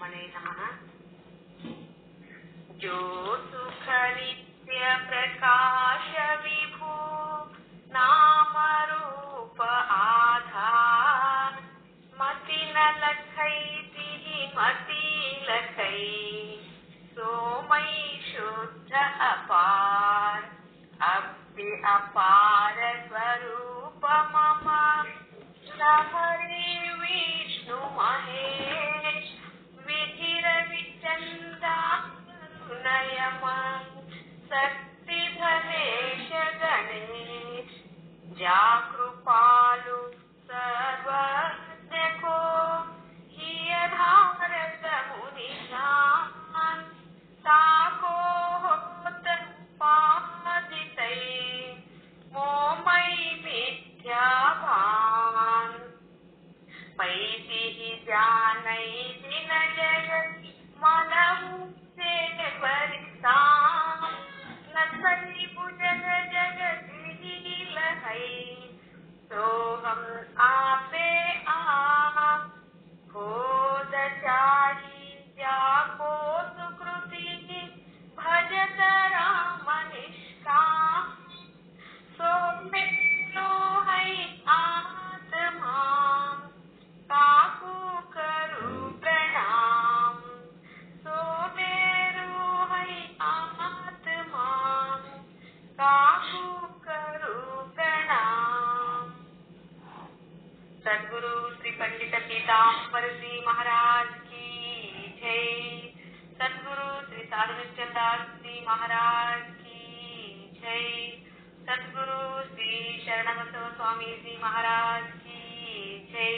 ब्रह्मणे नमः। जो सुख नित्य प्रकाश विभु नाम रूप आधार, मति न लखई तिहि मति लखई, सो मई शुद्ध अपार। अव्य अपार स्वरूप मम, हरि विष्णु महेश, विधिर विचंदा करुणयम, शक्ति धनेश गणेश, जा कृपालु सर्वज्ञ को, हिय धारक मुनि जान, ताको होत उपादितै, मोमयि मिथ्याभान। पैति ही जानै दिन जगत, मनहु से परिसान, न सही भुजग जगति लहै, सोहम आपे आप। होद चाही जाको सुकृति, भजत राम निष्काम, सो मेरो है आत्मा, काकू करू प्रणाम। सो मेरो है आत्मा, काकू करू प्रणाम। सद्गुरु श्री पंडित पीताम्बर श्री महाराज की जय। सद्गुरु श्री साधु नित्यानंद श्री महाराज की जय। सद्गुरु श्री शरणबसव स्वामी जी महाराज की जय।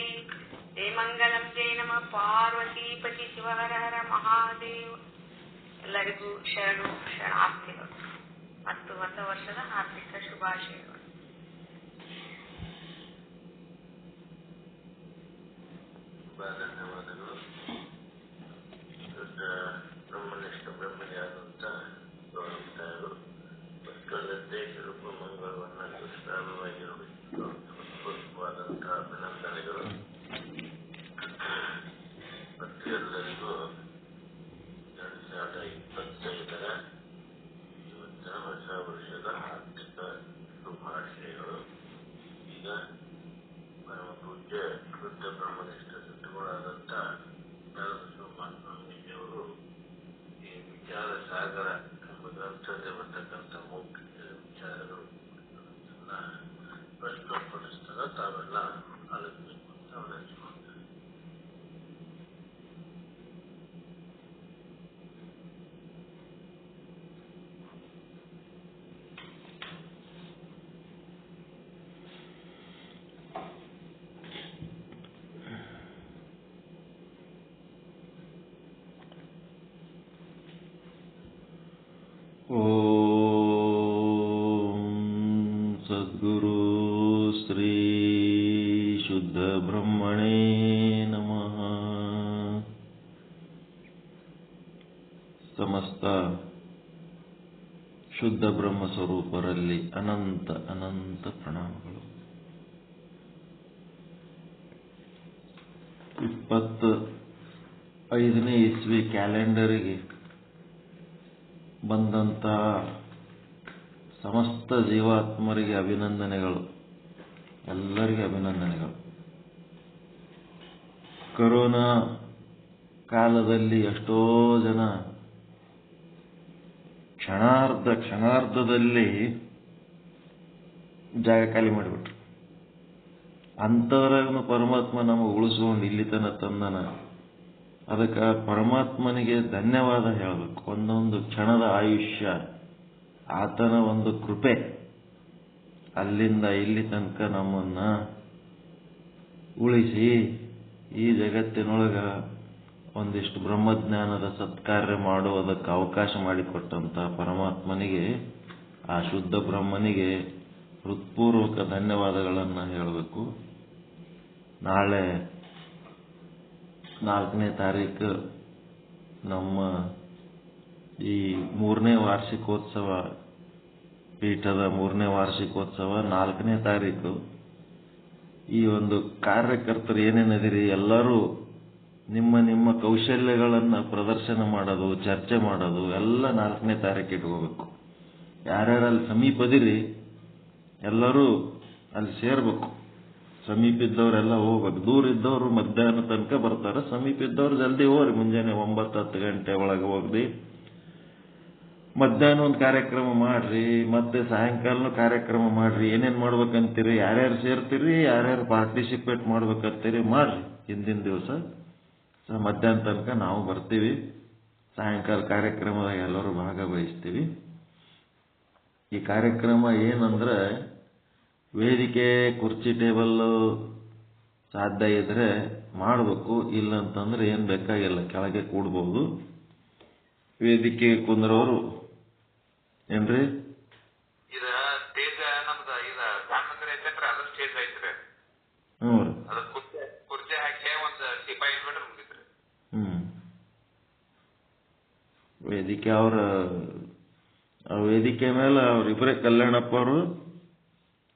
जय मंगलम जय नमः पार्वती पति शिव हर हर ಮಹಾದೇವ. ಎಲ್ಲರಿಗೂ ಶರಣು ಶರಣಾರ್ಥಿಗಳು ಮತ್ತು ಹೊಸ ವರ್ಷದ ಹಾರ್ದಿಕ ಶುಭಾಶಯಗಳು. ಧನ್ಯವಾದಗಳು. ದೊಡ್ಡ ಬ್ರಹ್ಮನಿಷ್ಠ ಬ್ರಹ್ಮಜ್ಞಾನಂತ ಗೌರವಿಸಿದರು. ಮಕ್ಕಳಂತೆ ಸ್ವರೂಪ ಮಂಗಳವನ್ನು ದುಷ್ಟಾಭಿವಾಗಿರಬೇಕು. ಅದ್ಭುತವಾದಂತಹ ಅಭಿನಂದನೆಗಳು. ಮತ್ತು ಎಲ್ಲರಿಗೂ 2025ರ ಇವತ್ತಿನ ಹೊಸ ವರ್ಷದ ಆರ್ಥಿಕ ಶುಭಾಶಯಗಳು. ಈಗ ಪರಮ ಪೂಜ್ಯ ಶುದ್ಧ ಬ್ರಹ್ಮನಿಷ್ಠ ಸಿದ್ಧಗಳಾದಂಥ ಸ್ವಾಮೀಜಿಯವರು ಈ ವಿಚಾರ ಸಾಗರ ಎಂಬ ಗ್ರಂಥದಲ್ಲಿ ಬರ್ತಕ್ಕಂಥ ಮುಖ್ಯ ವಿಚಾರಗಳು ಪ್ರಸ್ತುತಪಡಿಸಿದಾಗ ತಾವೆಲ್ಲ ಆಲಿಸಬೇಕು ಅಂತ ವಿನಂತಿಸಿಕೊಳ್ತಾರೆ. ಸದ್ಗುರು ಶ್ರೀ ಶುದ್ಧ ಬ್ರಹ್ಮಣೇ ನಮಃ. ಸಮಸ್ತ ಶುದ್ಧ ಬ್ರಹ್ಮ ಸ್ವರೂಪರಲ್ಲಿ ಅನಂತ ಅನಂತ ಪ್ರಣಾಮಗಳು. 25ನೇ ಇಸ್ವಿ ಕ್ಯಾಲೆಂಡರಿಗೆ ಬಂದಂಥ ಸಮಸ್ತ ಜೀವಾತ್ಮರಿಗೆ ಅಭಿನಂದನೆಗಳು. ಎಲ್ಲರಿಗೆ ಅಭಿನಂದನೆಗಳು. ಕೊರೋನಾ ಕಾಲದಲ್ಲಿ ಎಷ್ಟೋ ಜನ ಕ್ಷಣಾರ್ಧದಲ್ಲಿ ಜಾಗ ಖಾಲಿ ಮಾಡಿಬಿಟ್ರು. ಅಂಥವರಾಗೂ ಪರಮಾತ್ಮ ನಮಗೆ ಉಳಿಸ್ಕೊಂಡು ಇಲ್ಲಿ ತನಕ ತಂದನ. ಅದಕ್ಕೆ ಪರಮಾತ್ಮನಿಗೆ ಧನ್ಯವಾದ ಹೇಳಬೇಕು. ಒಂದೊಂದು ಕ್ಷಣದ ಆಯುಷ್ಯ ಆತನ ಒಂದು ಕೃಪೆ. ಅಲ್ಲಿಂದ ಇಲ್ಲಿ ತನಕ ನಮ್ಮನ್ನ ಉಳಿಸಿ ಈ ಜಗತ್ತಿನೊಳಗ ಒಂದಿಷ್ಟು ಬ್ರಹ್ಮಜ್ಞಾನದ ಸತ್ಕಾರ್ಯ ಮಾಡುವುದಕ್ಕೆ ಅವಕಾಶ ಮಾಡಿಕೊಟ್ಟಂತ ಪರಮಾತ್ಮನಿಗೆ, ಆ ಶುದ್ಧ ಬ್ರಹ್ಮನಿಗೆ ಹೃತ್ಪೂರ್ವಕ ಧನ್ಯವಾದಗಳನ್ನು ಹೇಳಬೇಕು. ನಾಳೆ 4ನೇ ತಾರೀಕು ನಮ್ಮ ಈ 3ನೇ ವಾರ್ಷಿಕೋತ್ಸವ, ಪೀಠದ 3ನೇ ವಾರ್ಷಿಕೋತ್ಸವ 4ನೇ ತಾರೀಕು. ಈ ಒಂದು ಕಾರ್ಯಕರ್ತರು ಏನೇನದಿರಿ ಎಲ್ಲರೂ ನಿಮ್ಮ ನಿಮ್ಮ ಕೌಶಲ್ಯಗಳನ್ನು ಪ್ರದರ್ಶನ ಮಾಡೋದು, ಚರ್ಚೆ ಮಾಡೋದು ಎಲ್ಲ 4ನೇ ತಾರೀಕು ಇಟ್ಕೋಬೇಕು. ಯಾರ್ಯಾರು ಅಲ್ಲಿ ಸಮೀಪದಿರಿ ಎಲ್ಲರೂ ಅಲ್ಲಿ ಸೇರ್ಬೇಕು. ಸಮೀಪ ಇದ್ದವರೆಲ್ಲ ಹೋಗ್ಬೇಕು. ದೂರ ಇದ್ದವರು ಮಧ್ಯಾಹ್ನ ತನಕ ಬರ್ತಾರೆ. ಸಮೀಪ ಇದ್ದವ್ರು ಜಲ್ದಿ ಹೋಗ್ರಿ. ಮುಂಜಾನೆ 9-10 ಗಂಟೆ ಒಳಗೆ ಹೋಗ್ರಿ. ಮಧ್ಯಾಹ್ನ ಒಂದು ಕಾರ್ಯಕ್ರಮ ಮಾಡ್ರಿ, ಮತ್ತೆ ಸಾಯಂಕಾಲನೂ ಕಾರ್ಯಕ್ರಮ ಮಾಡ್ರಿ. ಏನೇನು ಮಾಡ್ಬೇಕಂತೀರಿ, ಯಾರ್ಯಾರು ಸೇರ್ತೀರಿ, ಯಾರ್ಯಾರು ಪಾರ್ಟಿಸಿಪೇಟ್ ಮಾಡ್ಬೇಕಂತೀರಿ ಮಾಡ್ರಿ. ಹಿಂದಿನ ದಿವಸ ಮಧ್ಯಾಹ್ನ ತನಕ ನಾವು ಬರ್ತೀವಿ. ಸಾಯಂಕಾಲ ಕಾರ್ಯಕ್ರಮದಾಗ ಎಲ್ಲರೂ ಭಾಗವಹಿಸ್ತೀವಿ. ಈ ಕಾರ್ಯಕ್ರಮ ಏನಂದ್ರೆ ವೇದಿಕೆ, ಕುರ್ಚಿ, ಟೇಬಲ್ಲು ಸಾಧ್ಯ ಇದ್ರೆ ಮಾಡಬೇಕು. ಇಲ್ಲ ಅಂತಂದ್ರೆ ಏನು ಬೇಕಾಗಿಲ್ಲ, ಕೆಳಗೆ ಕೂಡ್ಬೋದು. ವೇದಿಕೆ ಕುಂದ್ರವರು ಏನ್ರಿ ಇದ ಸ್ಟೇಜ್ ನಮ್ದು ಇದ ರಾಮನಗರ ಐತಂದ್ರ ಅದ್ರ ಸ್ಟೇಜ್ ಐತ್ರಿ. ಹ್ಞೂ ರೀ. ಅದ ಕುರ್ಚಿ ಹಾಕಿ ಒಂದು ಟಿಪಾಯಿ ಇಟ್ಬಿಟ್ರೆ ಮುಗಿತ್ರಿ. ವೇದಿಕೆ ವೇದಿಕೆ ಮೇಲೆ ಅವ್ರಿಬ್ಬರೇ ಕಲ್ಯಾಣಪ್ಪ ಅವರು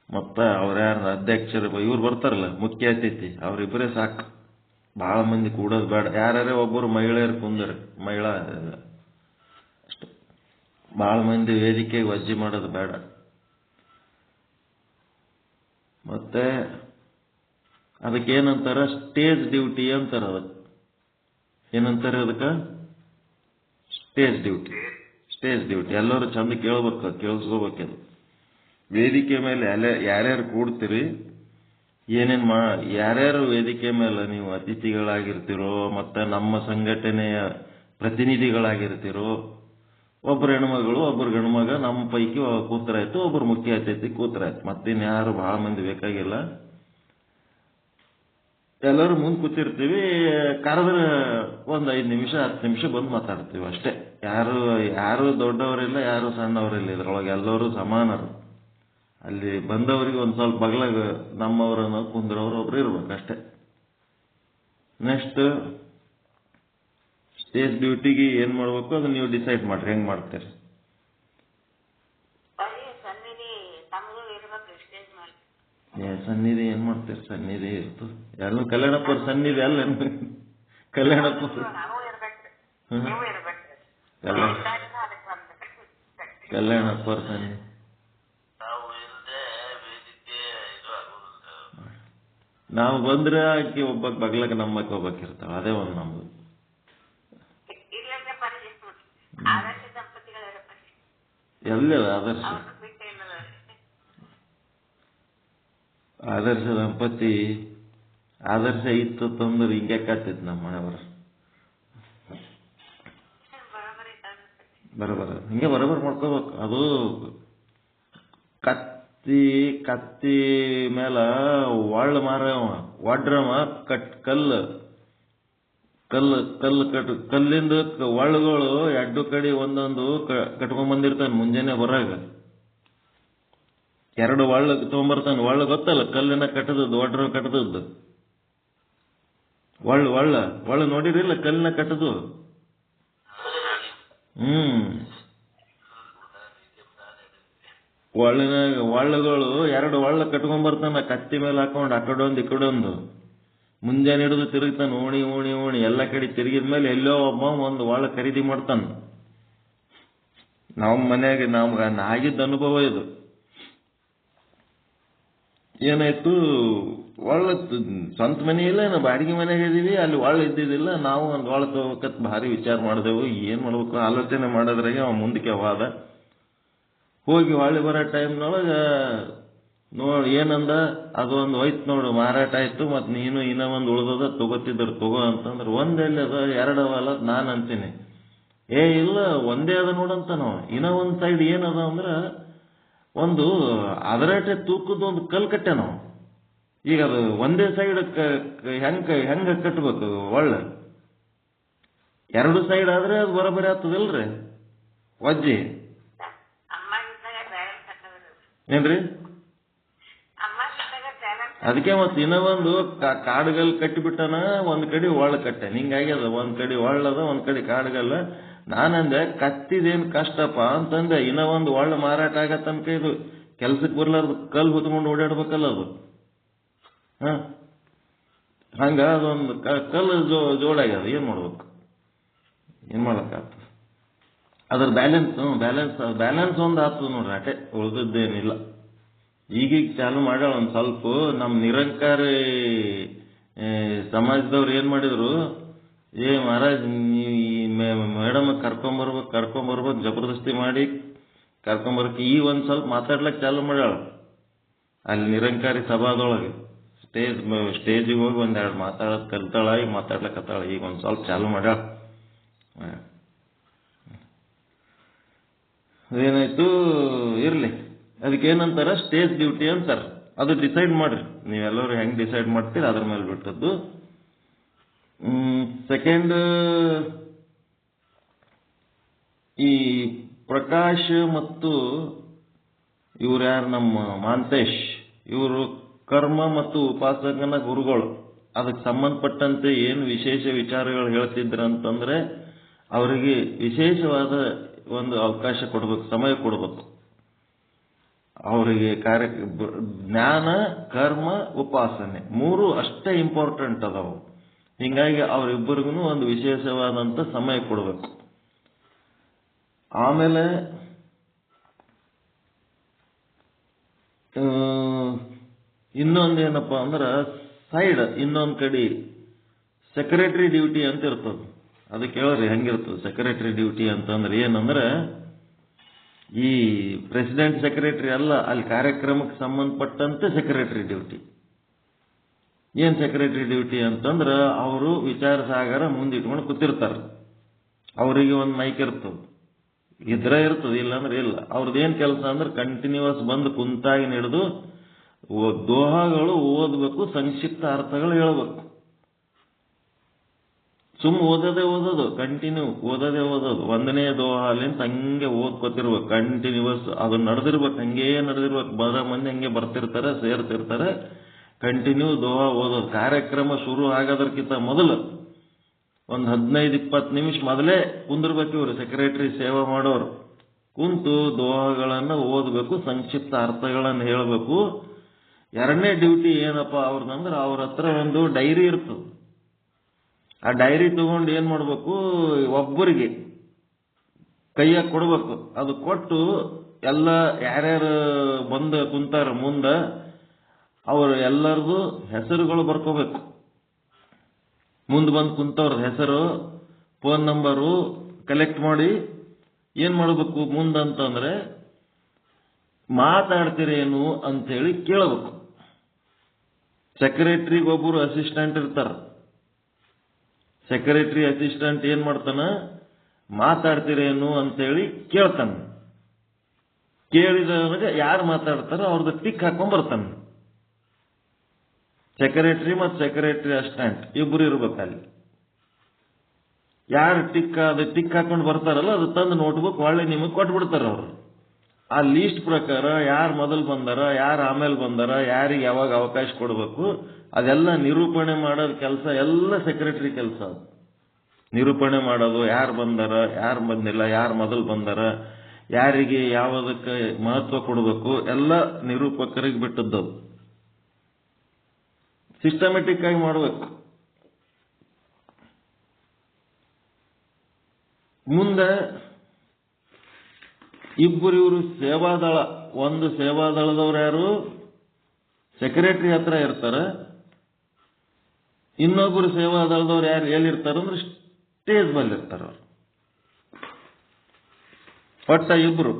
ಮತ್ತೆ ಅವ್ರ ಯಾರ ಅಧ್ಯಕ್ಷರು ಇವ್ರು ಬರ್ತಾರಲ್ಲ ಮುಖ್ಯ ಅತಿಥಿ, ಅವ್ರಿಬ್ಬರೇ ಸಾಕು. ಭಾಳ ಮಂದಿ ಕೂಡೋದು ಬೇಡ. ಯಾರೇ ಒಬ್ಬರು ಮಹಿಳೆಯರು ಕುಂದರಿ, ಮಹಿಳಾ ಅಷ್ಟೆ. ಭಾಳ ಮಂದಿ ವೇದಿಕೆಗೆ ವಜ್ಜೆ ಮಾಡೋದು ಬೇಡ. ಮತ್ತೆ ಅದಕ್ಕೇನಂತಾರ, ಸ್ಟೇಜ್ ಡ್ಯೂಟಿ ಅಂತಾರ. ಅದಕ್ಕೆ ಏನಂತಾರೆ, ಅದಕ್ಕೆ ಸ್ಟೇಜ್ ಡ್ಯೂಟಿ. ಸ್ಟೇಜ್ ಡ್ಯೂಟಿ ಎಲ್ಲರೂ ಚಂದ ಕೇಳಿಸ್ಕೋಬೇಕದು. ವೇದಿಕೆ ಮೇಲೆ ಯಾರ್ಯಾರು ಕೂಡ್ತೀರಿ, ಯಾರ್ಯಾರು ವೇದಿಕೆ ಮೇಲೆ ನೀವು ಅತಿಥಿಗಳಾಗಿರ್ತೀರೋ ಮತ್ತೆ ನಮ್ಮ ಸಂಘಟನೆಯ ಪ್ರತಿನಿಧಿಗಳಾಗಿರ್ತೀರೋ, ಒಬ್ಬರು ಹೆಣ್ಮಗಳು ಒಬ್ಬರು ಗಂಡ್ಮಗ ನಮ್ಮ ಪೈಕಿ ಕೂತ್ರಾಯ್ತು, ಒಬ್ಬರು ಮುಖ್ಯ ಅತಿಥಿ ಕೂತ್ರಾಯ್ತು. ಮತ್ತಿನ್ಯಾರು ಭಾಳ ಮಂದಿ ಬೇಕಾಗಿಲ್ಲ. ಎಲ್ಲರೂ ಮುಂದೆ ಕೂತಿರ್ತೀವಿ. ಕರೆದ್ರೆ ಒಂದು 5 ನಿಮಿಷ 10 ನಿಮಿಷ ಬಂದು ಮಾತಾಡ್ತೀವಿ ಅಷ್ಟೇ. ಯಾರು ದೊಡ್ಡವರಿಲ್ಲ, ಯಾರು ಸಣ್ಣವರಿಲ್ಲ. ಇದ್ರೊಳಗೆ ಎಲ್ಲರೂ ಸಮಾನರು. ಅಲ್ಲಿ ಬಂದವರಿಗೆ ಒಂದು ಸ್ವಲ್ಪ ಬಗ್ಲಾಗ ನಮ್ಮವ್ರನ್ನ ಕುಂದ್ರವ್ರು ಒಬ್ರು ಇರ್ಬೇಕಷ್ಟೇ. ನೆಕ್ಸ್ಟ್ ಸ್ಟೇಜ್ ಡ್ಯೂಟಿಗೆ ಏನ್ ಮಾಡ್ಬೇಕು ಅದು ನೀವು ಡಿಸೈಡ್ ಮಾಡ್ರಿ, ಹೆಂಗ್ ಮಾಡ್ತೀರಿ. ಸನ್ನಿಧಿ ಏನ್ ಮಾಡ್ತೀರಿ, ಸನ್ನಿಧಿ ಇರ್ತು ಎಲ್ಲ ಕಲ್ಯಾಣಪ್ಪರ ಸನ್ನಿಧಿ ಅಲ್ಲ. ಕಲ್ಯಾಣಪ್ಪ ಕಲ್ಯಾಣಪ್ಪರ ಸನ್ನಿಧಿ ನಾವು ಬಂದ್ರೆ ಆಕಿ ಒಬ್ಬಕ್ ಬಗ್ಲಕ್ಕೆ ನಮ್ಮಕ್ಕೆ ಹೋಗ್ಬೇಕಿರ್ತಾವ. ಅದೇ ಒಂದು ನಮ್ದು. ಎಲ್ಲ ಆದರ್ಶ ದಂಪತಿ ಆದರ್ಶ ಇತ್ತು ತಂದ್ರೆ ಹಿಂಗೆ ಕಾತಿತ್ತು ನಮ್ಮ ಮನೆಯವರು. ಬರೋಬರ ಹಿಂಗೆ ಬರೋಬರ್ ಮಾಡ್ಕೋಬೇಕು. ಅದು ಕತ್ತಿ ಮೇಲ ಒಳ್ಳ ಮಾರವ ಒಡ್ರವ ಕಲ್ಲಿಂದ ಒಳ್ಳಗಳು ಎರಡು ಕಡೆ ಒಂದೊಂದು ಕಟ್ಕೊಂಡ್ ಬಂದಿರ್ತಾನೆ. ಮುಂಜಾನೆ ಬರಾಗ 2 ಒಳ್ಳ ತಗೊಂಬರ್ತಾನೆ. ಒಳ್ಳ ಗೊತ್ತಲ್ಲ, ಕಲ್ಲಿನ ಕಟ್ಟದದ್ದು, ಒಡ್ರ ಕಟ್ಟದದ್ದು. ಒಳ್ಳ ನೋಡಿರಿಲ್ಲ, ಕಲ್ಲಿನ ಕಟ್ಟದು. ಒಳ್ಳಗಳು 2 ಒಳ್ಳ ಕಟ್ಕೊಂಡ್ ಬರ್ತಾನ. ಕತ್ತಿ ಮೇಲೆ ಹಾಕೊಂಡು ಆ ಕಡೆ ಒಂದು ಈ ಕಡೆ ಒಂದು ಮುಂಜಾನೆ ಹಿಡಿದು ತಿರುಗ್ತಾನೆ. ಓಣಿ ಎಲ್ಲ ಕಡೆ ತಿರುಗಿದ್ಮೇಲೆ ಎಲ್ಲೋ ಒಬ್ಬ ಒಂದು ಒಳ್ಳ ಖರೀದಿ ಮಾಡ್ತಾನ. ನಮ್ಮ ಮನೆಯಾಗ ನಮ್ಗೆ ಆಗಿದ್ದ ಅನುಭವ ಇದು. ಏನಾಯ್ತು, ಒಳ್ಳ ಸ್ವಂತ ಮನೆ ಇಲ್ಲ, ನಾವು ಬಾಡಿಗೆ ಮನೆಗೆ ಇದೀವಿ. ಅಲ್ಲಿ ಒಳ್ಳ ಇದ್ದಿದ್ದಿಲ್ಲ. ನಾವು ಒಂದು ಒಳ್ಳ ತಗೋಬೇಕತ್ ಭಾರಿ ವಿಚಾರ ಮಾಡಿದೆವು. ಏನ್ ಮಾಡ್ಬೇಕು ಆಲೋಚನೆ ಮಾಡೋದ್ರಾಗೆ ಅವ ಮುಂದಕ್ಕೆ ವಾದ. ಹೋಗಿ ಹೊಳ್ಳಿ ಬರೋ ಟೈಮ್ನೊಳಗೆ ಏನಂದ, ಅದೊಂದು ಹೋಯ್ತು ನೋಡು, ಮಾರಾಟ ಆಯ್ತು. ಮತ್ ನೀನು ಇನ್ನೂ ಒಂದು ಉಳ್ದದ ತಗೋತಿದ್ರು ತಗೋ ಅಂತಂದ್ರೆ, ಒಂದೆಲ್ಲಿ ಅದ 2 ಅವಲ್ಲ ನಾನು ಅಂತೀನಿ. ಇಲ್ಲ ಒಂದೇ ಅದ ನೋಡಂತ. ನಾವು ಇನ್ನೂ ಒಂದು ಸೈಡ್ ಏನದ ಅಂದ್ರೆ ಒಂದು ಅದರಾಟೆ ತೂಕದ ಒಂದು ಕಲ್ ಕಟ್ಟೆ ನಾವು. ಈಗ ಅದು ಒಂದೇ ಸೈಡ್ ಹೆಂಗ ಕಟ್ಬೇಕು ಒಳ್ಳೆ 2 ಸೈಡ್ ಆದ್ರೆ ಅದು ಬರೋಬರಿ ಆಗ್ತದಿಲ್ರಿ ವಜ್ಜಿ. ಏನ್ರಿ ಅದಕ್ಕೆ ಮತ್ತೆ ಇನ್ನೂ ಒಂದು ಕಾಡುಗಲ್ ಕಟ್ಟಿಬಿಟ್ಟನ, ಒಂದ್ ಕಡೆ ಒಳ್ಳ ಕಟ್ಟೆ. ಹಿಂಗಾಗ್ಯದ, ಒಂದ್ ಕಡೆ ಒಳ್ಳದ, ಒಂದ್ ಕಡೆ ಕಾಡುಗಲ್ಲ. ನಾನಂದೆ ಕತ್ತಿದೇನ್ ಕಷ್ಟಪ್ಪ ಅಂತಂದೆ. ಇನ್ನೂ ಒಂದು ಒಳ್ಳೆ ಮಾರಾಟ ಆಗತ್ತನ್ಕ ಇದು ಕೆಲ್ಸಕ್ಕೆ ಬರ್ಲಾರ್ದು ಕಲ್ ಹೊತ್ಕೊಂಡು ಓಡಾಡ್ಬೇಕಲ್ಲ ಅದು. ಹಂಗ ಅದೊಂದು ಕಲ್ಲು ಜೋಡಾಗ್ಯದ. ಏನ್ ಮಾಡ್ಬೇಕು, ಏನ್ ಮಾಡಕ್ಕಾಗ್ತದೆ? ಅದ್ರ ಬ್ಯಾಲೆನ್ಸ್ ಒಂದು ಆಗ್ತದೆ ನೋಡ್ರಿ, ಅಟೆ ಉಳಿದದ್ದೇನಿಲ್ಲ. ಈಗೀಗ ಚಾಲು ಮಾಡ್ಯಾಳ ಒಂದ್ ಸ್ವಲ್ಪ. ನಮ್ಮ ನಿರಂಕಾರಿ ಸಮಾಜದವ್ರು ಏನ್ ಮಾಡಿದ್ರು, ಮಹಾರಾಜ್ ಮೇಡಮ್ ಕರ್ಕೊಂಬರ್ಬೇಕು ಜಬರ್ದಸ್ತಿ ಮಾಡಿ ಕರ್ಕೊಂಬರ್ಬೇಕು. ಈ ಒಂದ್ ಸ್ವಲ್ಪ ಮಾತಾಡ್ಲಕ್ ಚಾಲು ಮಾಡ್ಯಾಳ ಅಲ್ಲಿ ನಿರಂಕಾರಿ ಸಭಾದೊಳಗೆ. ಸ್ಟೇಜಿಗೆ ಹೋಗಿ ಒಂದೆರಡು ಮಾತಾಡೋದ್ ಕಲ್ತಾಳ, ಈಗ ಮಾತಾಡ್ಲಕತ್ತಾಳ. ಈಗ ಒಂದ್ ಸ್ವಲ್ಪ ಚಾಲು ಮಾಡ್ಯಾಳ. ಏನಾಯ್ತು ಇರ್ಲಿ, ಅದಕ್ಕೇನಂತಾರ ಸ್ಟೇಜ್ ಡ್ಯೂಟಿ ಅಂತಾರ. ಅದು ಡಿಸೈಡ್ ಮಾಡ್ರಿ ನೀವೆಲ್ಲರೂ, ಹೆಂಗ್ ಡಿಸೈಡ್ ಮಾಡ್ತೀರಿ ಅದ್ರ ಮೇಲೆ ಬಿಟ್ಟದ್ದು. ಸೆಕೆಂಡ್, ಈ ಪ್ರಕಾಶ್ ಮತ್ತು ಇವ್ರು ಯಾರು ನಮ್ಮ ಮಾಂತೇಶ್, ಇವರು ಕರ್ಮ ಮತ್ತು ಉಪಾಸಕನ ಗುರುಗಳು. ಅದಕ್ಕೆ ಸಂಬಂಧಪಟ್ಟಂತೆ ಏನು ವಿಶೇಷ ವಿಚಾರಗಳು ಹೇಳ್ತಿದ್ರಂತಂದ್ರೆ ಅವರಿಗೆ ವಿಶೇಷವಾದ ಒಂದು ಅವಕಾಶ ಕೊಡ್ಬೇಕು, ಸಮಯ ಕೊಡ್ಬೇಕು. ಅವರಿಗೆ ಜ್ಞಾನ, ಕರ್ಮ, ಉಪಾಸನೆ ಮೂರು ಅಷ್ಟೇ ಇಂಪಾರ್ಟೆಂಟ್ ಅದಾವು. ಹಿಂಗಾಗಿ ಅವರಿಬ್ಬರಿಗೂ ಒಂದು ವಿಶೇಷವಾದಂತ ಸಮಯ ಕೊಡಬೇಕು. ಆಮೇಲೆ ಇನ್ನೊಂದೇನಪ್ಪ ಅಂದ್ರ ಇನ್ನೊಂದ್ ಕಡೆ ಸೆಕ್ರೆಟರಿ ಡ್ಯೂಟಿ ಅಂತ ಇರ್ತದೆ. ಅದಕ್ಕೆ ಹೇಳ್ರಿ ಹೆಂಗಿರ್ತದೆ ಸೆಕ್ರೆಟರಿ ಡ್ಯೂಟಿ ಅಂತಂದ್ರೆ ಏನಂದ್ರೆ, ಈ ಪ್ರೆಸಿಡೆಂಟ್ ಸೆಕ್ರೆಟರಿ ಅಲ್ಲ, ಅಲ್ಲಿ ಕಾರ್ಯಕ್ರಮಕ್ಕೆ ಸಂಬಂಧಪಟ್ಟಂತೆ ಸೆಕ್ರೆಟರಿ ಡ್ಯೂಟಿ. ಏನ್ ಸೆಕ್ರೆಟರಿ ಡ್ಯೂಟಿ ಅಂತಂದ್ರ, ಅವರು ವಿಚಾರ ಸಾಗರ ಮುಂದಿಟ್ಕೊಂಡು ಕೂತಿರ್ತಾರ. ಅವರಿಗೆ ಒಂದು ಮೈಕ್ ಇರ್ತದೆ, ಇರ್ತದೆ, ಇಲ್ಲಾಂದ್ರೆ ಇಲ್ಲ. ಅವ್ರದ್ದೇನ್ ಕೆಲಸ ಅಂದ್ರೆ ಕಂಟಿನ್ಯೂಸ್ ಬಂದು ಕುಂತಾಗಿ ಹಿಡಿದು ದೋಹಾಗಳು ಓದಬೇಕು, ಸಂಕ್ಷಿಪ್ತ ಅರ್ಥಗಳು ಹೇಳ್ಬೇಕು. ಓದೋದು ಕಂಟಿನ್ಯೂ ಓದೋದೇ ಒಂದನೇ ದೋಹಾಲಿಂತ ಹಂಗೆ ಓದ್ಕೋತಿರ್ಬೇಕು ಕಂಟಿನ್ಯೂಸ್. ಅದು ನಡೆದಿರ್ಬೇಕು, ಹಂಗೇ ನಡೆದಿರ್ಬೇಕು. ಬರೋ ಮಂದಿ ಹಂಗೆ ಬರ್ತಿರ್ತಾರೆ, ಸೇರ್ತಿರ್ತಾರೆ. ಕಂಟಿನ್ಯೂ ದೋಹಾ ಓದೋದು. ಕಾರ್ಯಕ್ರಮ ಶುರು ಆಗೋದಕ್ಕಿಂತ ಮೊದಲು ಒಂದು 15-20 ನಿಮಿಷ ಮೊದಲೇ ಕುಂದಿರ್ಬೇಕು ಇವರು ಸೆಕ್ರೆಟರಿ ಸೇವೆ ಮಾಡೋರು. ಕುಂತು ದೋಹಾಗಳನ್ನು ಓದಬೇಕು, ಸಂಕ್ಷಿಪ್ತ ಅರ್ಥಗಳನ್ನು ಹೇಳಬೇಕು. ಎರಡನೇ ಡ್ಯೂಟಿ ಏನಪ್ಪಾ ಅವ್ರದಂದ್ರೆ, ಅವ್ರ ಹತ್ರ ಒಂದು ಡೈರಿ ಇರ್ತದೆ. ಆ ಡೈರಿ ತಗೊಂಡು ಏನ್ ಮಾಡ್ಬೇಕು, ಒಬ್ಬರಿಗೆ ಕೈಯಾಗ ಕೊಡ್ಬೇಕು. ಅದು ಕೊಟ್ಟು ಎಲ್ಲ ಯಾರ್ಯಾರು ಬಂದು ಕುಂತಾರ ಮುಂದ ಅವರು ಎಲ್ಲರದು ಹೆಸರುಗಳು ಬರ್ಕೋಬೇಕು. ಮುಂದೆ ಬಂದು ಕುಂತವ್ರ ಹೆಸರು, ಫೋನ್ ನಂಬರು ಕಲೆಕ್ಟ್ ಮಾಡಿ ಏನ್ ಮಾಡ್ಬೇಕು ಮುಂದಂತಂದ್ರೆ, ಮಾತಾಡ್ತೀರೇನು ಅಂತೇಳಿ ಕೇಳಬೇಕು. ಸೆಕ್ರೆಟರಿಗೆ ಒಬ್ಬರು ಅಸಿಸ್ಟೆಂಟ್ ಇರ್ತಾರ. ಸೆಕ್ರೆಟರಿ ಅಸಿಸ್ಟೆಂಟ್ ಏನ್ ಮಾಡ್ತಾನ, ಮಾತಾಡ್ತೀರೇನು ಅಂತೇಳಿ ಕೇಳ್ತಾನ. ಕೇಳಿದವನಿಗೆ ಯಾರು ಮಾತಾಡ್ತಾರ ಅವ್ರದ್ದು ಟಿಕ್ ಹಾಕೊಂಡ್ ಬರ್ತಾನ. ಸೆಕ್ರೆಟರಿ ಮತ್ತು ಸೆಕ್ರೆಟರಿ ಅಸಿಸ್ಟೆಂಟ್ ಇಬ್ರು ಇರ್ಬೇಕಲ್ಲಿ. ಯಾರು ಟಿಕ್ ಹಾಕೊಂಡು ಬರ್ತಾರಲ್ಲ, ಅದು ತಂದು ನೋಟ್ಬುಕ್ ಒಳ್ಳೆ ನಿಮಗೆ ಕೊಟ್ಬಿಡ್ತಾರ ಅವರು. ಆ ಲೀಸ್ಟ್ ಪ್ರಕಾರ ಯಾರು ಮೊದಲು ಬಂದಾರ, ಯಾರು ಆಮೇಲೆ ಬಂದಾರ, ಯಾರಿಗೆ ಯಾವಾಗ ಅವಕಾಶ ಕೊಡಬೇಕು, ಅದೆಲ್ಲ ನಿರೂಪಣೆ ಮಾಡೋದು ಕೆಲಸ ಎಲ್ಲ ಸೆಕ್ರೆಟರಿ ಕೆಲಸ. ನಿರೂಪಣೆ ಮಾಡೋದು, ಯಾರು ಬಂದಾರ, ಯಾರು ಬಂದಿಲ್ಲ, ಯಾರು ಮೊದಲು ಬಂದಾರ, ಯಾರಿಗೆ ಯಾವುದಕ್ಕೆ ಮಹತ್ವ ಕೊಡಬೇಕು, ಎಲ್ಲ ನಿರೂಪಕರಿಗೆ ಬಿಟ್ಟದ್ದು. ಸಿಸ್ಟಮೆಟಿಕ್ ಆಗಿ ಮಾಡಬೇಕು. ಮುಂದೆ ಇವರು ಸೇವಾದಳ, ಒಂದು ಸೇವಾದಳದವ್ರು ಯಾರು ಸೆಕ್ರೆಟರಿ ಹತ್ರ ಇರ್ತಾರ. ಇನ್ನೊಬ್ಬರು ಸೇವಾದಳದವ್ರು ಯಾರು ಎಲ್ಲಿರ್ತಾರ ಅಂದ್ರೆ ಸ್ಟೇಜ್ ಮೇಲೆ ಇರ್ತಾರ. ಒಟ್ಟ ಇಬ್ರು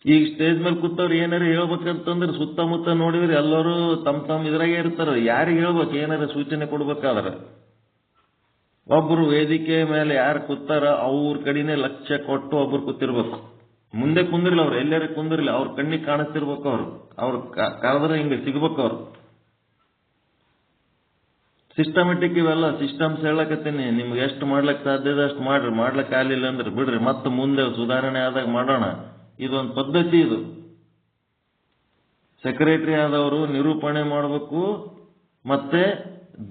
ಈಗ ಸ್ಟೇಜ್ ಮೇಲೆ ಕೂತವ್ರು ಏನಾರು ಹೇಳ್ಬೇಕಂತಂದ್ರೆ ಸುತ್ತಮುತ್ತ ನೋಡಿದ್ರೆ ಎಲ್ಲರೂ ತಮ್ಮ ಇದ್ರಾಗೆ ಇರ್ತಾರ. ಯಾರಿಗೆ ಹೇಳ್ಬೇಕು, ಏನಾರ ಸೂಚನೆ ಕೊಡ್ಬೇಕಾದ್ರೆ ಒಬ್ರು ವೇದಿಕೆ ಮೇಲೆ ಯಾರು ಕೂತಾರ ಅವ್ರ ಕಡೆನೆ ಲಕ್ಷ್ಯ ಕೊಟ್ಟು ಒಬ್ರು ಕೂತಿರ್ಬೇಕು. ಮುಂದೆ ಕುಂದಿರ್ಲಿ, ಅವ್ರು ಎಲ್ಲಾರು ಕುಂದಿರ್ಲಿ, ಅವ್ರ ಕಣ್ಣಿಗೆ ಕಾಣಿಸ್ತಿರ್ಬೇಕು. ಅವ್ರು ಕರೆದ್ರೆ ಹಿಂಗೆ ಸಿಗ್ಬೇಕು. ಅವ್ರು ಸಿಸ್ಟಮೆಟಿಕ್ ಇವೆಲ್ಲ ಸಿಸ್ಟಮ್ಸ್ ಹೇಳಕತ್ತೀನಿ. ನಿಮ್ಗೆ ಎಷ್ಟು ಮಾಡ್ಲಕ್ ಸಾಧ್ಯ ಇದೆ ಅಷ್ಟು ಮಾಡ್ರಿ, ಮಾಡ್ಲಕ್ ಆಗ್ಲಿಲ್ಲ ಅಂದ್ರೆ ಬಿಡ್ರಿ, ಮತ್ತೆ ಮುಂದೆ ಸುಧಾರಣೆ ಆದಾಗ ಮಾಡೋಣ. ಇದೊಂದು ಪದ್ಧತಿ. ಇದು ಸೆಕ್ರೆಟರಿ ಆದವರು ನಿರೂಪಣೆ ಮಾಡಬೇಕು, ಮತ್ತೆ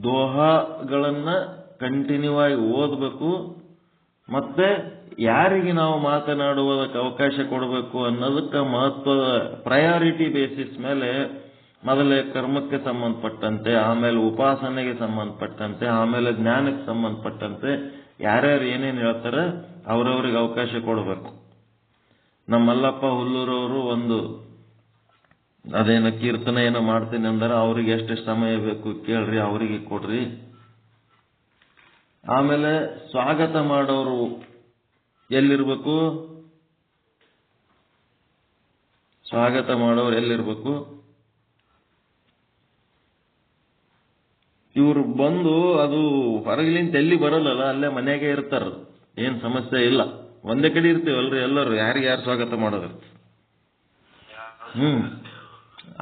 ದೋಹಾಗಳನ್ನ ಕಂಟಿನ್ಯೂ ಆಗಿ ಓದಬೇಕು, ಮತ್ತೆ ಯಾರಿಗೆ ನಾವು ಮಾತನಾಡುವುದಕ್ಕೆ ಅವಕಾಶ ಕೊಡಬೇಕು ಅನ್ನೋದಕ್ಕೆ ಮಹತ್ವದ ಪ್ರಯಾರಿಟಿ ಬೇಸಿಸ್ ಮೇಲೆ ಮೊದಲೇ ಕರ್ಮಕ್ಕೆ ಸಂಬಂಧಪಟ್ಟಂತೆ, ಆಮೇಲೆ ಉಪಾಸನೆಗೆ ಸಂಬಂಧಪಟ್ಟಂತೆ, ಆಮೇಲೆ ಜ್ಞಾನಕ್ಕೆ ಸಂಬಂಧಪಟ್ಟಂತೆ ಯಾರ್ಯಾರು ಏನೇನು ಹೇಳ್ತಾರೆ ಅವ್ರವ್ರಿಗೆ ಅವಕಾಶ ಕೊಡಬೇಕು. ನಮ್ಮ ಮಲ್ಲಪ್ಪ ಹುಲ್ಲೂರವರು ಒಂದು ಅದೇನೋ ಕೀರ್ತನೆ ಏನೋ ಮಾಡ್ತೀನಿ ಅಂದ್ರೆ ಅವ್ರಿಗೆ ಎಷ್ಟು ಸಮಯ ಬೇಕು ಕೇಳ್ರಿ, ಅವರಿಗೆ ಕೊಡ್ರಿ. ಆಮೇಲೆ ಸ್ವಾಗತ ಮಾಡೋರು ಎಲ್ಲಿರ್ಬೇಕು? ಸ್ವಾಗತ ಮಾಡೋರು ಎಲ್ಲಿರ್ಬೇಕು? ಇವರು ಬಂದು ಅದು ಹೊರಗಿಲಿಂದ ಎಲ್ಲಿ ಬರಲ್ಲಲ್ಲ, ಅಲ್ಲೇ ಮನೆಯಾಗೆ ಇರ್ತಾರ, ಏನ್ ಸಮಸ್ಯೆ ಇಲ್ಲ. ಒಂದೇ ಕಡೆ ಇರ್ತೀವಲ್ರಿ ಎಲ್ಲರೂ, ಯಾರು ಸ್ವಾಗತ ಮಾಡೋದ್ರ.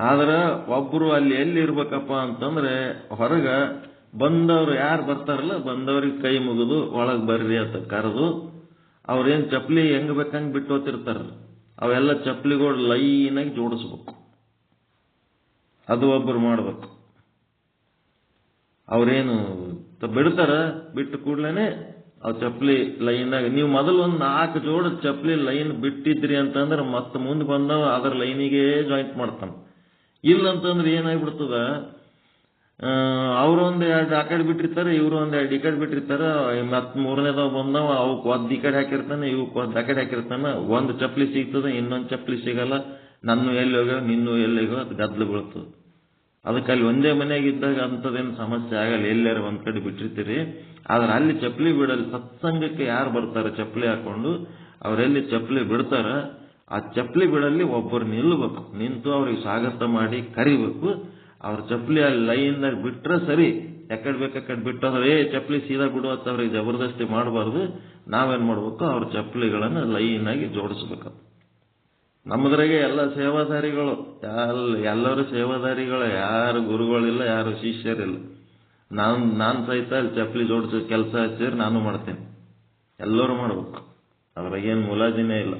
ಆದ್ರೆ ಒಬ್ರು ಅಲ್ಲಿ ಎಲ್ಲಿ ಇರ್ಬೇಕಪ್ಪ ಅಂತಂದ್ರೆ ಹೊರಗ ಬಂದವ್ರು ಯಾರು ಬರ್ತಾರಲ್ಲ, ಬಂದವ್ರಿಗೆ ಕೈ ಮುಗಿದು ಒಳಗ್ ಬರ್ರಿ ಅಂತ ಕರೆದು, ಅವ್ರೇನ್ ಚಪ್ಲಿ ಹೆಂಗ್ ಬೇಕಂಗ್ ಬಿಟ್ಟು ಹೋತಿರ್ತಾರ, ಅವೆಲ್ಲ ಚಪ್ಲಿಗಳು ಲೈನಾಗಿ ಜೋಡಿಸ್ಬೇಕು. ಅದು ಒಬ್ಬರು ಮಾಡ್ಬೇಕು. ಅವ್ರೇನು ಬಿಡ್ತಾರ, ಬಿಟ್ಟು ಕೂಡ್ಲೇನೆ ಅವ್ ಚಪ್ಲಿ ಲೈನಾಗಿ, ನೀವು ಮೊದಲು ಒಂದು 4 ಜೋಡ ಚಪ್ಲಿ ಲೈನ್ ಬಿಟ್ಟಿದ್ರಿ ಅಂತಂದ್ರೆ ಮತ್ತೆ ಮುಂದೆ ಬಂದವ ಅದ್ರ ಲೈನಿಗೆ ಜಾಯಿಂಟ್ ಮಾಡ್ತಾನ. ಇಲ್ಲಂತಂದ್ರೆ ಏನಾಗ್ಬಿಡ್ತದ, ಅವ್ರು ಒಂದ್ 2 ಆ ಕಡೆ ಬಿಟ್ಟಿರ್ತಾರೆ, ಇವ್ರು ಒಂದ್ 2 ಈ ಕಡೆ ಬಿಟ್ಟಿರ್ತಾರ, ಮತ್ 3ನೇದವ್ ಬಂದವ ಅವಕ್ ಒಂದ್ ಈ ಕಡೆ ಹಾಕಿರ್ತಾನೆ, ಇವಕ್ ಒಂದ್ ಆ ಕಡೆ ಹಾಕಿರ್ತಾನ. ಒಂದ್ ಚಪ್ಲಿ ಸಿಗ್ತದ, ಇನ್ನೊಂದ್ ಚಪ್ಲಿ ಸಿಗಲ್ಲ. ನನ್ನ ಎಲ್ಲಿ ಹೋಗ್ಯಾವ, ನಿನ್ನೂ ಎಲ್ಲಿ ಹೋಗ್ಯಾವ, ಅದು ಗದ್ಲು ಬೀಳ್ತದ. ಅದಕ್ಕೆ ಅಲ್ಲಿ ಒಂದೇ ಮನೆಯಾಗ ಇದ್ದಾಗ ಅಂಥದ್ದೇನು ಸಮಸ್ಯೆ ಆಗಲ್ಲ, ಎಲ್ಲಾರು ಒಂದ್ ಕಡೆ ಬಿಟ್ಟಿರ್ತೀರಿ. ಆದ್ರೆ ಅಲ್ಲಿ ಚಪ್ಲಿ ಬಿಡಲ್ಲಿ ಸತ್ಸಂಗಕ್ಕೆ ಯಾರು ಬರ್ತಾರೆ ಚಪ್ಲಿ ಹಾಕೊಂಡು, ಅವರೆಲ್ಲಿ ಚಪ್ಲಿ ಬಿಡ್ತಾರ ಆ ಚಪ್ಲಿ ಬಿಡಲ್ಲಿ ಒಬ್ಬರು ನಿಲ್ಬೇಕು, ನಿಂತು ಅವ್ರಿಗೆ ಸ್ವಾಗತ ಮಾಡಿ ಕರಿಬೇಕು. ಅವ್ರ ಚಪ್ಲಿ ಅಲ್ಲಿ ಲೈನ್ದಾಗ ಬಿಟ್ರೆ ಸರಿ, ಎಕಡೆ ಬೇಕಡೆ ಬಿಟ್ಟೋದ್ರೆ ಚಪ್ಲಿ ಸೀದಾ ಬಿಡುವತ್ತ ಅವ್ರಿಗೆ ಜಬರ್ದಸ್ತಿ ಮಾಡಬಾರ್ದು. ನಾವೇನ್ ಮಾಡ್ಬೇಕು, ಅವ್ರ ಚಪ್ಲಿಗಳನ್ನ ಲೈನ್ ಆಗಿ ಜೋಡಿಸ್ಬೇಕು. ನಮ್ಮದ್ರಾಗೆ ಎಲ್ಲ ಸೇವಾದಾರಿಗಳು, ಎಲ್ಲರೂ ಸೇವಾದಾರಿಗಳು, ಯಾರು ಗುರುಗಳಿಲ್ಲ, ಯಾರು ಶಿಷ್ಯರಿಲ್ಲ. ನಾನ್ ಸಹಿತ ಅಲ್ಲಿ ಚಪ್ಲಿ ಜೋಡಿಸೋ ಕೆಲಸ ಹಚ್ಚಿದ್ರೆ ನಾನು ಮಾಡ್ತೇನೆ, ಎಲ್ಲರೂ ಮಾಡ್ಬೇಕು, ಅದ್ರಾಗೇನು ಮುಲಾಜಿನೇ ಇಲ್ಲ.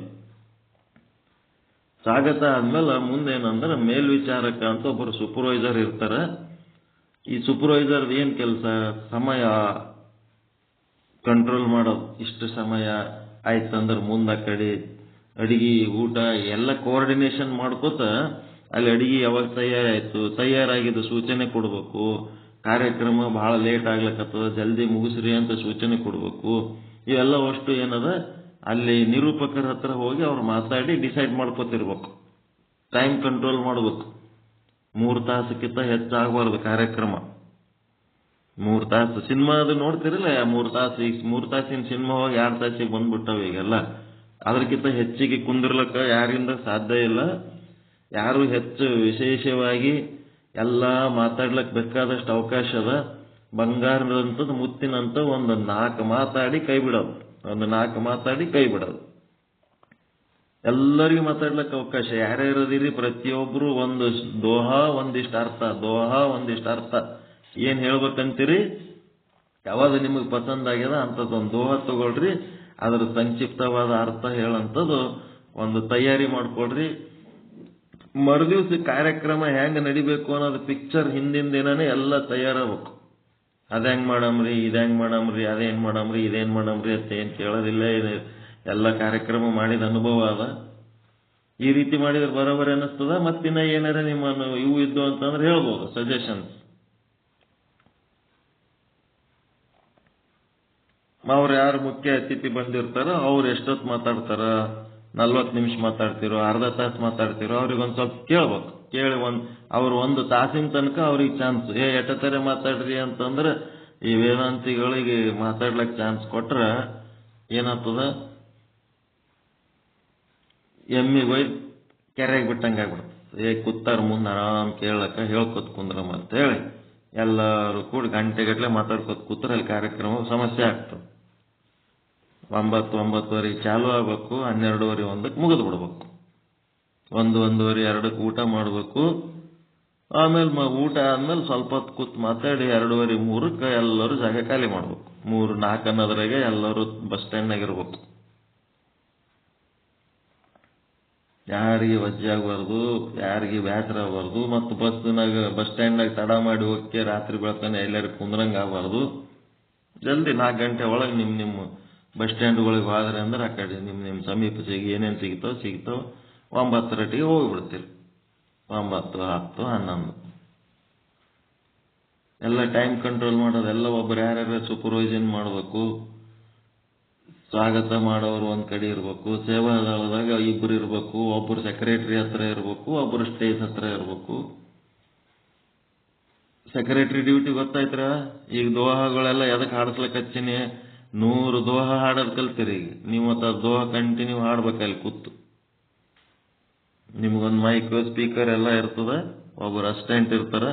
ಸ್ವಾಗತ ಆದ್ಮೇಲೆ ಮುಂದೇನಂದ್ರೆ ಮೇಲ್ವಿಚಾರಕ ಅಂತ ಒಬ್ಬರು ಸೂಪರ್ವೈಸರ್ ಇರ್ತಾರ. ಈ ಸೂಪರ್ವೈಸರ್ ಏನ್ ಕೆಲಸ, ಸಮಯ ಕಂಟ್ರೋಲ್ ಮಾಡೋದು. ಇಷ್ಟು ಸಮಯ ಆಯ್ತಂದ್ರೆ ಮುಂದ ಕಡೆ ಅಡಿಗೆ ಊಟ ಎಲ್ಲ ಕೋಆರ್ಡಿನೇಷನ್ ಮಾಡ್ಕೋತ ಅಲ್ಲಿ ಅಡಿಗೆ ಯಾವಾಗ ತಯಾರಾಯ್ತು, ತಯಾರಾಗಿದ್ದು ಸೂಚನೆ ಕೊಡ್ಬೇಕು. ಕಾರ್ಯಕ್ರಮ ಬಹಳ ಲೇಟ್ ಆಗ್ಲಕ್ಕತ್ತದ, ಜಲ್ದಿ ಮುಗಿಸ್ರಿ ಅಂತ ಸೂಚನೆ ಕೊಡ್ಬೇಕು. ಇವೆಲ್ಲ ಅಷ್ಟು ಏನದ ಅಲ್ಲಿ ನಿರೂಪಕರ ಹತ್ರ ಹೋಗಿ ಅವ್ರು ಮಾತಾಡಿ ಡಿಸೈಡ್ ಮಾಡ್ಕೋತಿರ್ಬೇಕು. ಟೈಮ್ ಕಂಟ್ರೋಲ್ ಮಾಡ್ಬೇಕು. 3 ತಾಸಕ್ಕಿಂತ ಹೆಚ್ಚಾಗಬಾರ್ದು ಕಾರ್ಯಕ್ರಮ. 3 ತಾಸು ಸಿನಿಮಾ ಅದು ನೋಡ್ತಿರಲ್ಲ, 3 ತಾಸು. ಈಗ 3 ತಾಸಿನ ಸಿನಿಮಾ ಹೋಗಿ 2 ತಾಸಿಗೆ ಬಂದ್ಬಿಟ್ಟಾವ ಈಗೆಲ್ಲ. ಅದಕ್ಕಿಂತ ಹೆಚ್ಚಿಗೆ ಕುಂದಿರ್ಲಕ್ಕ ಯಾರಿಂದ ಸಾಧ್ಯ ಇಲ್ಲ. ಯಾರು ಹೆಚ್ಚು ವಿಶೇಷವಾಗಿ ಎಲ್ಲ ಮಾತಾಡ್ಲಕ್ ಬೇಕಾದಷ್ಟು ಅವಕಾಶ ಅದ. ಬಂಗಾರದಂಥದ್ದು ಮುತ್ತಿನಂತ ಒಂದು 4 ಮಾತಾಡಿ ಕೈ ಬಿಡೋದು, ಒಂದು 4 ಮಾತಾಡಿ ಕೈ ಬಿಡೋದು. ಎಲ್ಲರಿಗೂ ಮಾತಾಡ್ಲಕ್ಕ ಅವಕಾಶ. ಯಾರ್ಯಾರದಿರಿ ಪ್ರತಿಯೊಬ್ರು ಒಂದು ದೋಹ ಒಂದಿಷ್ಟು ಅರ್ಥ, ದೋಹ ಒಂದಿಷ್ಟು ಅರ್ಥ. ಏನ್ ಹೇಳ್ಬೇಕಂತೀರಿ, ಯಾವಾಗ ನಿಮಗೆ ಪಸಂದ್ ಆಗ್ಯದ ಅಂತದೊಂದು ದೋಹ ತಗೊಳ್ರಿ, ಅದ್ರ ಸಂಕ್ಷಿಪ್ತವಾದ ಅರ್ಥ ಹೇಳಂತದ್ದು ಒಂದು ತಯಾರಿ ಮಾಡ್ಕೊಳ್ರಿ. ಮರುದಿವ್ಸ ಕಾರ್ಯಕ್ರಮ ಹೆಂಗ್ ನಡಿಬೇಕು ಅನ್ನೋದು ಪಿಕ್ಚರ್ ಹಿಂದಿನ ದಿನನೇ ಎಲ್ಲ ತಯಾರಾಗಬೇಕು. ಅದೇಂಗ್ ಮಾಡಮ್ರಿ, ಇದೇಂಗ್ ಮಾಡಮ್ರಿ, ಅದೇನ್ ಮಾಡಮ್ರಿ, ಇದೇನ್ ಮಾಡಮ್ರಿ ಅಂತ ಏನ್ ಕೇಳೋದಿಲ್ಲ. ಎಲ್ಲ ಕಾರ್ಯಕ್ರಮ ಮಾಡಿದ ಅನುಭವ ಅದ. ಈ ರೀತಿ ಮಾಡಿದ್ರೆ ಬರೋಬರಿ ಅನ್ನಿಸ್ತದ. ಮತ್ತಿನ್ನ ಏನಾರ ನಿಮ್ಮ ಇವು ಇದ್ದು ಅಂತಂದ್ರೆ ಹೇಳ್ಬೋದು, ಸಜೆಷನ್ಸ್. ಅವ್ರು ಯಾರು ಮುಖ್ಯ ಅತಿಥಿ ಬಂದಿರ್ತಾರೋ ಅವ್ರು ಎಷ್ಟೊತ್ತು ಮಾತಾಡ್ತಾರ, 40 ನಿಮಿಷ ಮಾತಾಡ್ತಿರೋ, ಅರ್ಧ ತಾಸು ಮಾತಾಡ್ತಿರೋ, ಅವ್ರಿಗೊಂದ್ ಸ್ವಲ್ಪ ಕೇಳ್ಬೇಕು. ಕೇಳಿ ಅವ್ರು 1 ತಾಸಿನ ತನಕ ಅವ್ರಿಗೆ ಚಾನ್ಸ್, ಎಟ್ಟತಾರೆ ಮಾತಾಡ್ರಿ ಅಂತಂದ್ರೆ ಈ ವೇದಾಂತಿಗಳಿಗೆ ಮಾತಾಡ್ಲಕ್ ಚಾನ್ಸ್ ಕೊಟ್ರ ಏನಾಗ್ತದ, ಎಮ್ಮಿಗೆ ಹೋಯ್ ಕೆರೆಗೆ ಬಿಟ್ಟಂಗೆ ಆಗ್ಬಿಡ್ತದೆ. ಕೂತಾರ ಮುಂದೆ ಆರಾಮ್ ಕೇಳಕ್ಕ, ಹೇಳ್ಕೊತ್ ಕುಂದ್ರಮ್ಮ ಅಂತ ಹೇಳಿ ಎಲ್ಲರೂ ಕೂಡ ಗಂಟೆಗಟ್ಲೆ ಮಾತಾಡ್ಕೊತ್ ಕೂತ್ರ ಅಲ್ಲಿ ಕಾರ್ಯಕ್ರಮ ಸಮಸ್ಯೆ ಆಗ್ತದೆ. 9-9:30 ಚಾಲು ಆಗ್ಬೇಕು, 12:30 1ಕ್ಕೆ ಮುಗಿದು ಬಿಡ್ಬೇಕು. 1-1:30 2ಕ್ಕೆ ಊಟ ಮಾಡ್ಬೇಕು. ಆಮೇಲೆ ಊಟ ಆದ್ಮೇಲೆ ಸ್ವಲ್ಪ ಹೊತ್ತು ಕೂತ್ ಮಾತಾಡಿ 2:30 3ಕ್ಕೆ ಎಲ್ಲರೂ ಜಾಗ ಖಾಲಿ ಮಾಡ್ಬೇಕು. 3-4 ಅನ್ನೋದ್ರಾಗೆ ಎಲ್ಲರೂ ಬಸ್ ಸ್ಟ್ಯಾಂಡ್ನಾಗ ಇರ್ಬೇಕು. ಯಾರಿಗೆ ವಜ್ಜೆ ಆಗಬಾರ್ದು, ಯಾರಿಗೆ ಬೇಸರ ಆಗಬಾರ್ದು. ಮತ್ತು ಬಸ್ ಸ್ಟ್ಯಾಂಡ್ನಾಗ ತಡ ಮಾಡಿ ಹೋಗಕ್ಕೆ ರಾತ್ರಿ ಬೆಳತಾನೆ ಎಲ್ಲರೂ ಕುಂದ್ರಂಗ ಆಗಬಾರ್ದು. ಜಲ್ದಿ 4 ಗಂಟೆ ಒಳಗೆ ನಿಮ್ಮ ಬಸ್ ಸ್ಟ್ಯಾಂಡ್ಗಳಿಗೆ ಹೋದ್ರೆ ಅಂದ್ರೆ ಆ ಕಡೆ ನಿಮ್ಮ ಸಮೀಪ ಏನೇನು ಸಿಗ್ತಾವ 9:30 ಹೋಗಿಬಿಡ್ತೀರಿ. 9, 10, 11 ಎಲ್ಲ ಟೈಮ್ ಕಂಟ್ರೋಲ್ ಮಾಡೋದು. ಎಲ್ಲ ಒಬ್ಬರು ಯಾರ್ಯಾರು ಸೂಪರ್ವೈಸನ್ ಮಾಡಬೇಕು. ಸ್ವಾಗತ ಮಾಡೋರು ಒಂದ್ ಕಡೆ ಇರ್ಬೇಕು, ಸೇವಾದಳದಾಗ ಇಬ್ರು ಇರ್ಬೇಕು, ಒಬ್ರು ಸೆಕ್ರೆಟರಿ ಹತ್ರ ಇರ್ಬೇಕು, ಒಬ್ರು ಸ್ಟೇಜ್ ಹತ್ರ ಇರ್ಬೇಕು. ಸೆಕ್ರೆಟರಿ ಡ್ಯೂಟಿ ಗೊತ್ತಾಯ್ತರ? ಈಗ ದೋಹಾಗಳೆಲ್ಲ ಎದಕ್ ಹಾಡಿಸ್ಲಕ್ ಹಚ್ಚಿನಿ, 100 ದೋಹ ಹಾಡೋದ್ ಕಲ್ತೀರಿ ಈಗ ನೀವು. ಮತ್ತೆ ದೋಹ ಕಂಟಿನ್ಯೂ ಹಾಡ್ಬೇಕಲ್ಲಿ ಕೂತು. ನಿಮ್ಗೊಂದ್ ಮೈಕ್ ಸ್ಪೀಕರ್ ಎಲ್ಲ ಇರ್ತದ, ಒಬ್ರು ಅಸಿಸ್ಟೆಂಟ್ ಇರ್ತಾರ,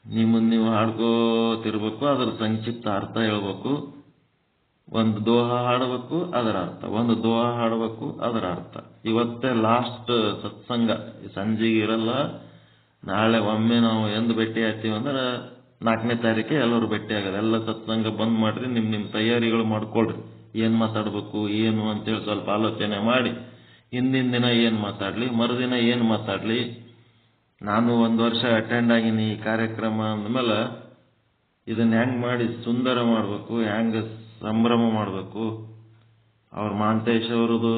ನಿಮ್ಮನ್ನ ನೀವು ಹಾಡ್ಕೋತಿರ್ಬೇಕು. ಅದ್ರ ಸಂಕ್ಷಿಪ್ತ ಅರ್ಥ ಹೇಳ್ಬೇಕು. ಒಂದು ದೋಹ ಹಾಡಬೇಕು, ಅದರ ಅರ್ಥ. ಒಂದು ದೋಹ ಹಾಡಬೇಕು, ಅದರ ಅರ್ಥ. ಇವತ್ತೇ ಲಾಸ್ಟ್ ಸತ್ಸಂಗ, ಸಂಜೆಗೆ ಇರಲ್ಲ. ನಾಳೆ ಒಮ್ಮೆ ನಾವು ಎಂದು ಭೇಟಿ ಆಗ್ತೀವಿ ಅಂದ್ರೆ 4ನೇ ತಾರೀಕೆ ಎಲ್ಲರೂ ಭೇಟಿ ಆಗೋದು. ಎಲ್ಲ ಸತ್ಸಂಗ ಬಂದ್ ಮಾಡ್ರಿ, ನಿಮ್ ತಯಾರಿಗಳು ಮಾಡ್ಕೊಳ್ರಿ. ಏನ್ ಮಾತಾಡ್ಬೇಕು ಏನು ಅಂತೇಳಿ ಸ್ವಲ್ಪ ಆಲೋಚನೆ ಮಾಡಿ, ಹಿಂದಿನ ದಿನ ಏನ್ ಮಾತಾಡ್ಲಿ, ಮರುದಿನ ಏನ್ ಮಾತಾಡ್ಲಿ. ನಾನು 1 ವರ್ಷ ಅಟೆಂಡ್ ಆಗಿನಿ ಈ ಕಾರ್ಯಕ್ರಮ ಅಂದ್ಮೇಲೆ ಇದನ್ನ ಹೆಂಗ್ ಮಾಡಿ ಸುಂದರ ಮಾಡ್ಬೇಕು, ಹೆಂಗ ಸಂಭ್ರಮ ಮಾಡ್ಬೇಕು. ಅವ್ರ ಮಾಂತೇಶ್ ಅವ್ರದ್ದು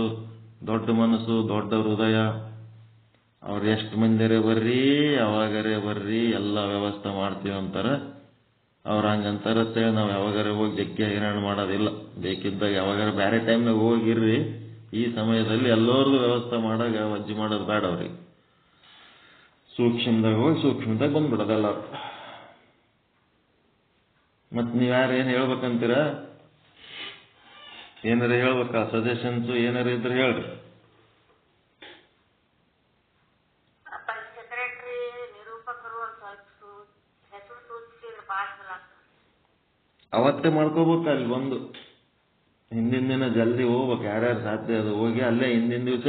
ದೊಡ್ಡ ಮನಸ್ಸು, ದೊಡ್ಡ ಹೃದಯ. ಅವ್ರು ಎಷ್ಟು ಮಂದಿರೇ ಬರ್ರಿ, ಯಾವಾಗರೇ ಬರ್ರಿ, ಎಲ್ಲ ವ್ಯವಸ್ಥೆ ಮಾಡ್ತೀವಿ ಅಂತಾರ. ಅವ್ರ ಹಂಗಂತಾರತ್ತೇಳಿ ನಾವು ಯಾವಾಗಾರ ಹೋಗಿ ಜಗ್ಗಿ ಹೈರಾಣ ಮಾಡೋದಿಲ್ಲ. ಬೇಕಿದ್ದಾಗ ಯಾವಾಗಾರ ಬೇರೆ ಟೈಮ್ನಾಗ ಹೋಗಿರ್ರಿ. ಈ ಸಮಯದಲ್ಲಿ ಎಲ್ಲರದು ವ್ಯವಸ್ಥೆ ಮಾಡಾಗ ವಜ್ಜಿ ಮಾಡೋದು ಬೇಡ ಅವ್ರಿಗೆ. ಸೂಕ್ಷ್ಮದಾಗ ಹೋಗಿ ಸೂಕ್ಷ್ಮದಾಗ ಬಂದ್ಬಿಡೋದಲ್ಲ. ಮತ್ ನೀವ್ಯಾರು ಏನ್ ಹೇಳ್ಬೇಕಂತೀರ? ಏನಾರ ಹೇಳ್ಬೇಕಾ? ಸಜೆಷನ್ಸ್ ಏನಾರ ಇದ್ರೆ ಹೇಳ್ರಿ. ಸೆಕ್ರೆಟರಿ ನಿರೂಪಕರು ಹೆಸರು ಸೂಚಿಸಿದ್ರೆ ಭಾಳ ಚಲೋ ಆಗ್ತದೆ. ಅವತ್ತೇ ಮಾಡ್ಕೋಬೇಕು. ಅಲ್ಲಿ ಬಂದು ಹಿಂದಿನ ದಿನ ಜಲ್ದಿ ಹೋಗ್ಬೇಕು, ಯಾರ್ಯಾರು ಸಾಧ್ಯ ಅದು ಹೋಗಿ ಅಲ್ಲೇ ಹಿಂದಿನ ದಿವಸ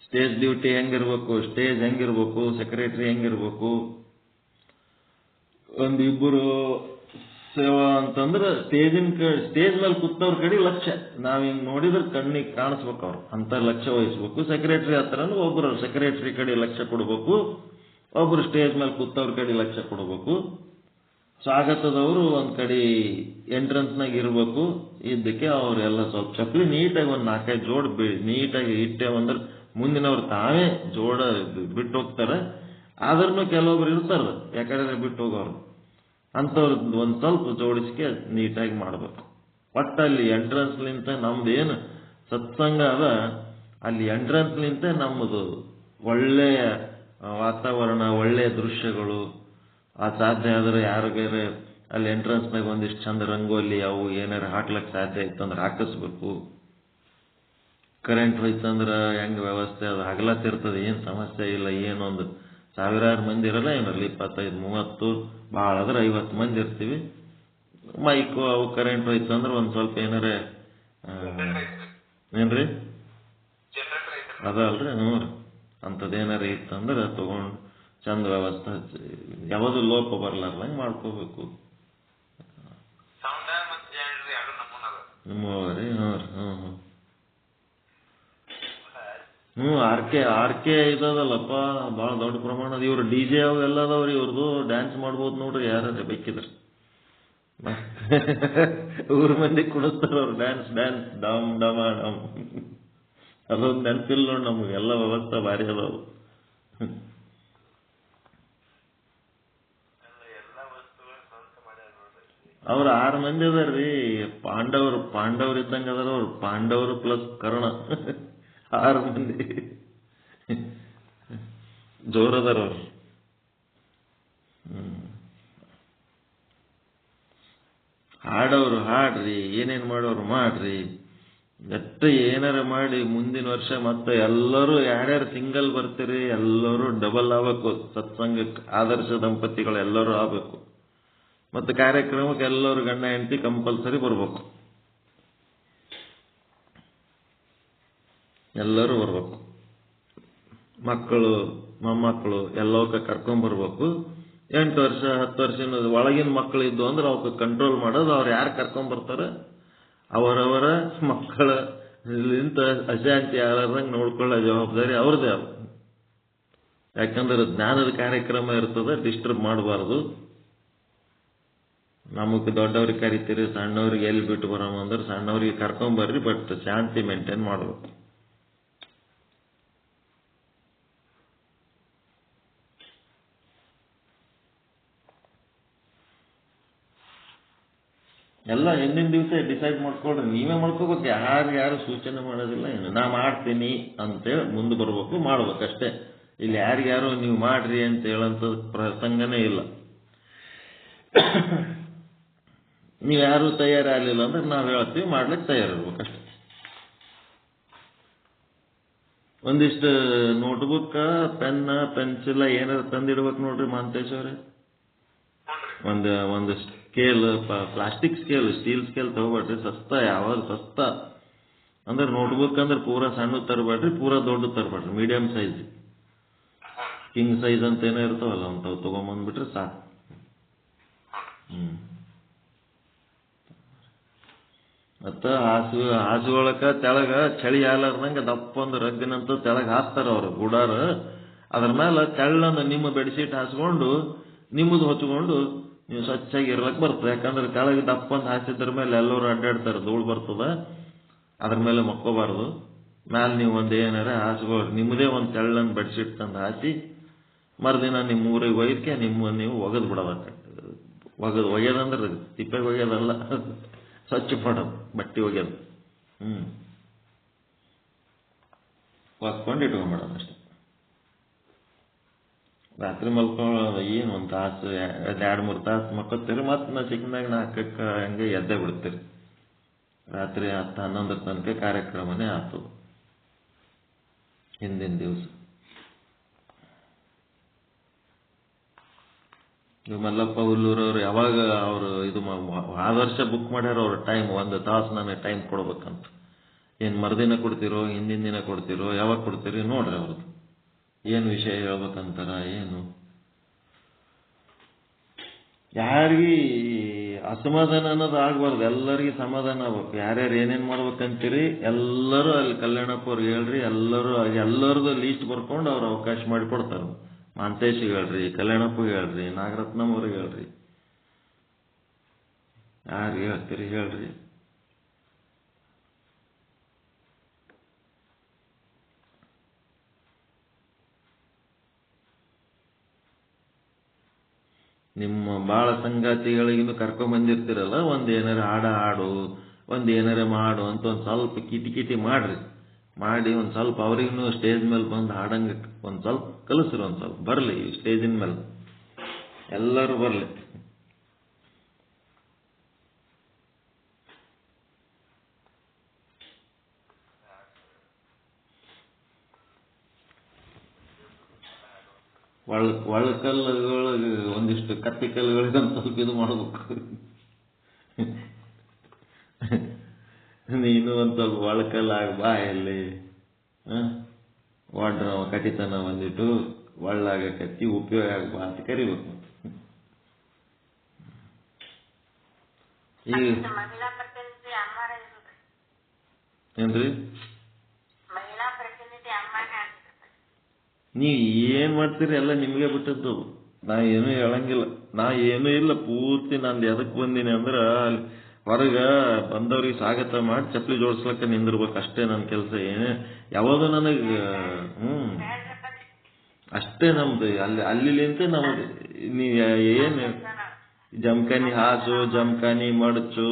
ಸ್ಟೇಜ್ ಡ್ಯೂಟಿ ಹೆಂಗಿರ್ಬೇಕು, ಸ್ಟೇಜ್ ಹೆಂಗಿರ್ಬೇಕು, ಸೆಕ್ರೆಟರಿ ಹೆಂಗಿರ್ಬೇಕು. ಒಂದಿಬ್ಬರು ಸೇವಾ ಅಂತಂದ್ರೆ ಸ್ಟೇಜ್ ಮೇಲೆ ಕೂತವ್ರ ಕಡೆ ಲಕ್ಷ್ಯ ನಾವ್ ಹಿಂಗ್ ನೋಡಿದ್ರೆ ಕಣ್ಣಿಗೆ ಕಾಣಿಸ್ಬೇಕು. ಅವ್ರು ಅಂತ ಲಕ್ಷ್ಯ ವಹಿಸ್ಬೇಕು. ಸೆಕ್ರೆಟರಿ ಹತ್ರನೂ ಒಬ್ರು ಸೆಕ್ರೆಟರಿ ಕಡೆ ಲಕ್ಷ್ಯ ಕೊಡ್ಬೇಕು, ಒಬ್ರು ಸ್ಟೇಜ್ ಮೇಲೆ ಕೂತವ್ರ ಕಡೆ ಲಕ್ಷ್ಯ ಕೊಡ್ಬೇಕು. ಸ್ವಾಗತದವರು ಒಂದ್ ಕಡೆ ಎಂಟ್ರೆನ್ಸ್ನಾಗ ಇರ್ಬೇಕು. ಇದಕ್ಕೆ ಅವ್ರೆಲ್ಲ ಸ್ವಲ್ಪ ಚಪ್ಪಲಿ ನೀಟಾಗಿ ಒಂದ್ 4-5 ಜೋಡ್ ನೀಟಾಗಿ ಇಟ್ಟೇವಂದ್ರೆ ಮುಂದಿನವ್ರು ತಾವೇ ಜೋಡ ಬಿಟ್ಟು ಹೋಗ್ತಾರೆ. ಆದ್ರೂ ಕೆಲವೊಬ್ರು ಇರ್ತಾರ ಯಾಕಂದ್ರೆ ಬಿಟ್ಟು ಹೋಗೋರು, ಅಂತವ್ರದ್ದು ಒಂದ್ ಸ್ವಲ್ಪ ಜೋಡಿಸಿಕೆ ನೀಟಾಗಿ ಮಾಡ್ಬೇಕು. ಒಟ್ಟಲ್ಲಿ ಎಂಟ್ರೆನ್ಸ್ ಲಿಂತ ನಮ್ದೇನು ಸತ್ಸಂಗ ಅದ, ಅಲ್ಲಿ ಎಂಟ್ರೆನ್ಸ್ ಲಿಂತ ನಮ್ಮದು ಒಳ್ಳೆಯ ವಾತಾವರಣ, ಒಳ್ಳೆಯ ದೃಶ್ಯಗಳು. ಸಾಧ್ಯ ಆದ್ರೆ ಯಾರಿಗಾರ ಅಲ್ಲಿ ಎಂಟ್ರೆನ್ಸ್ನಾಗ ಒಂದಿಷ್ಟು ಚಂದ ರಂಗೋಲಿ ಅವು ಏನಾರ ಹಾಕ್ಲಕ್ ಸಾಧ್ಯ ಇತ್ತಂದ್ರೆ ಹಾಕಿಸ್ಬೇಕು. ಕರೆಂಟ್ ಹೋಯ್ತಂದ್ರ ಹೆಂಗ್ ವ್ಯವಸ್ಥೆ ಅದು ಹಗಲತ್ತಿರ್ತದೆ, ಏನ್ ಸಮಸ್ಯೆ ಇಲ್ಲ. ಏನೊಂದು 1000 ಮಂದಿ ಇರಲ್ಲ, ಏನಿರಲಿ 25-30, ಭಾಳ ಆದ್ರೆ 50 ಮಂದಿ ಇರ್ತೀವಿ. ಮೈಕು ಅವು ಕರೆಂಟ್ ಹೋಯ್ತಂದ್ರೆ ಒಂದ್ ಸ್ವಲ್ಪ ಏನಾರ ಏನ್ರಿ ಅದಲ್ರಿ ಅಂತದೇನಾರ ಇತ್ತಂದ್ರೆ ತಗೊಂಡು ಚಂದ ವ್ಯವಸ್ಥೆ ಯಾವುದು ಲೋಪ ಬರ್ಲಾರ್ದಂಗೆ ಮಾಡ್ಕೋಬೇಕು. ನಿಮ್ಮವರಿ ಆರ್ಕೆ ಇದದಲ್ಲಪ್ಪ ಬಹಳ ದೊಡ್ಡ ಪ್ರಮಾಣದ. ಇವ್ರು DJ ಅವು ಎಲ್ಲ ಅದಾವ್ರಿ, ಇವ್ರದ್ದು ಡ್ಯಾನ್ಸ್ ಮಾಡ್ಬೋದು ನೋಡ್ರಿ ಯಾರ ಬೇಕಿದ್ರೆ. ಊರ್ ಮಂದಿ ಕುಡಿಸ್ತಾರ ಅವ್ರು ಡ್ಯಾನ್ಸ್ ಡಮ್ ಡಮ ಡಮ್. ಅದೊಂದು ನೆನಪಿಲ್ಲ ನೋಡಿ ನಮ್ಗೆ. ಎಲ್ಲ ವ್ಯವಸ್ಥೆ ಭಾರಿ ಅದಾವು. ಅವ್ರು 6 ಮಂದಿ ಅದಾರ್ರಿ. ಪಾಂಡವರು ಇದ್ದಂಗ ಅದಾರ ಅವ್ರು. ಪಾಂಡವರು ಪ್ಲಸ್ ಕರ್ಣ 6 ಮಂದಿ ಜೋರದಾರ ಅವ್ರು. ಹಾಡೋರು ಹಾಡ್ರಿ, ಏನೇನ್ ಮಾಡೋರು ಮಾಡ್ರಿ. ಏನಾರ ಮಾಡಿ ಮುಂದಿನ ವರ್ಷ ಮತ್ತೆ ಎಲ್ಲರೂ ಯಾರ್ಯಾರು ಸಿಂಗಲ್ ಬರ್ತೀರಿ ಎಲ್ಲರೂ ಡಬಲ್ ಆಗ್ಬೇಕು. ಸತ್ಸಂಗಕ್ಕೆ ಆದರ್ಶ ದಂಪತಿಗಳು ಎಲ್ಲರೂ ಆಗ್ಬೇಕು. ಮತ್ತೆ ಕಾರ್ಯಕ್ರಮಕ್ಕೆ ಎಲ್ಲರೂ ಗಂಡ ಹೆಂಡತಿ ಕಂಪಲ್ಸರಿ ಬರ್ಬೇಕು. ಎಲ್ಲರೂ ಬರ್ಬೇಕು. ಮಕ್ಕಳು ಮೊಮ್ಮಕ್ಕಳು ಎಲ್ಲವಕ್ಕ ಕರ್ಕೊಂಡ್ಬರ್ಬೇಕು. 8 ವರ್ಷ 10 ವರ್ಷ ಒಳಗಿನ ಮಕ್ಕಳು ಇದ್ದು ಅಂದ್ರೆ ಅವಕ್ಕೆ ಕಂಟ್ರೋಲ್ ಮಾಡೋದು. ಅವ್ರು ಯಾರು ಕರ್ಕೊಂಡ್ಬರ್ತಾರೆ ಅವರವರ ಮಕ್ಕಳ ಅಶಾಂತಿ ಆಗಲಾರ್ದಂಗೆ ನೋಡ್ಕೊಳ್ಳೋ ಜವಾಬ್ದಾರಿ ಅವ್ರದೇ. ಯಾಕಂದ್ರೆ ಜ್ಞಾನದ ಕಾರ್ಯಕ್ರಮ ಇರ್ತದೆ, ಡಿಸ್ಟರ್ಬ್ ಮಾಡಬಾರ್ದು. ನಮಗೆ ದೊಡ್ಡವ್ರಿಗೆ ಕರಿತೀರಿ, ಸಣ್ಣವ್ರಿಗೆ ಎಲ್ಲಿ ಬಿಟ್ಟು ಬರೋಣ ಅಂದ್ರೆ ಸಣ್ಣವ್ರಿಗೆ ಕರ್ಕೊಂಬರ್ರಿ, ಬಟ್ ಶಾಂತಿ ಮೇಂಟೈನ್ ಮಾಡ್ಬೇಕು. ಎಲ್ಲ ಹಿಂದಿನ ದಿವಸ ಡಿಸೈಡ್ ಮಾಡ್ಕೊಳ್ರಿ, ನೀವೇ ಮಾಡ್ಕೋಬೇಕು. ಯಾರು ಸೂಚನೆ ಮಾಡೋದಿಲ್ಲ ಏನು. ನಾ ಮಾಡ್ತೀನಿ ಅಂತೇಳಿ ಮುಂದೆ ಬರ್ಬೇಕು, ಮಾಡ್ಬೇಕಷ್ಟೇ. ಇಲ್ಲಿ ಯಾರಿಗ್ಯಾರು ನೀವು ಮಾಡ್ರಿ ಅಂತ ಹೇಳಂತ ಪ್ರಸಂಗನೇ ಇಲ್ಲ. ನೀವು ಯಾರು ತಯಾರಾಗಲಿಲ್ಲ ಅಂದ್ರೆ ನಾವು ಹೇಳ್ತೀವಿ, ಮಾಡ್ಲಿಕ್ಕೆ ತಯಾರಿರ್ಬೇಕಷ್ಟೆ. ಒಂದಿಷ್ಟು ನೋಟ್ಬುಕ್, ಪೆನ್, ಪೆನ್ಸಿಲ್ ಏನಾರು ತಂದಿಡ್ಬೇಕು ನೋಡ್ರಿ ಮಾಂತೇಶ್ ಅವ್ರೆ. ಒಂದು scale, plastic scale, steel scale ತಗೋಬೇಡ್ರಿ. ಸಸ್ತಾ, ಯಾವಾಗ ಸಸ್ತಾ ಅಂದ್ರೆ ನೋಟ್ಬುಕ್ ಅಂದ್ರೆ ಪೂರಾ ಸಣ್ಣ ತರಬೇಡ್ರಿ, ಪೂರಾ ದೊಡ್ಡ ತರಬೇಡ್ರಿ, ಮೀಡಿಯಂ ಸೈಜ್, ಕಿಂಗ್ ಸೈಜ್ ಅಂತ ಏನೋ ಇರ್ತಾವಲ್ಲ ಅಂತವ್ ತಗೊಂಬಂದ್ಬಿಟ್ರೆ ಸಾಕು. ಮತ್ತ ಹಾಸು ಒಳಕ ತೆಳಗ ಚಳಿ ಆಲಾರ್ದಂಗ ದಪ್ಪ ಒಂದು ರಗ್ಗಿನಂತ ತೆಳಗ ಹಾಕ್ತಾರ ಅವ್ರು ಗುಡಾರ. ಅದ್ರ ಮೇಲೆ ತೆಳ್ಳನ ನಿಮ್ಮ ಬೆಡ್ಶೀಟ್ ಹಾಸ್ಕೊಂಡು ನಿಮ್ಮದು ಹೊಚ್ಕೊಂಡು ನೀವು ಸ್ವಚ್ಛಾಗಿ ಇರ್ಲಕ್ ಬರ್ತದೆ. ಯಾಕಂದ್ರೆ ಕೆಳಗೆ ದಪ್ಪ ಅಂತ ಹಾಸಿದ್ರ ಮೇಲೆ ಎಲ್ಲರೂ ಅಡ್ಡಾಡ್ತಾರೆ, ಧೂಳು ಬರ್ತದ. ಅದ್ರ ಮೇಲೆ ಮಕ್ಕೋಬಾರ್ದು. ಮ್ಯಾಲೆ ನೀವು ಒಂದು ಏನಾರ ಹಾಸ್ಕೊಳ್ರಿ, ನಿಮ್ಮದೇ ಒಂದು ತೆಳ್ಳನ ಬೆಡ್ಶೀಟ್ ತಂದು ಹಾಸಿ ಮರುದಿನ ನಿಮ್ಮ ಊರಿಗೆ ಒಯ್ದಕ್ಕೆ ನೀವು ಒಗದ್ ಬಿಡೋದಕ್ಕೆ. ಒಗೆದಂದ್ರೆ ತಿಪ್ಪೆಗೆ ಒಗೆಯೋದಲ್ಲ, ಸ್ವಚ್ಛ ಮಾಡೋದು, ಬಟ್ಟೆ ಒಗೆಯೋದು. ಒಗ್ಕೊಂಡು ಇಟ್ಕೊಂಡ್ಬಿಡೋದು ಅಷ್ಟೆ. ರಾತ್ರಿ ಮಲ್ಕೊಳ್ಳೋದು ಏನು ಒಂದು ತಾಸು, 2-3 ತಾಸು ಮಕ್ಕೋತೀರಿ. ಮತ್ತೆ ನಾ ಚಿಕ್ಕನಾಗ 4ಕ್ಕೆ ಹಂಗೆ ಎದ್ದೇ ಬಿಡ್ತೀರಿ. ರಾತ್ರಿ 10-11 ತನಕ ಕಾರ್ಯಕ್ರಮನೇ ಆಗ್ತದೆ ಹಿಂದಿನ ದಿವಸ. ಇವ್ ಮಲ್ಲಪ್ಪ ಹುಲ್ಲೂರವ್ರು ಯಾವಾಗ ಅವರು ಇದು ಆದರ್ಶ ಬುಕ್ ಮಾಡ್ಯಾರ, ಅವ್ರ ಟೈಮ್ 1 ತಾಸು ನನಗೆ ಟೈಮ್ ಕೊಡ್ಬೇಕಂತ. ಏನು ಮರುದಿನ ಕೊಡ್ತಿರೋ, ಹಿಂದಿನ ದಿನ ಕೊಡ್ತಿರೋ, ಯಾವಾಗ ಕೊಡ್ತೀರಿ ನೋಡ್ರಿ. ಅವ್ರದ್ದು ಏನು ವಿಷಯ ಹೇಳ್ಬೇಕಂತಾರ ಏನು. ಯಾರಿಗೆ ಅಸಮಾಧಾನ ಅನ್ನೋದು ಆಗ್ಬಾರ್ದು, ಎಲ್ಲರಿಗೂ ಸಮಾಧಾನ ಆಗ್ಬೇಕು. ಯಾರ್ಯಾರು ಏನೇನು ಮಾಡ್ಬೇಕಂತೀರಿ ಎಲ್ಲರೂ ಅಲ್ಲಿ ಕಲ್ಯಾಣಪ್ಪ ಅವ್ರಿಗೆ ಹೇಳ್ರಿ. ಎಲ್ಲರದು ಲೀಸ್ಟ್ ಬರ್ಕೊಂಡು ಅವ್ರು ಅವಕಾಶ ಮಾಡಿಕೊಡ್ತಾರೆ. ಮಾಂತೇಶಿಗೆ ಹೇಳ್ರಿ, ಕಲ್ಯಾಣಪ್ಪಗೆ ಹೇಳ್ರಿ, ನಾಗರತ್ನಮ್ ಅವ್ರಿಗೆ ಹೇಳ್ರಿ, ಯಾರಿಗೆ ಹೇಳ್ತೀರಿ ಹೇಳ್ರಿ. ನಿಮ್ಮ ಬಾಳ ಸಂಗಾತಿಗಳಿಗೂ ಕರ್ಕೊಂಬಂದಿರ್ತೀರಲ್ಲ, ಒಂದು ಏನಾರ ಹಾಡು, ಒಂದು ಏನಾರ ಮಾಡು ಅಂತ ಒಂದು ಸ್ವಲ್ಪ ಕಿಟಿ ಮಾಡ್ರಿ. ಮಾಡಿ ಒಂದು ಸ್ವಲ್ಪ ಅವ್ರಿಗೂ ಸ್ಟೇಜ್ ಮೇಲೆ ಬಂದು ಹಾಡಂಗೆ ಒಂದು ಸ್ವಲ್ಪ ಕಲಿಸ್ರಿ. ಒಂದು ಸ್ವಲ್ಪ ಬರಲಿ ಸ್ಟೇಜಿನ ಮೇಲೆ, ಎಲ್ಲರೂ ಬರಲಿ. ಒಳಕಲ್ಲುಗಳಿಗೆ ಒಂದಿಷ್ಟು ಕತ್ತಿ ಕಲ್ಲುಗಳಿಗೆ ಒಂದು ಸ್ವಲ್ಪ ಇದು ಮಾಡ್ಬೇಕು. ನೀನು ಒಂದು ಸ್ವಲ್ಪ ಒಳಕಲ್ಲಾಗ ಬಾ. ಎಲ್ಲಿ ವಾಡ್ರ ಕಟಿತನ ಒಂದಿಟ್ಟು ಒಳ್ಳಾಗ ಕತ್ತಿ ಉಪಯೋಗ ಆಗಬಾ ಅಂತ ಕರಿಬೇಕು. ಈಗ ಏನ್ರಿ ನೀವ್ ಏನ್ ಮಾಡ್ತೀರಿ ಎಲ್ಲ ನಿಮ್ಗೆ ಬಿಟ್ಟದ್ದು. ನಾ ಏನೂ ಹೇಳಂಗಿಲ್ಲ, ನಾ ಏನೂ ಇಲ್ಲ. ಪೂರ್ತಿ ನಂದು ಎದಕ್ ಬಂದೀನಿ ಅಂದ್ರ ಅಲ್ಲಿ ಹೊರಗ ಬಂದವ್ರಿಗೆ ಸ್ವಾಗತ ಮಾಡಿ ಚಪ್ಪಲಿ ಜೋಡಿಸ್ಲಕ್ಕ ನಿಂದಿರ್ಬೇಕು ಅಷ್ಟೇ ನನ್ನ ಕೆಲಸ. ಯಾವುದು ನನಗೆ ಅಷ್ಟೇ ನಮ್ದು. ಅಲ್ಲಿಂತ ನಮ್ದು ನೀವ್ ಏನು ಜಮಖಾನಿ ಹಾಸು, ಜಮಖಾನಿ ಮಡಚು,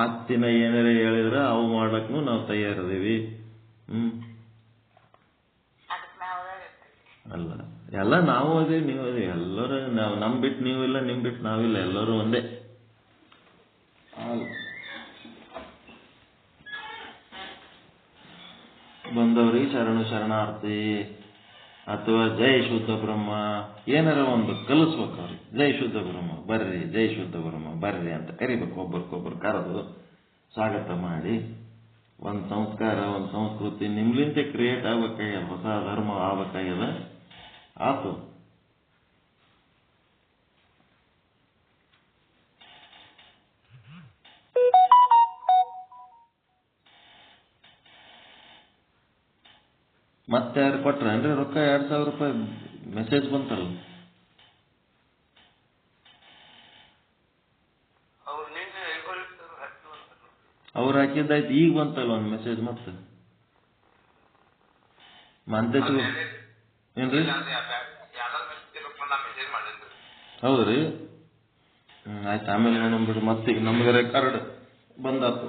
ಮತ್ತಿನ ಏನಾರ ಹೇಳಿದ್ರ ಅವು ಮಾಡ್ಲಕ್ಕೂ ನಾವು ತಯಾರದೀವಿ. ಅಲ್ಲ, ಎಲ್ಲ ನಾವು ಅದೇ ನೀವು ಅದೇ, ಎಲ್ಲರೂ ನಾವು ನಮ್ ಬಿಟ್ಟು ನೀವಿಲ್ಲ, ನಿಮ್ ಬಿಟ್ಟು ನಾವಿಲ್ಲ, ಎಲ್ಲರೂ ಒಂದೇ. ಬಂದವ್ರಿಗೆ ಶರಣಾರ್ಥಿ ಅಥವಾ ಜೈ ಶುದ್ಧ ಬ್ರಹ್ಮ ಏನಾರ ಒಂದು ಕಲಿಸ್ಬೇಕು ಅವ್ರಿಗೆ. ಜೈ ಶುದ್ಧ ಬ್ರಹ್ಮ ಬರ್ರಿ, ಜೈ ಶುದ್ಧ ಬ್ರಹ್ಮ ಬರ್ರಿ ಅಂತ ಕರಿಬೇಕು. ಒಬ್ಬರಿಗೊಬ್ಬರು ಕರೆದು ಸ್ವಾಗತ ಮಾಡಿ ಒಂದು ಸಂಸ್ಕಾರ, ಒಂದು ಸಂಸ್ಕೃತಿ ನಿಮ್ಲಿಂದ ಕ್ರಿಯೇಟ್ ಆಗ್ಬೇಕಾಗ್ಯದ, ಹೊಸ ಧರ್ಮ ಆಗ್ಬೇಕಾಗ್ಯದ. ಆತು. ಮತ್ತೆ ಯಾರು ಕೊಟ್ರ ಅಂದ್ರೆ ರೊಕ್ಕ 2,000 ರೂಪಾಯಿ ಮೆಸೇಜ್ ಬಂತಲ್ಲ. ಅವ್ರು ಹಾಕಿದ್ದಾಯ್ತು, ಈಗ ಬಂತಲ್ಲ ಒಂದು ಮೆಸೇಜ್. ಮತ್ತೆ ಮಾಂತೇಶ್ ಏನ್ರಿ? ಹೌದ್ರಿ. ಆಯ್ತು, ಆಮೇಲೆ ನೋಡೋಣ ಬಿಡು. ಮತ್ತೆ ಈಗ ನಮ್ಗೆ ರೆಕಾರ್ಡ್ ಬಂದಾತು.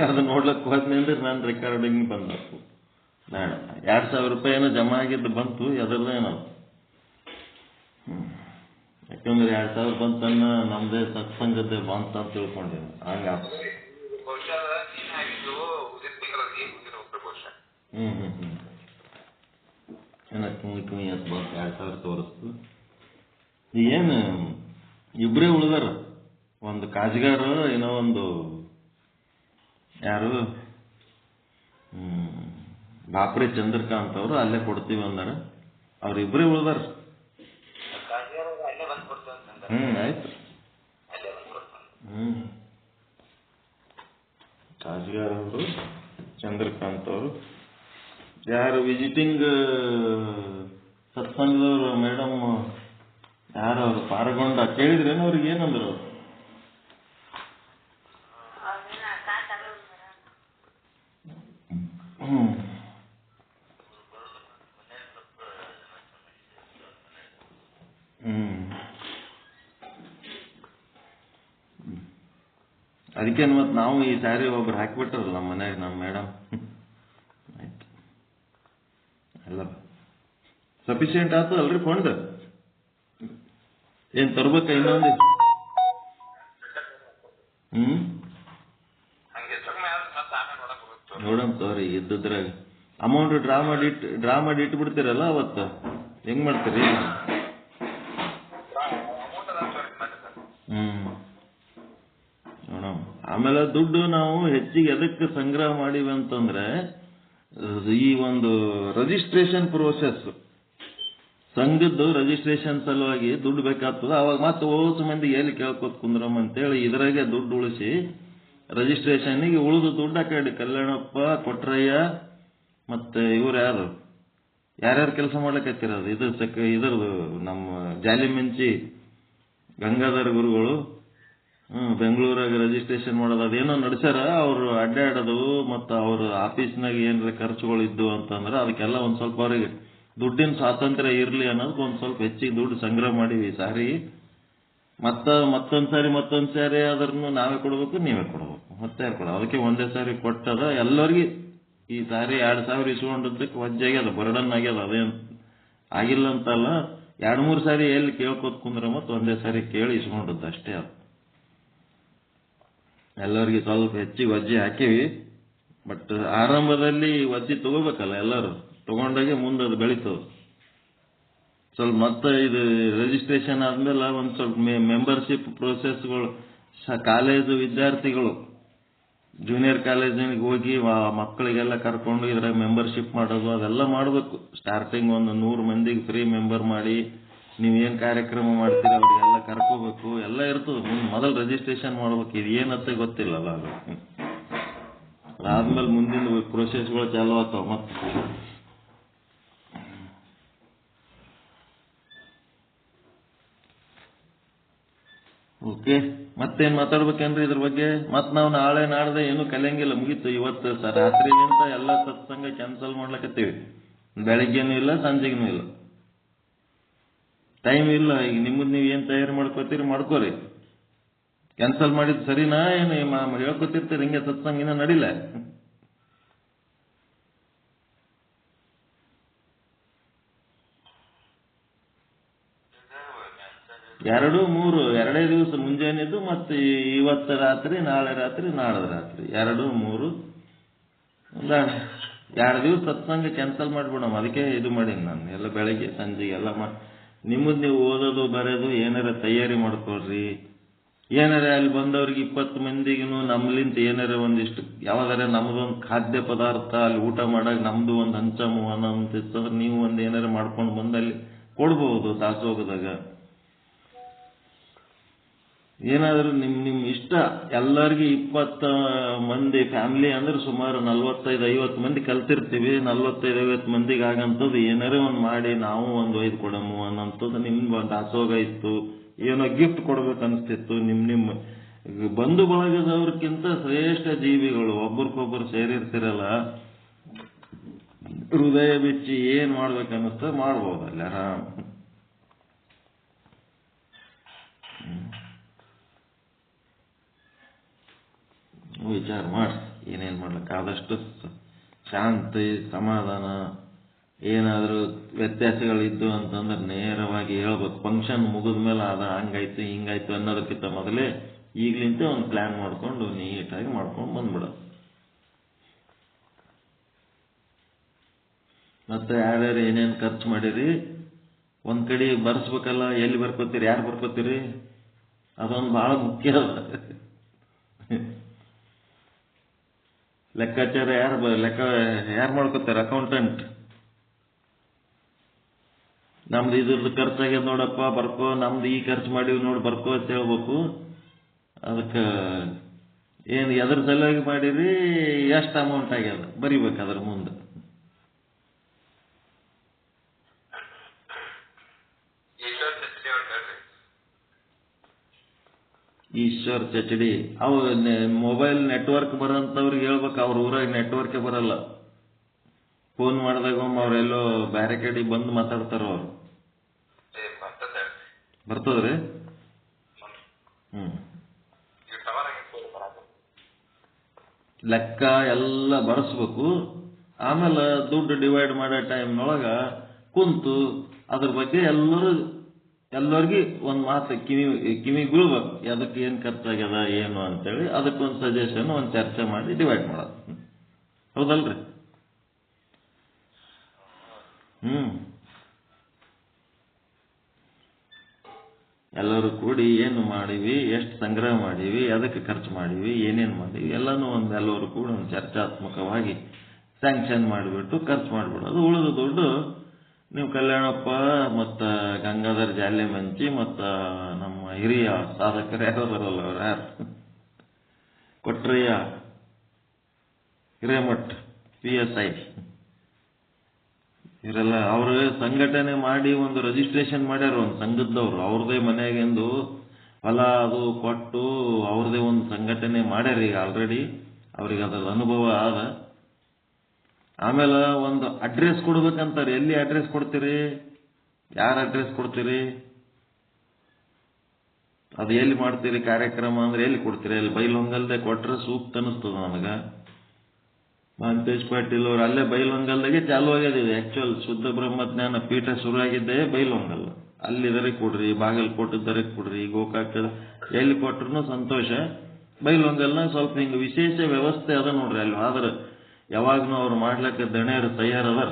ಅದು ನೋಡ್ಲಕ್ಕೆ ಹೋದ್ನಿ ಅಂದ್ರೆ ನನ್ನ ರೆಕಾರ್ಡಿಂಗ್ ಬಂದಾತು. ನಾಳೆ 2,000 ರೂಪಾಯಿ ಏನೋ ಜಮಾ ಆಗಿದ್ದು ಬಂತು, ಅದರದ್ದೇನೋ. ಯಾಕಂದ್ರೆ 2,000 ಬಂತನ್ನ ನಮ್ದೇ ಸತ್ಸಂಗದ್ದೇ ಬಂತ ಅಂತ ತಿಳ್ಕೊಂಡೆ. ಹಂಗ ಏನ ಕುಮಿ ಅಂತ ಬಂತು, 2,000 ತೋರಿಸ್ತು. ಏನು ಇಬ್ಬರೇ ಉಳಿದಾರ, ಒಂದು ಕಾಜ್ಗಾರ, ಏನೋ ಒಂದು ಯಾರು ಬಾಪ್ರೆ ಚಂದ್ರಕಾಂತ್ ಅವರು ಅಲ್ಲೇ ಕೊಡ್ತೀವಿ ಅಂದಾರ. ಅವ್ರಿಬ್ಬರೇ ಉಳಿದಾರ. ಆಯ್ತು. ಕಾಜ್ಗಾರ್ ಅವರು, ಚಂದ್ರಕಾಂತ್ ಅವರು, ಯಾರು ವಿಸಿಟಿಂಗ್ ಸತ್ಸಂಗದವರು ಮೇಡಮ್ ಯಾರು ಅವರು ಪಾರಗೊಂಡ ಕೇಳಿದ್ರೇನು? ಅವ್ರಿಗೆ ಏನಂದ್ರು ಅವ್ರು? ಅದಕ್ಕೆ ಮತ್ತೆ ನಾವು ಈ ಸಾರಿ ಒಬ್ರು ಹಾಕಿಬಿಟ್ರಲ್ಲ ನಮ್ಮ ಮನ್ಯಾಗ, ನಮ್ಮ ಮೇಡಮ್. ಆಯ್ತು, ಎಲ್ಲ ಸಫಿಶಿಯೆಂಟ್ ಆಯ್ತು ಅಲ್ರಿ ಫಂಡ್? ಏನ್ ತರ್ಬೇಕ ಇನ್ನೊಂದು? ನೋಡಮ್ ತೋರಿ, ಇದ್ದಿದ್ರಾಗ ಅಮೌಂಟ್ ಡ್ರಾ ಮಾಡಿ ಇಟ್ಬಿಡ್ತೀರಲ್ಲ ಅವತ್ತು, ಹೆಂಗ್ ಮಾಡ್ತೀರಿ? ನೋಡಮ್. ಆಮೇಲೆ ದುಡ್ಡು ನಾವು ಹೆಚ್ಚಿಗೆ ಎದಕ್ಕೆ ಸಂಗ್ರಹ ಮಾಡಿವಿ ಅಂತಂದ್ರೆ, ಈ ಒಂದು ರಿಜಿಸ್ಟ್ರೇಷನ್ ಪ್ರೋಸೆಸ್, ಸಂಘದ್ದು ರಿಜಿಸ್ಟ್ರೇಷನ್ ಸಲುವಾಗಿ ದುಡ್ಡು ಬೇಕಾಗ್ತದ. ಅವಾಗ ಮತ್ತೆ ಓಸು ಮಂದಿ ಎಲ್ಲಿ ಕೇಳ್ಕೊತ್ ಕುಂದ್ರಮ್ ಅಂತೇಳಿ ಇದ್ರಾಗೆ ದುಡ್ಡು ಉಳಿಸಿ ರಿಜಿಸ್ಟ್ರೇಷನ್ಗೆ ಉಳಿದು ದುಡ್ಡು ಆ ಕಡೆ ಕಲ್ಯಾಣಪ್ಪ, ಕೊಟ್ರಯ್ಯ, ಮತ್ತೆ ಇವ್ರು ಯಾರ್ಯಾರು ಕೆಲಸ ಮಾಡ್ಲಿಕ್ಕತ್ತಿರೋದು ಇದ್ರದ್ದು ನಮ್ಮ ಜಾಲಿಮಿಂಚಿ ಗಂಗಾಧರ ಗುರುಗಳು ಬೆಂಗಳೂರಾಗ ರಿಜಿಸ್ಟ್ರೇಷನ್ ಮಾಡೋದು ಅದೇನೋ ನಡೆಸ್ಯಾರ. ಅವ್ರು ಅಡ್ಡಾಡೋದು ಮತ್ತು ಅವ್ರ ಆಫೀಸ್ನಾಗ ಏನಾರ ಖರ್ಚುಗಳು ಇದ್ದು ಅಂತಂದ್ರೆ ಅದಕ್ಕೆಲ್ಲ ಒಂದ್ ಸ್ವಲ್ಪ ಅವ್ರಿಗೆ ದುಡ್ಡಿನ ಸ್ವಾತಂತ್ರ್ಯ ಇರ್ಲಿ ಅನ್ನೋದಕ್ಕೆ ಒಂದ್ ಸ್ವಲ್ಪ ಹೆಚ್ಚಿಗೆ ದುಡ್ಡು ಸಂಗ್ರಹ ಮಾಡಿವಿ ಸಾರಿ. ಮತ್ತೊಂದ್ ಸಾರಿ ಅದ್ರನ್ನು ನಾವೇ ಕೊಡ್ಬೇಕು, ನೀವೇ ಕೊಡ್ಬೇಕು, ಮತ್ತೆ ಯಾರು ಕೊಡ. ಅದಕ್ಕೆ ಒಂದೇ ಸಾರಿ ಕೊಟ್ಟದ ಎಲ್ಲರಿಗೆ. ಈ ಸಾರಿ 2,000 ಇಸ್ಕೊಂಡದ್ದಕ್ಕೆ ವಜ್ಜಾಗ್ಯದ, ಬರ್ಡನ್ ಆಗ್ಯದ. ಅದೇನ್ ಆಗಿಲ್ಲ ಅಂತಲ್ಲ, 2-3 ಸಾರಿ ಎಲ್ಲಿ ಕೇಳ್ಕೊತ್ ಕುಂದ್ರ ಮತ್ತು ಒಂದೇ ಸಾರಿ ಕೇಳಿ ಇಸ್ಕೊಂಡದ್ದು ಅಷ್ಟೇ. ಅದು ಎಲ್ಲರಿಗೆ ಸ್ವಲ್ಪ ಹೆಚ್ಚಿಗೆ ವಜ್ಜೆ ಹಾಕಿವಿ. ಬಟ್ ಆರಂಭದಲ್ಲಿ ವಜ್ಜೆ ತಗೋಬೇಕಲ್ಲ, ಎಲ್ಲರೂ ತಗೊಂಡಾಗೆ ಮುಂದೆ ಅದು ಬೆಳೀತದೆ. ಸ್ವಲ್ಪ ಮತ್ತೆ ಇದು ರಿಜಿಸ್ಟ್ರೇಷನ್ ಆದ್ಮೇಲೆ ಒಂದ್ ಸ್ವಲ್ಪ ಮೆಂಬರ್ಶಿಪ್ ಪ್ರೋಸೆಸ್ಗಳು, ಕಾಲೇಜು ವಿದ್ಯಾರ್ಥಿಗಳು ಜೂನಿಯರ್ ಕಾಲೇಜಿಗೆ ಹೋಗಿ ಮಕ್ಕಳಿಗೆಲ್ಲ ಕರ್ಕೊಂಡು ಇದ್ರಾಗ ಮೆಂಬರ್ಶಿಪ್ ಮಾಡೋದು ಅದೆಲ್ಲ ಮಾಡಬೇಕು. ಸ್ಟಾರ್ಟಿಂಗ್ ಒಂದು 100 ಮಂದಿಗೆ ಫ್ರೀ ಮೆಂಬರ್ ಮಾಡಿ ನೀವೇನ್ ಕಾರ್ಯಕ್ರಮ ಮಾಡ್ತೀರ ಅವ್ರಿಗೆಲ್ಲ ಕರ್ಕೋಬೇಕು, ಎಲ್ಲ ಇರ್ತದೆ. ಮೊದಲು ರಿಜಿಸ್ಟ್ರೇಷನ್ ಮಾಡ್ಬೇಕು. ಇದು ಏನಂತ ಗೊತ್ತಿಲ್ಲಲ್ಲ, ಅದು ಅದಾದ್ಮೇಲೆ ಮುಂದಿನ ಪ್ರೋಸೆಸ್ಗಳು ಚಾಲು ಆಗ್ತಾವ. ಮತ್ತೆ ಓಕೆ, ಮತ್ತೇನ್ ಮಾತಾಡ್ಬೇಕೇನ್ರಿ ಇದ್ರ ಬಗ್ಗೆ? ಮತ್ ನಾವು ನಾಳೆ ನಾಡ್ದೆ ಏನು ಕಲಿಯಂಗಿಲ್ಲ, ಮುಗೀತು. ಇವತ್ತು ರಾತ್ರಿಲಿಂತ ಎಲ್ಲ ಸತ್ಸಂಗ ಕ್ಯಾನ್ಸಲ್ ಮಾಡ್ಲಕತ್ತೀವಿ. ಬೆಳಗ್ಗೆನೂ ಇಲ್ಲ, ಸಂಜೆಗೂ ಇಲ್ಲ, ಟೈಮ್ ಇಲ್ಲ. ಈಗ ನಿಮ್ಮದ್ ನೀವ್ ಏನ್ ತಯಾರಿ ಮಾಡ್ಕೋತೀರಿ ಮಾಡ್ಕೋರಿ. ಕ್ಯಾನ್ಸಲ್ ಮಾಡಿದ್ ಸರಿನಾ ಏನು ಹೇಳ್ಕೊತಿರ್ತೀರಿ ಹಿಂಗೆ ಸತ್ಸಂಗ ಇನ್ನ ನಡಿಲ್ಲ? 2-3 ಎರಡೇ ದಿವಸ ಮುಂಜಾನೆದು, ಮತ್ತೆ ಇವತ್ತು ರಾತ್ರಿ, ನಾಳೆ ರಾತ್ರಿ, ನಾಳದ ರಾತ್ರಿ, 2-3 2 ದಿವಸ ಸತ್ಸಂಗ ಕ್ಯಾನ್ಸಲ್ ಮಾಡ್ಬಿಡಮ್. ಅದಕ್ಕೆ ಇದು ಮಾಡೀನಿ ನಾನು, ಎಲ್ಲ ಬೆಳಗ್ಗೆ ಸಂಜೆಗೆ ಎಲ್ಲ ನಿಮ್ಮದ್ ನೀವು ಓದೋದು ಬರೆಯೋದು ಏನಾರ ತಯಾರಿ ಮಾಡ್ಕೊಳ್ರಿ. ಏನಾರ ಅಲ್ಲಿ ಬಂದವ್ರಿಗೆ 20 ಮಂದಿಗೂ ನಮ್ಲಿಂತ ಏನಾರ ಒಂದಿಷ್ಟು ಯಾವ್ದಾರ ನಮ್ದೊಂದು ಖಾದ್ಯ ಪದಾರ್ಥ ಅಲ್ಲಿ ಊಟ ಮಾಡಾಗ ನಮ್ದು ಒಂದು ಹಂಚಮು ಅನ್ನೋಂತಿರ್ತಂದ್ರೆ ನೀವು ಒಂದ್ ಏನಾರ ಮಾಡ್ಕೊಂಡು ಬಂದಲ್ಲಿ ಕೊಡ್ಬಹುದು. ದಾಸೋಗದಾಗ ಏನಾದ್ರೂ ನಿಮ್ ಇಷ್ಟ. ಎಲ್ಲರಿಗೂ 20 ಮಂದಿ ಫ್ಯಾಮಿಲಿ ಅಂದ್ರೆ ಸುಮಾರು 45-50 ಮಂದಿ ಕಲ್ತಿರ್ತೀವಿ. 45-50 ಮಂದಿಗೆ ಆಗಂತದ್ದು ಏನಾರ ಒಂದ್ ಮಾಡಿ ನಾವು ಒಂದು ಒಯ್ದು ಕೊಡಮು ಅನ್ನೋಂಥದ್ದು ನಿಮ್ ದಾಸೋಗ ಇತ್ತು. ಏನೋ ಗಿಫ್ಟ್ ಕೊಡ್ಬೇಕು ಅನ್ಸ್ತಿತ್ತು. ನಿಮ್ ಬಂಧು ಬಳಗದವ್ರಕ್ಕಿಂತ ಶ್ರೇಷ್ಠ ಜೀವಿಗಳು ಒಬ್ರಿಗೊಬ್ಬರು ಸೇರಿರ್ತಿರಲ್ಲ, ಹೃದಯ ಬಿಚ್ಚಿ ಏನ್ ಮಾಡ್ಬೇಕನ್ನಿಸ್ತ ಮಾಡ್ಬೋದಲ್ಲ ಆರಾಮ್. ವಿಚಾರ ಮಾಡಿಸಿ ಏನೇನು ಮಾಡ್ಲಿಕ್ಕೆ ಆದಷ್ಟು ಶಾಂತಿ ಸಮಾಧಾನ. ಏನಾದರೂ ವ್ಯತ್ಯಾಸಗಳಿದ್ದು ಅಂತಂದ್ರೆ ನೇರವಾಗಿ ಹೇಳ್ಬೇಕು. ಫಂಕ್ಷನ್ ಮುಗಿದ ಮೇಲೆ ಅದ ಹಂಗಾಯ್ತು ಹಿಂಗಾಯ್ತು ಅನ್ನೋದಕ್ಕಿಂತ ಮೊದಲೇ ಈಗ್ಲಿಂತ ಒಂದು ಪ್ಲಾನ್ ಮಾಡ್ಕೊಂಡು ನೀಟಾಗಿ ಮಾಡ್ಕೊಂಡು ಬಂದ್ಬಿಡೋದು. ಮತ್ತೆ ಯಾರ್ಯಾರು ಏನೇನು ಖರ್ಚು ಮಾಡಿರಿ ಒಂದ್ ಕಡೆ ಬರ್ಸ್ಬೇಕಲ್ಲ. ಎಲ್ಲಿ ಬರ್ಕೋತೀರಿ, ಯಾರು ಬರ್ಕೋತೀರಿ, ಅದೊಂದು ಬಹಳ ಮುಖ್ಯ ಅದ. ಲೆಕ್ಕಾಚಾರ ಯಾರು ಮಾಡ್ಕೋತಾರೆ? ಅಕೌಂಟೆಂಟ್. ನಮ್ದು ಇದ್ರದ್ದು ಖರ್ಚಾಗ್ಯದ ನೋಡಪ್ಪ ಬರ್ಕೋ, ನಮ್ದು ಈ ಖರ್ಚು ಮಾಡಿವಿ ನೋಡಿ ಬರ್ಕೋ ಅಂತ ಹೇಳ್ಬೇಕು. ಅದಕ್ಕೆ ಏನು ಎದ್ರ ಸಲುವಾಗಿ ಮಾಡಿರಿ, ಎಷ್ಟು ಅಮೌಂಟ್ ಆಗ್ಯದ ಬರಿಬೇಕು ಅದ್ರ ಮುಂದೆ. ಈಶ್ವರ್ ಚಚಡಿ ಅವು ಮೊಬೈಲ್ ನೆಟ್ವರ್ಕ್ ಬರೋಂಥವ್ರಿಗೆ ಹೇಳ್ಬೇಕು. ಅವ್ರ ಊರಾಗ ನೆಟ್ವರ್ಕೇ ಬರಲ್ಲ. ಫೋನ್ ಮಾಡಿದಾಗ ಅವ್ರೆಲ್ಲೋ ಬ್ಯಾರೆ ಕಡೆ ಬಂದು ಮಾತಾಡ್ತಾರ. ಅವ್ರು ಬರ್ತದ್ರಿ. ಲೆಕ್ಕ ಎಲ್ಲ ಬರೆಸ್ಬೇಕು. ಆಮೇಲೆ ದುಡ್ಡು ಡಿವೈಡ್ ಮಾಡೋ ಟೈಮ್ನೊಳಗ ಕುಂತು ಅದ್ರ ಬಗ್ಗೆ ಎಲ್ಲರಿಗೂ ಒಂದು ಮಾತು ಕಿವಿ ಬೀಳ್ಬೇಕು. ಅದಕ್ಕೆ ಏನು ಖರ್ಚಾಗ್ಯದ ಏನು ಅಂತೇಳಿ ಅದಕ್ಕೊಂದು ಸಜೆಷನ್, ಒಂದು ಚರ್ಚೆ ಮಾಡಿ ಡಿವೈಡ್ ಮಾಡೋದು. ಹೌದಲ್ರಿ? ಎಲ್ಲರೂ ಕೂಡಿ ಏನು ಮಾಡಿವಿ, ಎಷ್ಟು ಸಂಗ್ರಹ ಮಾಡಿವಿ, ಅದಕ್ಕೆ ಖರ್ಚು ಮಾಡಿವಿ, ಏನೇನು ಮಾಡಿವಿ ಎಲ್ಲನೂ ಎಲ್ಲರೂ ಕೂಡ ಒಂದು ಚರ್ಚಾತ್ಮಕವಾಗಿ ಸ್ಯಾಂಕ್ಷನ್ ಮಾಡಿಬಿಟ್ಟು ಖರ್ಚು ಮಾಡಿಬಿಡೋದು. ಉಳಿದ ದುಡ್ಡು ನೀವು ಕಲ್ಯಾಣಪ್ಪ ಮತ್ತು ಗಂಗಾಧರ್ ಜಾಲೆ ಮಂಚಿ ಮತ್ತು ನಮ್ಮ ಹಿರಿಯ ಸಾಧಕರು ಯಾರು ಬರಲ್ಲ, ಅವ್ರು ಯಾರು ಕೊಟ್ರಯ್ಯ ಹಿರೇಮಠ್ PSI ಇವರೆಲ್ಲ ಅವರು ಸಂಘಟನೆ ಮಾಡಿ ಒಂದು ರಿಜಿಸ್ಟ್ರೇಷನ್ ಮಾಡ್ಯಾರ. ಒಂದು ಸಂಘದವ್ರು ಅವ್ರದೇ ಮನೆಯಾಗೆಂದು ಹೊಲ ಅದು ಕೊಟ್ಟು ಅವ್ರದೇ ಒಂದು ಸಂಘಟನೆ ಮಾಡ್ಯಾರ. ಈಗ ಆಲ್ರೆಡಿ ಅವ್ರಿಗೆ ಅದ್ರ ಅನುಭವ ಆದ. ಆಮೇಲೆ ಒಂದು ಅಡ್ರೆಸ್ ಕೊಡ್ಬೇಕಂತಾರೆ. ಎಲ್ಲಿ ಅಡ್ರೆಸ್ ಕೊಡ್ತೀರಿ, ಯಾರ ಅಡ್ರೆಸ್ ಕೊಡ್ತೀರಿ, ಅದು ಎಲ್ಲಿ ಮಾಡ್ತೀರಿ ಕಾರ್ಯಕ್ರಮ ಅಂದ್ರೆ ಎಲ್ಲಿ ಕೊಡ್ತೀರಿ? ಅಲ್ಲಿ ಬೈಲಹೊಂಗಲ್ದೆ ಕೊಟ್ರೆ ಸೂಕ್ತ ಅನಿಸ್ತದ ನನಗೆ. ಮಹಂತೇಶ್ ಪಾಟೀಲ್ ಅವ್ರು ಅಲ್ಲೇ ಬೈಲಹೊಂಗಲ್ದಾಗೆ ಚಾಲು ಆಗ್ಯದಿದೆ. ಆಕ್ಚುಯಲ್ ಶುದ್ಧ ಬ್ರಹ್ಮಜ್ಞಾನ ಪೀಠ ಶುರುವಾಗಿದ್ದೇ ಬೈಲಹೊಂಗಲ್. ಅಲ್ಲಿದರೆ ಕೊಡ್ರಿ, ಬಾಗಲಕೋಟದರೆ ಕೊಡ್ರಿ, ಗೋಕಾಕ ಎಲ್ಲಿ ಕೊಟ್ರು ಸಂತೋಷ. ಬೈಲಹೊಂಗಲ್ನ ಸ್ವಲ್ಪ ಹಿಂಗೆ ವಿಶೇಷ ವ್ಯವಸ್ಥೆ ಅದ ನೋಡ್ರಿ. ಅಲ್ಲಿ ಆದ್ರೆ ಯಾವಾಗ್ನೂ ಅವ್ರು ಮಾಡ್ಲಿಕ್ಕೆ ದಣಿಯರು ತಯಾರದಾರ.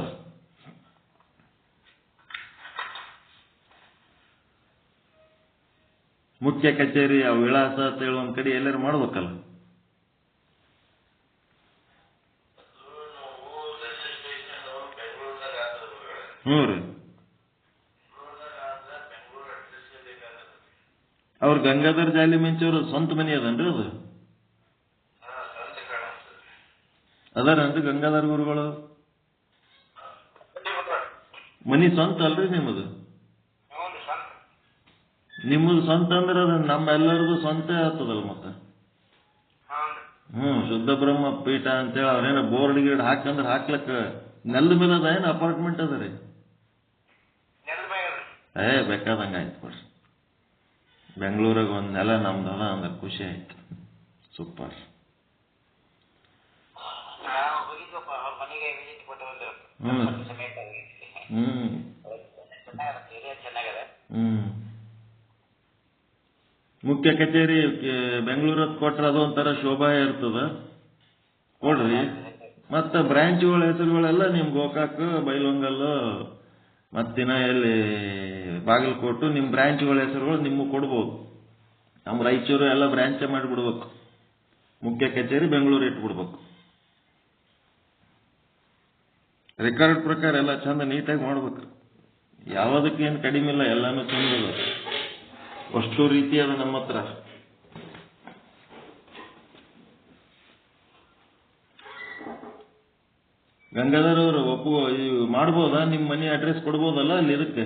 ಮುಖ್ಯ ಕಚೇರಿ ಆ ವಿಳಾಸ ಅಂತ ಹೇಳಿ ಒಂದ್ ಕಡೆ ಎಲ್ಲರೂ ಮಾಡ್ಬೇಕಲ್ಲ. ರೀ ಅವ್ರ ಗಂಗಾಧರ್ ಜಾಲಿ ಮಿಂಚವ್ರ ಸ್ವಂತ ಮನಿ ಅದನ್ರಿ? ಅದು ಅದಾರನ್ರಿ ಗಂಗಾಧರ್ ಗುರುಗಳು ಮನಿ ಸ್ವಂತ ಅಲ್ರಿ ನಿಮ್ಮದು? ನಿಮ್ಮದು ಸ್ವಂತ ಅಂದ್ರೆ ಅದು ನಮ್ಮೆಲ್ಲರದು ಸ್ವಂತ ಆಗ್ತದಲ್ಲ ಮತ್ತೆ. ಶುದ್ಧ ಬ್ರಹ್ಮ ಪೀಠ ಅಂತೇಳಿ ಅವ್ರೇನ ಬೋರ್ಡ್ ಗೀಡ್ ಹಾಕಂದ್ರೆ ಹಾಕ್ಲಕ್ಕ ನೆಲದ ಮೇಲೆ ಅದ ಏನು ಅಪಾರ್ಟ್ಮೆಂಟ್ ಅದ ರೀ? ಬೇಕಾದಂಗ ಆಯ್ತು ಬಿಡ್ರಿ. ಬೆಂಗಳೂರಾಗ ಒಂದ್ ನೆಲ ನಮ್ದು ಅದ ಅಂದ್ರೆ ಖುಷಿ ಆಯ್ತು. ಸೂಪರ್. ಮುಖ್ಯ ಕಚೇರಿ ಬೆಂಗಳೂರದ್ ಕೊಟ್ರ ಅದೊಂಥರ ಶೋಭಾ ಇರ್ತದ. ಕೊಡ್ರಿ. ಮತ್ತ ಬ್ರಾಂಚ್ಗಳ ಹೆಸರುಗಳೆಲ್ಲ ನಿಮ್ ಗೋಕಾಕ್, ಬೈಲಹೊಂಗಲ್, ಮತ್ತಿನ ಎಲ್ಲಿ ಬಾಗಲಕೋಟು ನಿಮ್ ಬ್ರಾಂಚ್ಗಳ ಹೆಸರುಗಳು ನಿಮ್ಗೆ ಕೊಡ್ಬೋದು. ನಮ್ಮ ರಾಯಚೂರು ಎಲ್ಲ ಬ್ರಾಂಚ್ ಮಾಡಿಬಿಡ್ಬೇಕು. ಮುಖ್ಯ ಕಚೇರಿ ಬೆಂಗಳೂರು ಇಟ್ಬಿಡ್ಬೇಕು. ರೆಕಾರ್ಡ್ ಪ್ರಕಾರ ಎಲ್ಲ ಚಂದ ನೀಟಾಗಿ ಮಾಡ್ಬೇಕು. ಯಾವುದಕ್ಕೇನು ಕಡಿಮೆ ಇಲ್ಲ, ಎಲ್ಲಾನು ಚಂದ ಅಷ್ಟು ರೀತಿ ಅದ ನಮ್ಮ ಹತ್ರ. ಗಂಗಾಧರ್ ಅವರು ಮಾಡ್ಬೋದಾ? ನಿಮ್ ಮನಿ ಅಡ್ರೆಸ್ ಕೊಡ್ಬೋದಲ್ಲ ಅಲ್ಲಿ? ಇದಕ್ಕೆ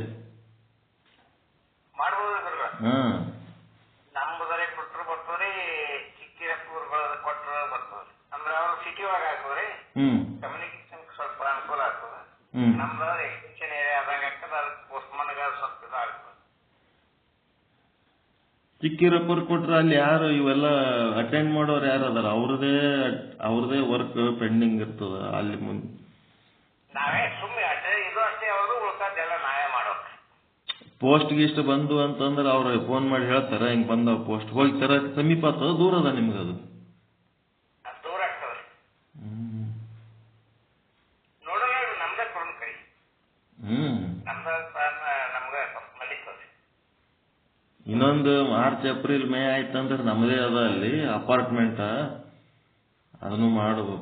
ಚಿಕ್ಕಿರಪ್ಪರ್ ಕೊಟ್ರೆ ಅಲ್ಲಿ ಯಾರು ಇವೆಲ್ಲ ಅಟೆಂಡ್ ಮಾಡೋರು ಯಾರು ಅದಾರ? ಅವ್ರದೇ ವರ್ಕ್ ಪೆಂಡಿಂಗ್ ಇರ್ತದ ಅಲ್ಲಿ ಮುಂದೆ. ನಾವೇ ಸುಮ್ಮನೆ ಇದು ಅಷ್ಟೇ ಅವರು ಉಳ್ಕಾದೆಲ್ಲ ನಾವೇ ಮಾಡೋದು. ಪೋಸ್ಟ್ ಗೀಸ್ಟ್ ಬಂದು ಅಂತಂದ್ರೆ ಅವ್ರ ಫೋನ್ ಮಾಡಿ ಹೇಳ್ತಾರ ಹಿಂಗ್ ಬಂದವ ಪೋಸ್ಟ್ ಹೋಗ್ತಾರ. ಸಮೀಪ ಆಗ್ತದ ದೂರ ಅದ ನಿಮ್ಗದು? ದೂರ ಆಗ್ತದೆ. ನೋಡೋಣ ನಮ್ದೇ ಕೊಡೋಣ ಕೈ. ನಮ್ಗೆ ಮಲಿತದೆ. ಇನ್ನೊಂದು ಮಾರ್ಚ್ ಏಪ್ರಿಲ್ ಮೇ ಆಯ್ತಂದ್ರೆ ನಮ್ಮದೇ ಅದ ಅಲ್ಲಿ ಅಪಾರ್ಟ್ಮೆಂಟ್, ಅದನ್ನು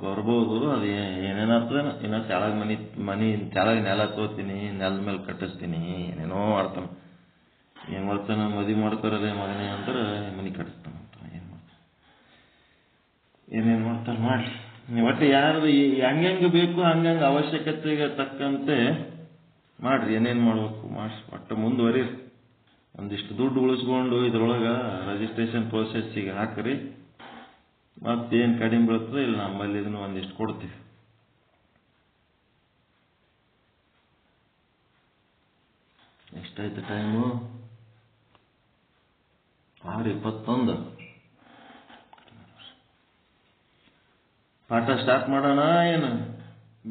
ಬರ್ಬೋದು. ಅದು ಏನೇನಾಗ್ತದೆ ಇನ್ನ ತೆಳಗ್ ಮನಿ ತೆಳಗ್ ನೆಲ ತೋತೀನಿ, ನೆಲದ ಮೇಲೆ ಕಟ್ಟಿಸ್ತೀನಿ, ಏನೇನೋ ಮಾಡ್ತಾನ. ಏನ್ ಮಾಡ್ತಾನ? ಮದುವೆ ಮಾಡ್ಕೊರದೇ ಮಗನೇ ಅಂದ್ರೆ ಮನಿ ಕಟ್ಟಿಸ್ತಾನಂತ. ಏನೇನ್ ಮಾಡ್ತಾನ ಮಾಡ್ಲಿ. ಒಟ್ಟು ಯಾರು ಹಂಗಂಗ ಬೇಕು ಹಂಗಂಗ ಅವಶ್ಯಕತೆಗೆ ತಕ್ಕಂತೆ ಮಾಡ್ರಿ. ಏನೇನ್ ಮಾಡ್ಬೇಕು ಮಾಡ್ರಿ. ಒಟ್ಟು ಮುಂದುವರಿರಿ. ಒಂದಿಷ್ಟು ದುಡ್ಡು ಉಳಿಸ್ಕೊಂಡು ಇದ್ರೊಳಗ ರಿಜಿಸ್ಟ್ರೇಷನ್ ಪ್ರೋಸೆಸ್ಸಿಗೆ ಹಾಕ್ರಿ. ಮತ್ತೇನು ಕಡಿಮೆ ಬೀಳ್ತದೆ ಇಲ್ಲ ನಮ್ಮಲ್ಲಿ ಇದನ್ನು ಒಂದಿಷ್ಟು ಕೊಡ್ತೀವಿ. ಎಷ್ಟಾಯ್ತು ಟೈಮು? 6:21. ಪಾಠ ಸ್ಟಾರ್ಟ್ ಮಾಡೋಣ ಏನು?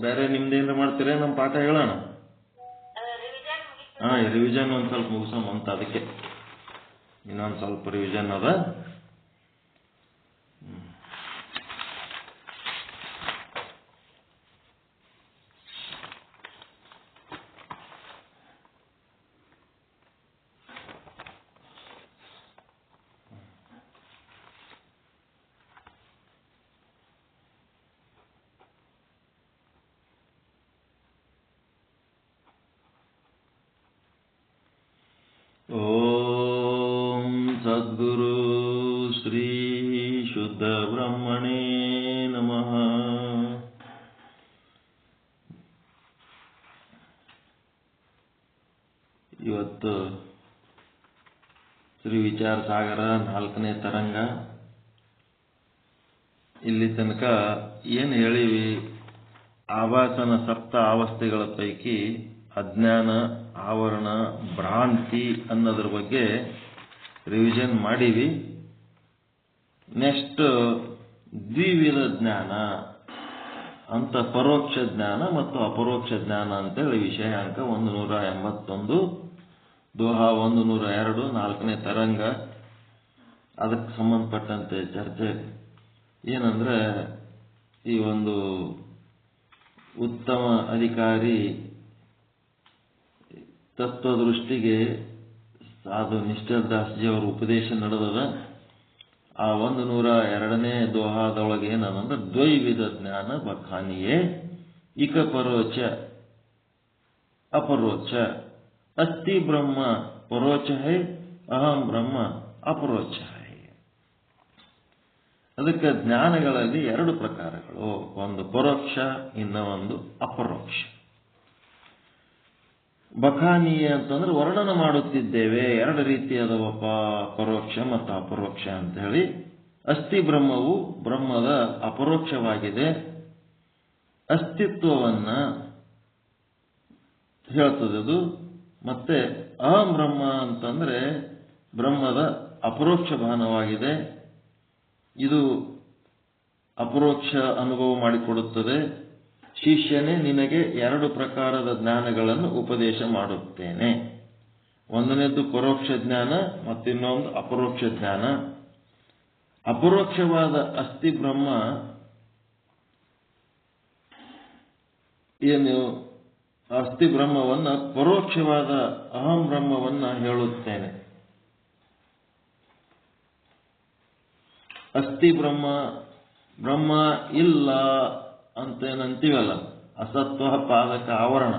ಬೇರೆ ನಿಮ್ದೇನ್ರ ಮಾಡ್ತೀರ? ನಮ್ಮ ಪಾಠ ಹೇಳೋಣ. ರಿವಿಷನ್ ಒಂದು ಸ್ವಲ್ಪ ಮುಗಿಸೋಮಂತ, ಅದಕ್ಕೆ ಇನ್ನೊಂದು ಸ್ವಲ್ಪ ರಿವಿಷನ್ ಅದ. ಓಂ ಸದ್ಗುರು ಶ್ರೀ ಶುದ್ಧ ಬ್ರಹ್ಮಣೇ ನಮಃ. ಇವತ್ತು ಶ್ರೀ ವಿಚಾರ ಸಾಗರ 4ನೇ ತರಂಗ. ಇಲ್ಲಿ ತನಕ ಏನು ಹೇಳಿವಿ? ಆವಾಸನ ಸಪ್ತ ಅವಸ್ಥೆಗಳ ಪೈಕಿ ಅಜ್ಞಾನ, ಆವರಣ, ಭ್ರಾಂತಿ ಅನ್ನೋದ್ರ ಬಗ್ಗೆ ರಿವಿಷನ್ ಮಾಡೀವಿ. ನೆಕ್ಸ್ಟ್ ದ್ವಿವಿಧ ಜ್ಞಾನ ಅಂತ, ಪರೋಕ್ಷ ಜ್ಞಾನ ಮತ್ತು ಅಪರೋಕ್ಷ ಜ್ಞಾನ ಅಂತೇಳಿ ವಿಷಯಾಂಕ 181, ದೋಹಾ 102, 4ನೇ ತರಂಗ. ಅದಕ್ಕೆ ಸಂಬಂಧಪಟ್ಟಂತೆ ಚರ್ಚೆ ಏನಂದ್ರೆ, ಈ ಒಂದು ಉತ್ತಮ ಅಧಿಕಾರಿ ತತ್ವದೃಷ್ಟಿಗೆ ಸಾಧು ನಿಷ್ಠರ್ ದಾಸ್ಜಿ ಅವರ ಉಪದೇಶ ನಡೆದದ. ಆ 102ನೇ ದೋಹಾದೊಳಗೆ ಏನಂದ್ರೆ, ದ್ವೈವಿಧ ಜ್ಞಾನ ಬಖಾನಿಯೇ ಇಕ ಪರೋಚ ಅಪರೋಚ ಅಸ್ತಿ ಬ್ರಹ್ಮ ಪರೋಚ ಹೈ ಅಹಂ ಬ್ರಹ್ಮ ಅಪರೋಚ ಹೈ. ಅದಕ್ಕೆ ಜ್ಞಾನಗಳಲ್ಲಿ 2 ಪ್ರಕಾರಗಳು, ಒಂದು ಪರೋಕ್ಷ, ಇನ್ನೊಂದು ಅಪರೋಕ್ಷ. ಬಖಾನಿಯ ಅಂತಂದ್ರೆ ವರ್ಣನ ಮಾಡುತ್ತಿದ್ದೇವೆ, 2 ರೀತಿಯಾದವಪ್ಪ, ಪರೋಕ್ಷ ಮತ್ತು ಅಪರೋಕ್ಷ ಅಂತ ಹೇಳಿ. ಅಸ್ಥಿ ಬ್ರಹ್ಮವು ಬ್ರಹ್ಮದ ಅಪರೋಕ್ಷವಾಗಿದೆ, ಅಸ್ತಿತ್ವವನ್ನ ಹೇಳ್ತದದು. ಮತ್ತೆ ಅಹಂ ಬ್ರಹ್ಮ ಅಂತಂದ್ರೆ ಬ್ರಹ್ಮದ ಅಪರೋಕ್ಷ ಭಾನವಾಗಿದೆ, ಇದು ಅಪರೋಕ್ಷ ಅನುಭವ ಮಾಡಿಕೊಡುತ್ತದೆ. ಶಿಷ್ಯನೇ, ನಿನಗೆ 2 ಪ್ರಕಾರದ ಜ್ಞಾನಗಳನ್ನು ಉಪದೇಶ ಮಾಡುತ್ತೇನೆ. ಒಂದನೇದು ಪರೋಕ್ಷ ಜ್ಞಾನ ಮತ್ತಿನ್ನೊಂದು ಅಪರೋಕ್ಷ ಜ್ಞಾನ. ಅಪರೋಕ್ಷವಾದ ಅಸ್ಥಿ ಬ್ರಹ್ಮ ಏನು, ಅಸ್ಥಿ ಬ್ರಹ್ಮವನ್ನ ಪರೋಕ್ಷವಾದ ಅಹಂ ಬ್ರಹ್ಮವನ್ನ ಹೇಳುತ್ತೇನೆ. ಅಸ್ಥಿ ಬ್ರಹ್ಮ ಬ್ರಹ್ಮ ಇಲ್ಲ ಅಂತೇನಂತೀವಲ್ಲ, ಅಸತ್ವ ಪಾದಕ ಆವರಣ,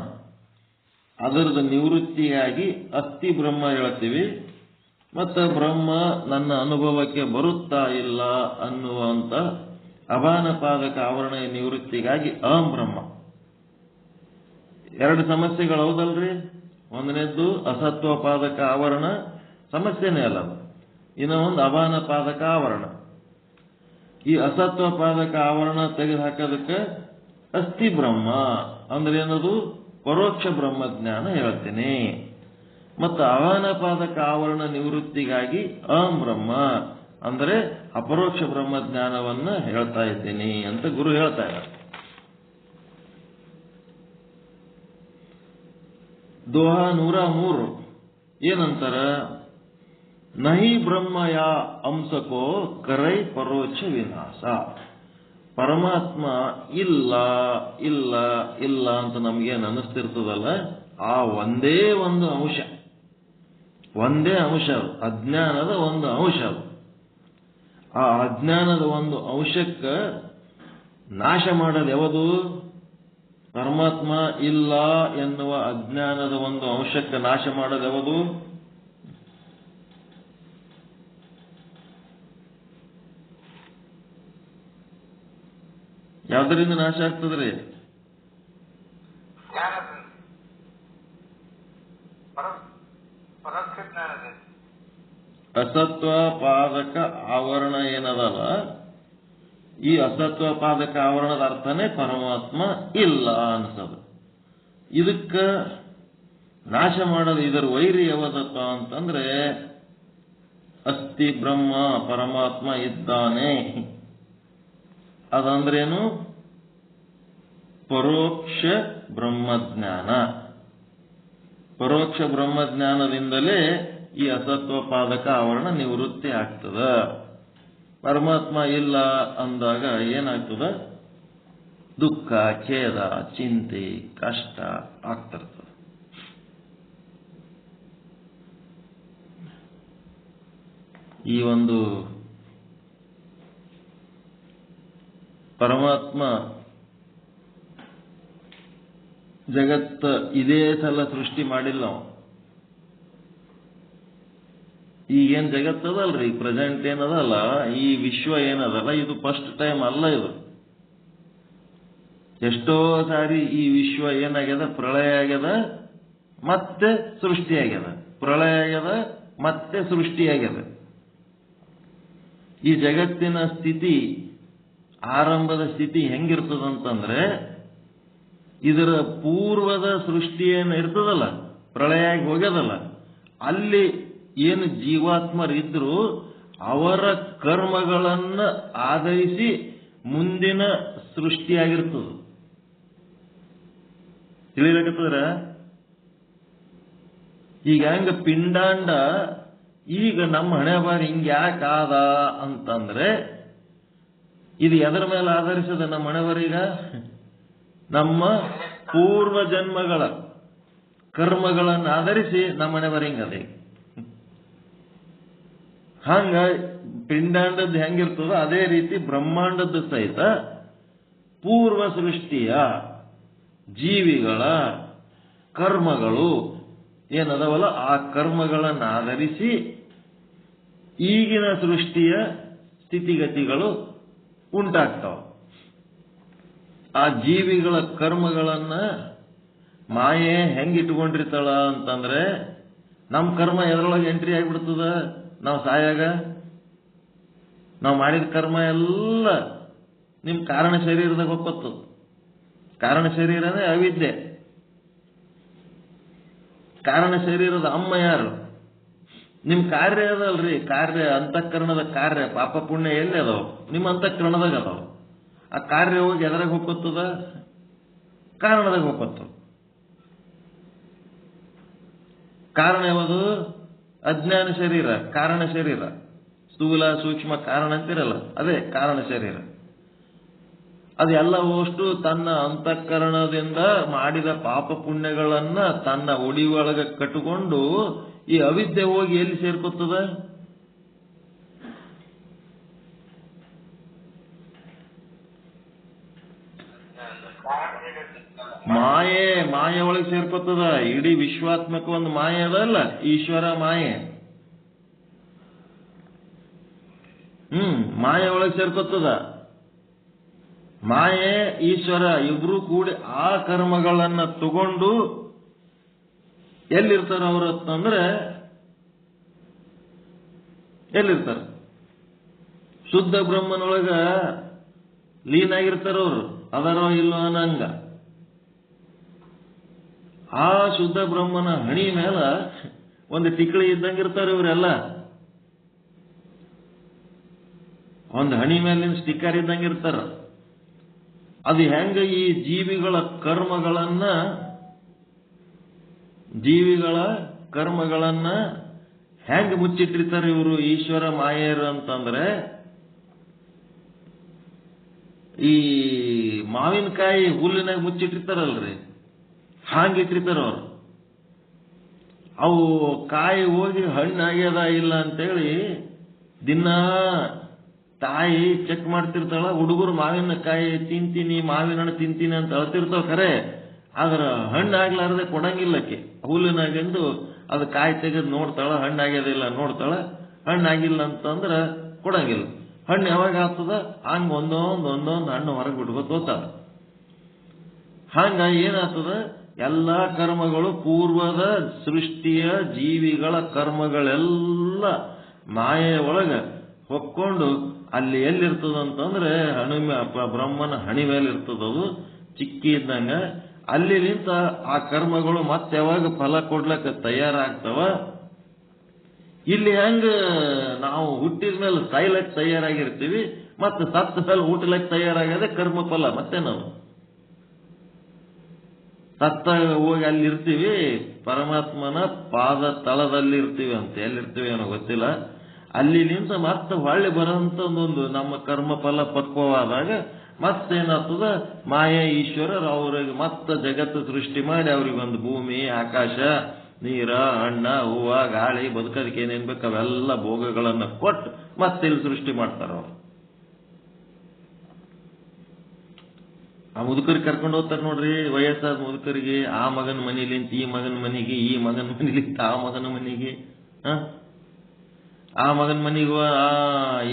ಅದರದ ನಿವೃತ್ತಿಯಾಗಿ ಅಸ್ಥಿ ಬ್ರಹ್ಮ ಹೇಳ್ತೀವಿ. ಮತ್ತು ಬ್ರಹ್ಮ ನನ್ನ ಅನುಭವಕ್ಕೆ ಬರುತ್ತಾ ಇಲ್ಲ ಅನ್ನುವಂಥ ಅಭಾನ ಪಾದಕ ಆವರಣ ನಿವೃತ್ತಿಗಾಗಿ ಅಹಂ ಬ್ರಹ್ಮ. 2 ಸಮಸ್ಯೆಗಳು ಹೌದಲ್ರಿ? ಒಂದನೇದ್ದು ಅಸತ್ವ ಪಾದಕ ಆವರಣ, ಸಮಸ್ಯೆನೇ ಅಲ್ಲ. ಇನ್ನೊಂದು ಅಭಾನ ಪಾದಕ ಆವರಣ. ಈ ಅಸತ್ವ ಪಾದಕ ಆವರಣ ತೆಗೆದು ಹಾಕೋದಕ್ಕೆ ಅಸ್ಥಿ ಬ್ರಹ್ಮ ಅಂದ್ರೆ ಏನದು? ಪರೋಕ್ಷ ಬ್ರಹ್ಮಜ್ಞಾನ ಹೇಳ್ತೀನಿ. ಮತ್ತು ಅವಾನಪಾದಕ ಆವರಣ ನಿವೃತ್ತಿಗಾಗಿ ಅಹಂ ಬ್ರಹ್ಮ ಅಂದರೆ ಅಪರೋಕ್ಷ ಬ್ರಹ್ಮಜ್ಞಾನವನ್ನ ಹೇಳ್ತಾ ಇದ್ದೀನಿ ಅಂತ ಗುರು ಹೇಳ್ತಾ ಇದ್ದಾರೆ. ದೋಹ 103 ಏನಂತಾರ? ನಹಿ ಬ್ರಹ್ಮಯ ಅಂಸಕೋ ಕರೈ ಪರೋಕ್ಷ ವಿನಾಶ. ಪರಮಾತ್ಮ ಇಲ್ಲ ಇಲ್ಲ ಇಲ್ಲ ಅಂತ ನಮ್ಗೇನು ಅನ್ನಿಸ್ತಿರ್ತದಲ್ಲ, ಆ ಒಂದೇ ಒಂದು ಅಂಶ, ಒಂದೇ ಅಂಶ, ಅಜ್ಞಾನದ ಒಂದು ಅಂಶ. ಆ ಅಜ್ಞಾನದ ಒಂದು ಅಂಶಕ್ಕೆ ನಾಶ ಮಾಡೋದು ಯಾವುದು? ಪರಮಾತ್ಮ ಇಲ್ಲ ಎನ್ನುವ ಅಜ್ಞಾನದ ಒಂದು ಅಂಶಕ್ಕೆ ನಾಶ ಮಾಡೋದು ಯಾವುದು? ಯಾವುದರಿಂದ ನಾಶ ಆಗ್ತದ್ರಿ? ಅಸತ್ವ ಪಾದಕ ಆವರಣ ಏನದಲ್ಲ, ಈ ಅಸತ್ವ ಪಾದಕ ಆವರಣದ ಅರ್ಥನೇ ಪರಮಾತ್ಮ ಇಲ್ಲ ಅನ್ಸದು. ಇದಕ್ಕ ನಾಶ ಮಾಡೋದು ಇದರ ವೈರಿ ಯಾವದಪ್ಪ ಅಂತಂದ್ರೆ ಅಸ್ತಿ ಬ್ರಹ್ಮ, ಪರಮಾತ್ಮ ಇದ್ದಾನೆ. ಅದಂದ್ರೇನು? ಪರೋಕ್ಷ ಬ್ರಹ್ಮಜ್ಞಾನ. ಪರೋಕ್ಷ ಬ್ರಹ್ಮಜ್ಞಾನದಿಂದಲೇ ಈ ಅಸತ್ವ ಪಾದಕ ಆವರಣ ನಿವೃತ್ತಿ ಆಗ್ತದ. ಪರಮಾತ್ಮ ಇಲ್ಲ ಅಂದಾಗ ಏನಾಗ್ತದ? ದುಃಖ, ಖೇದ, ಚಿಂತೆ, ಕಷ್ಟ ಆಗ್ತಿರ್ತದೆ. ಈ ಒಂದು ಪರಮಾತ್ಮ ಜಗತ್ತ ಇದೇ ಸಲ ಸೃಷ್ಟಿ ಮಾಡಿಲ್ಲ. ನಾವು ಈಗೇನ್ ಜಗತ್ತದಲ್ರಿ, ಪ್ರೆಸೆಂಟ್ ಏನದಲ್ಲ, ಈ ವಿಶ್ವ ಏನದಲ್ಲ, ಇದು ಫಸ್ಟ್ ಟೈಮ್ ಅಲ್ಲ. ಇದು ಎಷ್ಟೋ ಸಾರಿ ಈ ವಿಶ್ವ ಏನಾಗ್ಯದ? ಪ್ರಳಯ ಆಗ್ಯದ, ಮತ್ತೆ ಸೃಷ್ಟಿಯಾಗ್ಯದ, ಪ್ರಳಯ ಆಗ್ಯದ, ಮತ್ತೆ ಸೃಷ್ಟಿಯಾಗ್ಯದ. ಈ ಜಗತ್ತಿನ ಸ್ಥಿತಿ, ಆರಂಭದ ಸ್ಥಿತಿ ಹೆಂಗಿರ್ತದಂತಂದ್ರೆ, ಇದರ ಪೂರ್ವದ ಸೃಷ್ಟಿ ಏನು ಇರ್ತದಲ್ಲ, ಪ್ರಳಯ ಆಗಿ ಹೋಗ್ಯದಲ್ಲ, ಅಲ್ಲಿ ಏನು ಜೀವಾತ್ಮರಿದ್ರು ಅವರ ಕರ್ಮಗಳನ್ನ ಆಧರಿಸಿ ಮುಂದಿನ ಸೃಷ್ಟಿಯಾಗಿರ್ತದೆ. ತಿಳಿಬೇಕಂತಂದ್ರ ಈಗ ಹೆಂಗ ಪಿಂಡಾಂಡ ಈಗ ನಮ್ಮ ಹಣೆ ಬಾರಿ ಹಿಂಗ್ಯಾಕಾದ ಅಂತಂದ್ರೆ ಇದು ಎದರ ಮೇಲೆ ಆಧರಿಸದ? ನಮ್ಮ ಹಣೆ ಬಾರೀಗ ನಮ್ಮ ಪೂರ್ವ ಜನ್ಮಗಳ ಕರ್ಮಗಳನ್ನು ಆಧರಿಸಿ ನಮ್ಮ ಹಣೆ ಬಾರಿ ಹಿಂಗದೆ. ಹಂಗ ಪಿಂಡಾಂಡದ್ದು ಹೆಂಗಿರ್ತದೋ ಅದೇ ರೀತಿ ಬ್ರಹ್ಮಾಂಡದ್ದು ಸಹಿತ ಪೂರ್ವ ಸೃಷ್ಟಿಯ ಜೀವಿಗಳ ಕರ್ಮಗಳು ಏನದವಲ್ಲ, ಆ ಕರ್ಮಗಳನ್ನು ಆಧರಿಸಿ ಈಗಿನ ಸೃಷ್ಟಿಯ ಸ್ಥಿತಿಗತಿಗಳು ಉಂಟಾಗ್ತಾವ. ಆ ಜೀವಿಗಳ ಕರ್ಮಗಳನ್ನ ಮಾಯೆ ಹೆಂಗಿಟ್ಕೊಂಡಿರ್ತಾಳ ಅಂತಂದ್ರೆ, ನಮ್ಮ ಕರ್ಮ ಎದ್ರೊಳಗೆ ಎಂಟ್ರಿ ಆಗಿಬಿಡ್ತದ. ನಾವು ಸಾಯಾಗ ನಾವು ಮಾಡಿದ ಕರ್ಮ ಎಲ್ಲ ನಿಮ್ ಕಾರಣ ಶರೀರದಾಗ ಒಪ್ಪತ್ತು. ಕಾರಣ ಶರೀರನೇ ಅವಿದ್ಯೆ. ಕಾರಣ ಶರೀರದ ಅಮ್ಮ ಯಾರು? ನಿಮ್ ಕಾರ್ಯ ಅದಲ್ರಿ, ಕಾರ್ಯ ಅಂತಃಕರಣದ ಕಾರ್ಯ, ಪಾಪ ಪುಣ್ಯ ಎಲ್ಲಿ ಅದಾವ? ನಿಮ್ಮ ಅಂತಃಕರಣದಾಗ ಅದಾವ. ಆ ಕಾರ್ಯ ಹೋಗಿ ಎದರಾಗ ಹೋಗ್ತದ? ಕಾರಣದಾಗ ಹೋಗ್ತದ. ಕಾರಣ ಯಾವುದು? ಅಜ್ಞಾನ ಶರೀರ, ಕಾರಣ ಶರೀರ. ಸ್ಥೂಲ ಸೂಕ್ಷ್ಮ ಕಾರಣ ಅಂತಿರಲ್ಲ, ಅದೇ ಕಾರಣ ಶರೀರ. ಅದೆಲ್ಲ ಅಷ್ಟು ತನ್ನ ಅಂತಃಕರಣದಿಂದ ಮಾಡಿದ ಪಾಪ ಪುಣ್ಯಗಳನ್ನ ತನ್ನ ಉಡಿ ಒಳಗೆ ಕಟ್ಟಿಕೊಂಡು ಈ ಅವಿದ್ಯೆ ಹೋಗಿ ಎಲ್ಲಿ ಸೇರ್ಕೊತದ? ಮಾಯೆ ಒಳಗೆ ಸೇರ್ಕೊತದ. ಇಡೀ ವಿಶ್ವಾತ್ಮಕ ಒಂದು ಮಾಯೆ ಅದಲ್ಲ, ಈಶ್ವರ ಮಾಯೆ. ಮಾಯೆ ಒಳಗೆ ಸೇರ್ಕೊತದ. ಮಾಯೆ ಈಶ್ವರ ಇಬ್ರು ಕೂಡಿ ಆ ಕರ್ಮಗಳನ್ನ ತಗೊಂಡು ಎಲ್ಲಿರ್ತಾರ ಅವರು ಅಂತಂದ್ರೆ, ಎಲ್ಲಿರ್ತಾರ? ಶುದ್ಧ ಬ್ರಹ್ಮನೊಳಗ ಲೀನ್ ಆಗಿರ್ತಾರ ಅವರು, ಅದರೋ ಇಲ್ಲೋ ಅನ್ನಂಗ. ಆ ಶುದ್ಧ ಬ್ರಹ್ಮನ ಹಣಿ ಮೇಲೆ ಒಂದು ಟಿಕ್ಳಿ ಇದ್ದಂಗೆ ಇರ್ತಾರೆ ಇವರೆಲ್ಲ. ಒಂದು ಹಣಿ ಮೇಲಿನ ಸ್ಟಿಕ್ಕರ್ ಇದ್ದಂಗೆ ಇರ್ತಾರ. ಅದು ಹೆಂಗ ಈ ಜೀವಿಗಳ ಕರ್ಮಗಳನ್ನ ಹೆಂಗ ಮುಚ್ಚಿಟ್ಟಿರ್ತಾರೆ ಇವರು ಈಶ್ವರ ಮಾಯೇರು ಅಂತಂದ್ರೆ, ಈ ಮಾವಿನಕಾಯಿ ಹುಲ್ಲಿನಾಗ ಮುಚ್ಚಿಟ್ಟಿರ್ತಾರಲ್ರಿ, ಹಾಂಗಿಟ್ಟಿರ್ತಾರ ಅವ್ರು. ಅವು ಕಾಯಿ ಹೋಗಿ ಹಣ್ಣಾಗ್ಯದ ಇಲ್ಲ ಅಂತೇಳಿ ದಿನಾ ತಾಯಿ ಚೆಕ್ ಮಾಡ್ತಿರ್ತಾಳ. ಹುಡುಗರು ಮಾವಿನಕಾಯಿ ತಿಂತೀನಿ, ಮಾವಿನ ಹಣ್ಣು ತಿಂತೀನಿ ಅಂತ ಅಳ್ತಿರ್ತಾವ ಖರೆ, ಆದ್ರ ಹಣ್ಣಾಗ್ಲಾರ್ದೆ ಕೊಡಂಗಿಲ್ಲಕ್ಕೆ. ಹುಲ್ಲಿನಾಗೆಂದು ಅದು ಕಾಯಿ ತೆಗೆದು ನೋಡ್ತಾಳ, ಹಣ್ಣಾಗ್ಯದಿಲ್ಲ ನೋಡ್ತಾಳ, ಹಣ್ಣಾಗಿಲ್ಲ ಅಂತಂದ್ರ ಕೊಡಂಗಿಲ್ಲ. ಹಣ್ಣು ಯಾವಾಗ ಆಗ್ತದ ಹಂಗ ಒಂದೊಂದು ಹಣ್ಣು ಹೊರಗೆ ಬಿಟ್ಕೋತ ಹೋಗ್ತಾಳ. ಹಂಗ ಏನಾಗ್ತದ, ಎಲ್ಲಾ ಕರ್ಮಗಳು ಪೂರ್ವದ ಸೃಷ್ಟಿಯ ಜೀವಿಗಳ ಕರ್ಮಗಳೆಲ್ಲ ಮಾಯೆಯ ಒಳಗ ಹೊಕ್ಕೊಂಡು ಅಲ್ಲಿ ಎಲ್ಲಿರ್ತದಂತಂದ್ರೆ ಬ್ರಹ್ಮನ ಹಣಿ ಮೇಲೆ ಇರ್ತದದು ಚಿಕ್ಕಿ ಇದ್ದಂಗ. ಅಲ್ಲಿ ನಿಂತ ಆ ಕರ್ಮಗಳು ಮತ್ತೆ ಯಾವಾಗ ಫಲ ಕೊಡ್ಲಕ್ಕ ತಯಾರಾಗ್ತವ. ಇಲ್ಲಿ ಹೆಂಗ ನಾವು ಹುಟ್ಟಿದ ಮೇಲೆ ಸಾಯ್ಲಕ್ಕೆ ತಯಾರಾಗಿರ್ತೀವಿ, ಮತ್ತೆ ಸತ್ತ ಮೇಲೆ ಹುಟ್ಟಲಕ್ಕೆ ತಯಾರಾಗದೆ ಕರ್ಮ ಫಲ. ಮತ್ತೆ ನಾವು ಸತ್ತ ಹೋಗಿ ಅಲ್ಲಿರ್ತೀವಿ, ಪರಮಾತ್ಮನ ಪಾದ ತಳದಲ್ಲಿ ಇರ್ತೀವಿ ಅಂತ. ಎಲ್ಲಿರ್ತೀವಿ ಏನೋ ಗೊತ್ತಿಲ್ಲ. ಅಲ್ಲಿ ನಿಂತ ಮತ್ತೆ ಹೊಳ್ಳಿ ಬರೋಂತ ಒಂದು ನಮ್ಮ ಕರ್ಮ ಫಲ ಪಕ್ವವಾದಾಗ ಮತ್ತೇನಾಗ್ತದ, ಮಾಯೆ ಈಶ್ವರರು ಅವ್ರಿಗೆ ಮತ್ತೆ ಜಗತ್ತು ಸೃಷ್ಟಿ ಮಾಡಿ ಅವ್ರಿಗೊಂದು ಭೂಮಿ, ಆಕಾಶ, ನೀರ, ಹಣ್ಣ, ಹೂವ, ಗಾಳಿ, ಬದುಕೋದಕ್ಕೆ ಏನೇನ್ ಬೇಕು ಅವೆಲ್ಲ ಭೋಗಗಳನ್ನ ಕೊಟ್ಟು ಮತ್ತೆ ಇಲ್ಲಿ ಸೃಷ್ಟಿ ಮಾಡ್ತಾರ ಅವ್ರು. ಆ ಮುದುಕರಿಗೆ ಕರ್ಕೊಂಡು ಹೋಗ್ತಾರೆ ನೋಡ್ರಿ, ವಯಸ್ಸಾದ ಮುದುಕರಿಗೆ. ಆ ಮಗನ ಮನೇಲಿಂತ ಈ ಮಗನ ಮನೆಗೆ, ಈ ಮಗನ ಮನೇಲಿಂತ ಆ ಮಗನ ಮನೆಗೆ, ಆ ಮಗನ ಮನೆಗೂ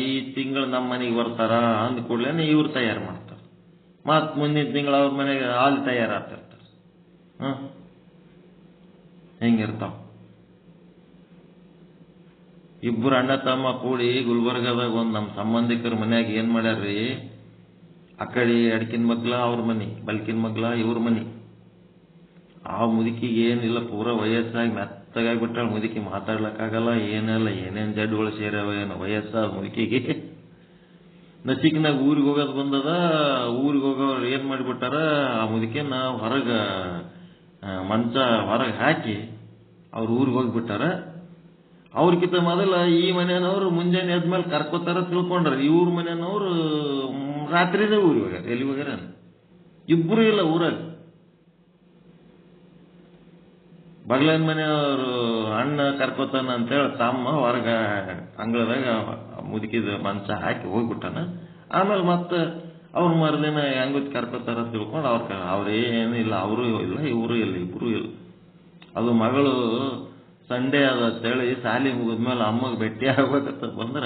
ಈ ತಿಂಗಳು ನಮ್ಮ ಮನೆಗೆ ಬರ್ತಾರ ಅಂದ ಕೂಡ್ಲೇನೆ ಇವ್ರು ತಯಾರು ಮಾಡ್ತಾರೆ. ಮತ್ ಮುಂದಿನ ತಿಂಗಳು ಅವ್ರ ಮನೆಗೆ ಹಾಲು ತಯಾರಾಗ್ತಿರ್ತಾರೆ. ಹೆಂಗಿರ್ತಾವ. ಇಬ್ಬರು ಅಣ್ಣ ತಮ್ಮ ಕೂಡಿ ಗುಲ್ಬರ್ಗದಾಗ ಒಂದ್ ನಮ್ಮ ಸಂಬಂಧಿಕರ ಮನ್ಯಾಗ ಏನ್ ಮಾಡ್ಯಾರ್ರಿ, ಆ ಕಡೆ ಅಡ್ಕಿನ ಮಗ್ಲ ಅವ್ರ ಮನಿ, ಬಲ್ಕಿನ ಮಗ್ಲ ಇವ್ರ ಮನಿ. ಆ ಮುದುಕಿಗೆ ಏನಿಲ್ಲ, ಪೂರ ವಯಸ್ಸಾಗಿ ಮೆತ್ತಗಾಗ್ಬಿಟ್ಟಾಳ ಮುದುಕಿ. ಮಾತಾಡ್ಲಕ್ಕಾಗಲ್ಲ, ಏನಲ್ಲ, ಏನೇನ್ ಜಡ್ಗಳು ಸೇರ್ಯಾವ ಏನೋ ವಯಸ್ಸಾದ ಮುದುಕಿಗೆ. ನಸಿಕ್ನಾಗ ಊರಿಗೆ ಹೋಗೋದು ಬಂದದ. ಊರಿಗೆ ಹೋಗೋರು ಏನ್ ಮಾಡಿಬಿಟ್ಟಾರ, ಆ ಮುದುಕಿನ ಹೊರಗ ಮಂಚ ಹೊರಗೆ ಹಾಕಿ ಅವ್ರ ಊರಿಗೆ ಹೋಗ್ಬಿಟ್ಟಾರ. ಅವ್ರಕ್ಕಿಂತ ಮೊದಲ ಈ ಮನೆಯವರು ಮುಂಜಾನೆ ಎದ್ಮೇಲೆ ಕರ್ಕೋತಾರ ತಿಳ್ಕೊಂಡ್ರ. ಇವ್ರ ಮನೆಯವರು ರಾತ್ರಿನೇ ಊರಿಗೆ ಹೋಗ್ಯಾರ. ಎಲ್ಲಿ ಹೋಗ್ಯಾರ ಇಬ್ರು ಇಲ್ಲ ಊರಾಗ. ಬಗ್ಲನ್ ಮನೆಯವರು ಅಣ್ಣ ಕರ್ಕೋತಾನ ಅಂತೇಳಿ ತಮ್ಮ ಹೊರಗ ಅಂಗಳದಾಗ ಮುದುಕಿದ ಮಂಚ ಹಾಕಿ ಹೋಗ್ಬಿಟ್ಟಾನ. ಆಮೇಲೆ ಮತ್ತೆ ಅವ್ರ ಮರದಿನ ಹೆಂಗೊತ್ ಕರ್ಕೋತಾರ ತಿಳ್ಕೊಂಡು ಅವ್ರೇನು ಇಲ್ಲ, ಅವರು ಇಲ್ಲ, ಇವರು ಇಲ್ಲ, ಇಬ್ರು ಇಲ್ಲ. ಅದು ಮಗಳು ಸಂಡೇ ಅದಂತೇಳಿ ಸಾಲಿ ಮುಗಿದ್ಮೇಲೆ ಅಮ್ಮಗೆ ಭೇಟಿ ಆಗ್ಬೇಕಂತ ಬಂದ್ರ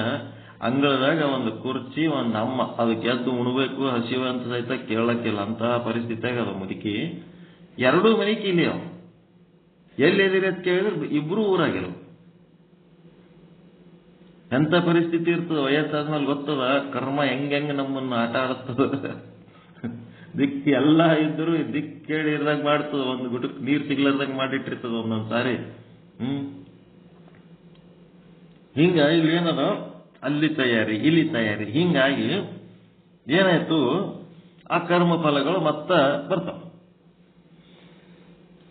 ಅಂಗಳದಾಗ ಒಂದು ಕುರ್ಚಿ, ಒಂದು ಅಮ್ಮ. ಅದಕ್ಕೆ ಎದ್ದು ಉಣ್ಬೇಕು, ಹಸಿವ ಅಂತ ಸಹಿತ ಕೇಳಕ್ಕಿಲ್ಲ ಅಂತ ಪರಿಸ್ಥಿತಿಯಾಗ ಅದು ಮುದುಕಿ. ಎರಡೂ ಮನಿಕೆ ಇಲ್ಲಿ ಅವ. ಎಲ್ಲಿದ್ದೀರಿ ಅಂತ ಕೇಳಿದ್ರೆ ಇಬ್ರು ಊರಾಗಿರು. ಎಂತ ಪರಿಸ್ಥಿತಿ ಇರ್ತದ ವಯಸ್ಸಾದ್ಮೇಲೆ ಗೊತ್ತದ ಕರ್ಮ ಹೆಂಗ ನಮ್ಮನ್ನ ಆಟ ಆಡಿಸ್ತದ. ದಿಕ್ ಎಲ್ಲ ಇದ್ರು ದಿಕ್ ಕೇಳಿ ಇರ್ದಾಗ ಮಾಡ್ತದ. ಒಂದು ಗುಟಕ್ ನೀರ್ ಸಿಗ್ಲಾರ್ದಾಗ ಮಾಡಿಟ್ಟಿರ್ತದ ಒಂದೊಂದ್ ಸಾರಿ. ಹಿಂಗ ಇಲ್ಲಿ ಏನದ, ಅಲ್ಲಿ ತಯಾರಿ, ಇಲ್ಲಿ ತಯಾರಿ. ಹಿಂಗಾಗಿ ಏನಾಯ್ತು, ಆ ಕರ್ಮ ಫಲಗಳು ಮತ್ತ ಬರ್ತಾವ.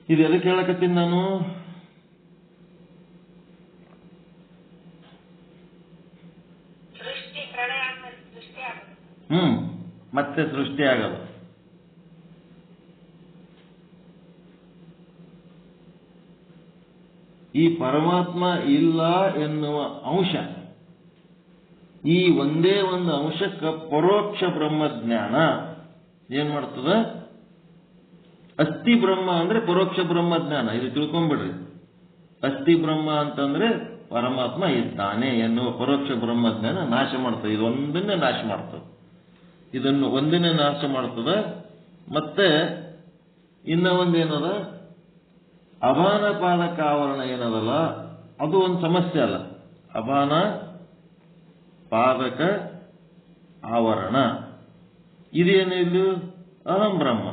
ಇದು ಎದಕ್ಕೆ ಹೇಳಕತ್ತೀನಿ ನಾನು, ಮತ್ತೆ ಸೃಷ್ಟಿ ಆಗದು. ಈ ಪರಮಾತ್ಮ ಇಲ್ಲ ಎನ್ನುವ ಅಂಶ, ಈ ಒಂದೇ ಒಂದು ಅಂಶಕ್ಕೆ ಪರೋಕ್ಷ ಬ್ರಹ್ಮಜ್ಞಾನ ಏನ್ ಮಾಡ್ತದ. ಅಸ್ಥಿ ಬ್ರಹ್ಮ ಅಂದ್ರೆ ಪರೋಕ್ಷ ಬ್ರಹ್ಮಜ್ಞಾನ. ಇದು ತಿಳ್ಕೊಂಡ್ಬಿಡ್ರಿ. ಅಸ್ಥಿ ಬ್ರಹ್ಮ ಅಂತಂದ್ರೆ ಪರಮಾತ್ಮ ಇದ್ದಾನೆ ಎನ್ನುವ ಪರೋಕ್ಷ ಬ್ರಹ್ಮಜ್ಞಾನ ನಾಶ ಮಾಡ್ತದೆ. ಇದು ಒಂದನ್ನೇ ನಾಶ ಮಾಡ್ತದೆ. ಇದನ್ನು ಒಂದನ್ನೇ ನಾಶ ಮಾಡ್ತದ. ಮತ್ತೆ ಇನ್ನ ಒಂದೇನದ, ಅಭಾನ ಪಾದಕ ಆವರಣ ಏನದಲ್ಲ, ಅದು ಒಂದು ಸಮಸ್ಯೆ ಅಲ್ಲ. ಅಭಾನ ಪಾದಕ ಆವರಣ ಇದೇನಿದು, ಅಹಂ ಬ್ರಹ್ಮ.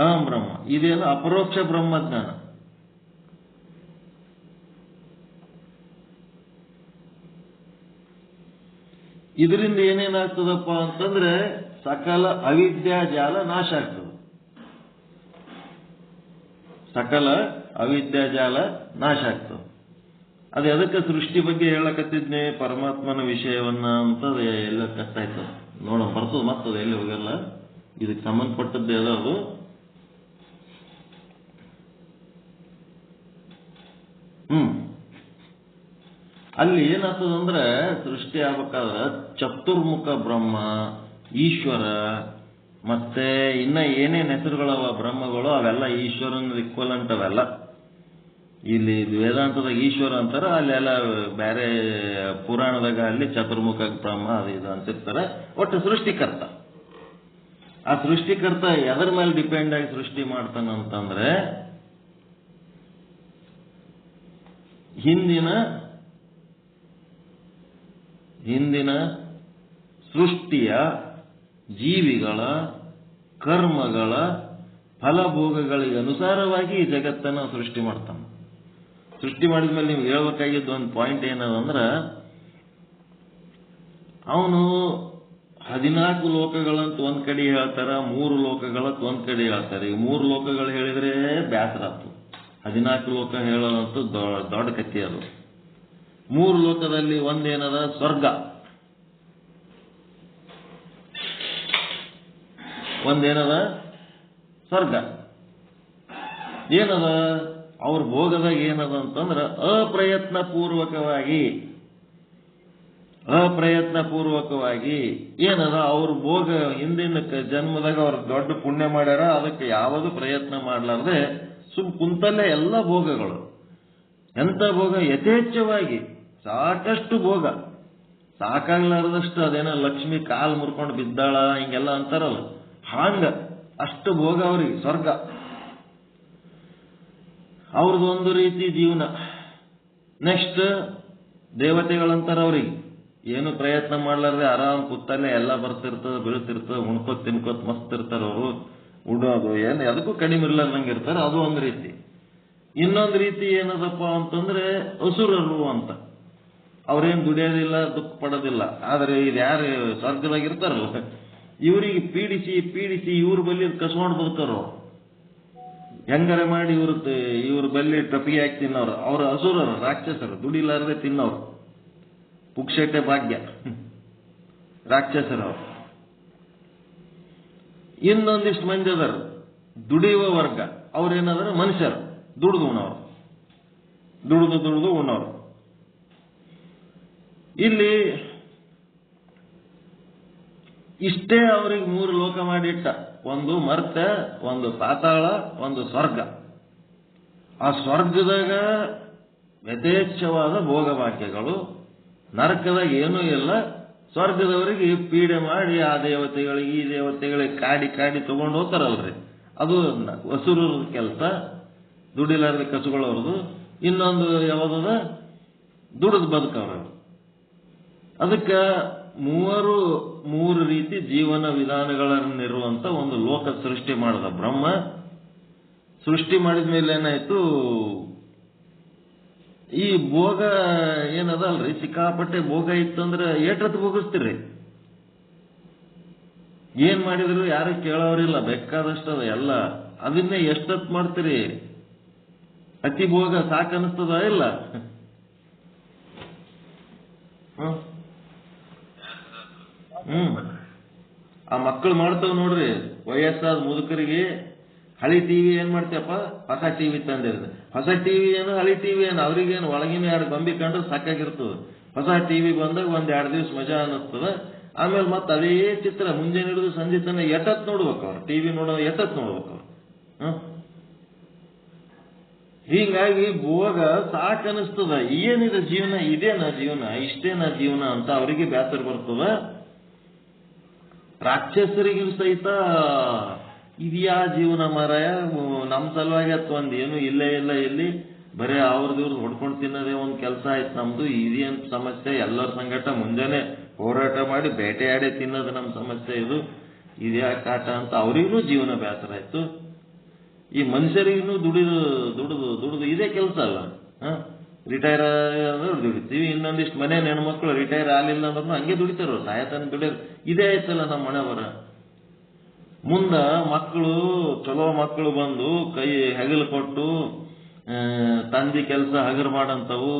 ಅಹಂ ಬ್ರಹ್ಮ. ಇದೇನು ಅಪರೋಕ್ಷ ಬ್ರಹ್ಮಜ್ಞಾನ. ಇದರಿಂದ ಏನೇನಾಗ್ತದಪ್ಪ ಅಂತಂದ್ರೆ ಸಕಲ ಅವಿದ್ಯಾ ಜಾಲ ನಾಶ ಆಗ್ತದೆ. ಸಕಲ ಅವಿದ್ಯಾ ಜಾಲ ನಾಶ ಆಗ್ತದೆ. ಅದು ಎದಕ್ಕೆ ಸೃಷ್ಟಿ ಬಗ್ಗೆ ಹೇಳಕತ್ತಿದ್ನೆ ಪರಮಾತ್ಮನ ವಿಷಯವನ್ನ ಅಂತ ಎಲ್ಲ ಕಷ್ಟ ಆಯ್ತದ. ನೋಡೋಣ ಬರ್ತದ ಮತ್ತದ ಎಲ್ಲಿ ಹೋಗಲ್ಲ. ಇದಕ್ಕೆ ಸಂಬಂಧಪಟ್ಟದ್ದೇ ಅದ ಅದು. ಅಲ್ಲಿ ಏನಾಗ್ತದಂದ್ರೆ ಸೃಷ್ಟಿ ಆಗ್ಬೇಕಾದ್ರೆ ಚತುರ್ಮುಖ ಬ್ರಹ್ಮ, ಈಶ್ವರ, ಮತ್ತೆ ಇನ್ನ ಏನೇನ್ ಹೆಸರುಗಳವ ಬ್ರಹ್ಮಗಳು ಅವೆಲ್ಲ ಈಶ್ವರನ ಇಕ್ವಲೆಂಟ್ ಅವೆಲ್ಲ. ಇಲ್ಲಿ ವೇದಾಂತದಾಗ ಈಶ್ವರ ಅಂತಾರ, ಅಲ್ಲೆಲ್ಲ ಬೇರೆ ಪುರಾಣದಾಗ ಅಲ್ಲಿ ಚತುರ್ಮುಖ ಬ್ರಹ್ಮ ಅದು ಇದು ಅಂತಿರ್ತಾರೆ. ಒಟ್ಟು ಸೃಷ್ಟಿಕರ್ತ. ಆ ಸೃಷ್ಟಿಕರ್ತ ಎದರ ಮೇಲೆ ಡಿಪೆಂಡ್ ಆಗಿ ಸೃಷ್ಟಿ ಮಾಡ್ತಾನಂತಂದ್ರೆ ಹಿಂದಿನ ಸೃಷ್ಟಿಯ ಜೀವಿಗಳ ಕರ್ಮಗಳ ಫಲಭೋಗಗಳಿಗೆ ಅನುಸಾರವಾಗಿ ಈ ಜಗತ್ತನ್ನು ಸೃಷ್ಟಿ ಮಾಡ್ತಾನೆ. ಸೃಷ್ಟಿ ಮಾಡಿದ ಮೇಲೆ ನೀವು ಹೇಳ್ಬೇಕಾಗಿದ್ದು ಒಂದು ಪಾಯಿಂಟ್ ಏನದಂದ್ರೆ, ಅವನು 14 ಲೋಕಗಳಂತ ಒಂದ್ ಕಡೆ ಹೇಳ್ತಾರ, 3 ಲೋಕಗಳಂತ ಒಂದ್ ಕಡೆ ಹೇಳ್ತಾರೆ. ಈ 3 ಲೋಕಗಳು ಹೇಳಿದ್ರೆ ಬ್ಯಾಸರ ಆಯ್ತು. 14 ಲೋಕ ಹೇಳೋದಂತೂ ದೊಡ್ಡ ಕಥೆ ಅದು. 3 ಲೋಕದಲ್ಲಿ ಒಂದೇನದ ಸ್ವರ್ಗ, ಒಂದೇನದ ಸ್ವರ್ಗ. ಏನದ ಅವ್ರ ಭೋಗದಾಗ ಏನದ ಅಂತಂದ್ರ ಅಪ್ರಯತ್ನ ಪೂರ್ವಕವಾಗಿ ಏನದ ಅವ್ರ ಭೋಗ ಹಿಂದಿನ ಜನ್ಮದಾಗ ಅವ್ರ ದೊಡ್ಡ ಪುಣ್ಯ ಮಾಡ್ಯಾರ, ಅದಕ್ಕೆ ಯಾವುದು ಪ್ರಯತ್ನ ಮಾಡ್ಲಾರ್ದೆ ಕುಂತಲ್ಲೇ ಎಲ್ಲ ಭೋಗಗಳು. ಎಂತ ಭೋಗ? ಯಥೇಚ್ಛವಾಗಿ ಸಾಕಷ್ಟು ಭೋಗ, ಸಾಕಾಗ್ಲಾರ್ದಷ್ಟು. ಅದೇನ ಲಕ್ಷ್ಮಿ ಕಾಲ್ ಮುರ್ಕೊಂಡು ಬಿದ್ದಾಳ ಹಿಂಗೆಲ್ಲ ಅಂತಾರಲ್ಲ, ಹಾಂಗ ಅಷ್ಟು ಭೋಗ ಅವ್ರಿಗೆ ಸ್ವರ್ಗ. ಅವ್ರದ್ದು ಒಂದು ರೀತಿ ಜೀವನ. ನೆಕ್ಸ್ಟ್ ದೇವತೆಗಳಂತಾರ, ಅವ್ರಿಗೆ ಏನು ಪ್ರಯತ್ನ ಮಾಡ್ಲಾರ್ದೆ ಆರಾಮ್ ಕೂತಲ್ಲೇ ಎಲ್ಲ ಬರ್ತಿರ್ತದ, ಬೀಳ್ತಿರ್ತದ, ಉಣ್ಕೋತ್ ತಿನ್ಕೋತ್ ಮಸ್ತ್ ಇರ್ತಾರ ಅವರು. ಉಡೋದು ಏನು ಅದಕ್ಕೂ ಕಡಿಮೆ ಇರ್ಲಾರ್ದಂಗೆ ಇರ್ತಾರೆ, ಅದು ಒಂದು ರೀತಿ. ಇನ್ನೊಂದು ರೀತಿ ಏನದಪ್ಪ ಅಂತಂದ್ರೆ ಅಸುರರು ಅಂತ. ಅವ್ರೇನ್ ದುಡಿಯೋದಿಲ್ಲ, ದುಃಖ ಪಡೋದಿಲ್ಲ. ಆದ್ರೆ ಇದು ಯಾರು ಸ್ವರ್ಗದಾಗ ಇರ್ತಾರಲ್ಲ, ಇವರಿಗೆ ಪೀಡಿಸಿ ಇವ್ರ ಬಲ್ಲಿ ಕಸ್ಕೊಂಡು ಬದುಕೋರು. ಹೆಂಗಾರೆ ಮಾಡಿ ಇವ್ರ ಬಲ್ಲಿ ಟಪಿಗೆ ಹಾಕಿ ತಿನ್ನೋರು. ಅವ್ರ ಅಸುರರು, ರಾಕ್ಷಸರು, ದುಡಿಲಾರದೆ ತಿನ್ನೋರು. ಪುಕ್ಷಟೆ ಭಾಗ್ಯ ರಾಕ್ಷಸರು. ಇನ್ನೊಂದಿಷ್ಟು ಮಂದಿ ಅದರ ದುಡಿಯುವ ವರ್ಗ. ಅವ್ರೇನಾದ್ರೆ ಮನುಷ್ಯರು, ದುಡಿದು ಉಣ್ಣೋರು. ಇಲ್ಲಿ ಇಷ್ಟೇ ಅವ್ರಿಗೆ 3 ಲೋಕ ಮಾಡಿಟ್ಟ. ಒಂದು ಮರ್ತ್ಯ, ಒಂದು ಪಾತಾಳ, ಒಂದು ಸ್ವರ್ಗ. ಆ ಸ್ವರ್ಗದಾಗ ಯಥೇಚ್ಛವಾದ ಭೋಗವಾಕ್ಯಗಳು, ನರಕದಾಗ ಏನೂ ಇಲ್ಲ. ಸ್ವರ್ಗದವರಿಗೆ ಪೀಡೆ ಮಾಡಿ ಆ ದೇವತೆಗಳಿಗೆ ಈ ದೇವತೆಗಳಿಗೆ ಕಾಡಿ ತಗೊಂಡು ಹೋಗ್ತಾರಲ್ರಿ, ಅದು ಅಸುರರ ಕೆಲಸ. ದುಡಿಲಾರ್ದ ಕಸುಗಳವ್ರದು. ಇನ್ನೊಂದು ಯಾವ್ದದ? ದುಡಿದು ಬದುಕವ್ರವ್ರು. ಅದಕ್ಕೆ ಮೂರು ರೀತಿ ಜೀವನ ವಿಧಾನಗಳನ್ನಿರುವಂತ ಒಂದು ಲೋಕ ಸೃಷ್ಟಿ ಮಾಡಿದ ಬ್ರಹ್ಮ. ಸೃಷ್ಟಿ ಮಾಡಿದ ಮೇಲೆ ಏನಾಯ್ತು, ಈ ಭೋಗ ಏನದಲ್ರಿ, ಸಿಕ್ಕಾಪಟ್ಟೆ ಭೋಗ ಇತ್ತಂದ್ರೆ ಏಟತ್ತು ಭೋಗಿಸ್ತೀರಿ. ಏನ್ ಮಾಡಿದ್ರು ಯಾರು ಕೇಳೋರಿಲ್ಲ, ಬೇಕಾದಷ್ಟದ ಎಲ್ಲ. ಅದನ್ನೇ ಎಷ್ಟತ್ ಮಾಡ್ತೀರಿ? ಅತಿ ಭೋಗ ಸಾಕನಿಸ್ತದ ಇಲ್ಲ? ಆ ಮಕ್ಕಳು ಮಾಡ್ತಾವ ನೋಡ್ರಿ, ವಯಸ್ಸಾದ ಮುದುಕರಿಗೆ ಹಳಿ ಟಿವಿ ಏನ್ ಮಾಡ್ತೀಯಪ್ಪ, ಹೊಸ ಟಿವಿ ತಂದಿರ್ತದೆ. ಹೊಸ ಟಿವಿ ಏನು ಹಳಿ ಟಿವಿ ಏನು, ಅವ್ರಿಗೇನು ಒಳಗಿನ 2 ಗೊಂಬಿ ಕಂಡ್ರೆ ಸಾಕಾಗಿರ್ತದೆ. ಹೊಸ ಟಿವಿ ಬಂದಾಗ 1-2 ದಿವಸ ಮಜಾ ಅನ್ನಿಸ್ತದ. ಆಮೇಲೆ ಮತ್ತೆ ಅದೇ ಚಿತ್ರ ಮುಂಜಾನೆ ಹಿಡಿದು ಸಂಜೆ ತನಕ ಎಟ್ಟತ್ ನೋಡ್ಬೇಕು ಅವ್ರು. ಟಿವಿ ನೋಡೋದು ಎಟ್ಟತ್ ನೋಡ್ಬೇಕು ಅವ್ರು. ಹೀಗಾಗಿ ಭೋಗ ಸಾಕನಿಸ್ತದ. ಏನಿದೆ ಜೀವನ, ಇದೇನಾ ಜೀವನ, ಇಷ್ಟೇನಾ ಜೀವನ ಅಂತ ಅವರಿಗೆ ಬೇಸರ ಬರ್ತದ. ರಾಕ್ಷಸರಿಗೂ ಸಹಿತ ಇದ್ಯಾ ಜೀವನ ಮಾರಾಯ, ನಮ್ ಸಲುವಾಗಿ ಅಥವಾ ಒಂದ್ ಏನು ಇಲ್ಲೇ ಇಲ್ಲ, ಇಲ್ಲಿ ಬರೇ ಅವ್ರದ್ದು ಹೊಡ್ಕೊಂಡು ತಿನ್ನೋದೇ ಒಂದ್ ಕೆಲಸ ಆಯ್ತು ನಮ್ದು. ಇದೇನ್ ಸಮಸ್ಯೆ, ಎಲ್ಲರ ಸಂಗಟ ಮುಂಜಾನೆ ಹೋರಾಟ ಮಾಡಿ ಬೇಟೆಯಾಡಿ ತಿನ್ನೋದು ನಮ್ ಸಮಸ್ಯೆ. ಇದ್ಯಾಕೆ ಕಾಟ ಅಂತ ಅವರಿಗೂ ಜೀವನ ಬೇಸರ ಆಯ್ತು. ಈ ಮನುಷ್ಯರಿಗೂ ದುಡಿದು ಇದೇ ಕೆಲಸ ಅಲ್ಲ. ರಿಟೈರ್ ಅಂದ್ರೆ ದುಡಿತೀವಿ, ಇನ್ನೊಂದಿಷ್ಟು ಮನೆ ಹೆಣ್ಮಕ್ಳು ರಿಟೈರ್ ಆಗಲಿಲ್ಲ ಅಂದ್ರೂ ಹಂಗೆ ದುಡಿತಾರ, ಸಾಯತನ ದುಡಿಯೋರು. ಇದೇ ಆಯ್ತಲ್ಲ ನಮ್ಮ ಮನೆ ಬರ. ಮುಂದ ಮಕ್ಕಳು ಚಲೋ ಮಕ್ಕಳು ಬಂದು ಕೈ ಹೆಗಲು ಕೊಟ್ಟು ತಂದಿ ಕೆಲಸ ಹಗರು ಮಾಡಂತವು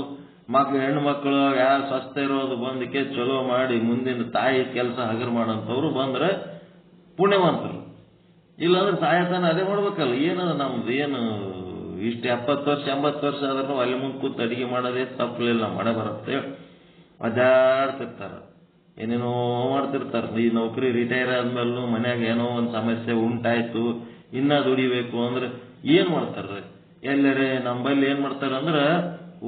ಹೆಣ್ಣು ಮಕ್ಕಳು ಯಾರು ಸ್ವಸ್ಥ ಇರೋದು ಬಂದಕ್ಕೆ ಚಲೋ ಮಾಡಿ ಮುಂದಿನ ತಾಯಿ ಕೆಲಸ ಹಗರು ಮಾಡಂತವ್ರು ಬಂದ್ರೆ ಪುಣ್ಯವಂತರು. ಇಲ್ಲಾಂದ್ರೆ ಸಾಯತನ ಅದೇ ಮಾಡ್ಬೇಕಲ್ಲ. ಏನದ ನಮ್ದು ಏನು ಇಷ್ಟು 70 ವರ್ಷ 80 ವರ್ಷ ಆದ್ರೂ ಅಲ್ಲಿ ಮುಂದೆ ಕೂತು ಅಡಿಗೆ ಮಾಡೋದೇ ತಪ್ಪಲಿಲ್ಲ, ಮಳೆ ಬರುತ್ತೆ ಒದ್ದಾಡ್ತಿರ್ತಾರ, ಏನೇನೋ ಮಾಡ್ತಿರ್ತಾರ. ಈ ನೌಕರಿ ರಿಟೈರ್ ಆದ್ಮೇಲೂ ಮನ್ಯಾಗ ಏನೋ ಒಂದು ಸಮಸ್ಯೆ ಉಂಟಾಯ್ತು, ಇನ್ನ ದುಡಿಬೇಕು ಅಂದ್ರೆ ಏನ್ ಮಾಡ್ತಾರ? ಎಲ್ಲರೇ ನಂಬಲ್ಲಿ ಏನ್ ಮಾಡ್ತಾರ ಅಂದ್ರೆ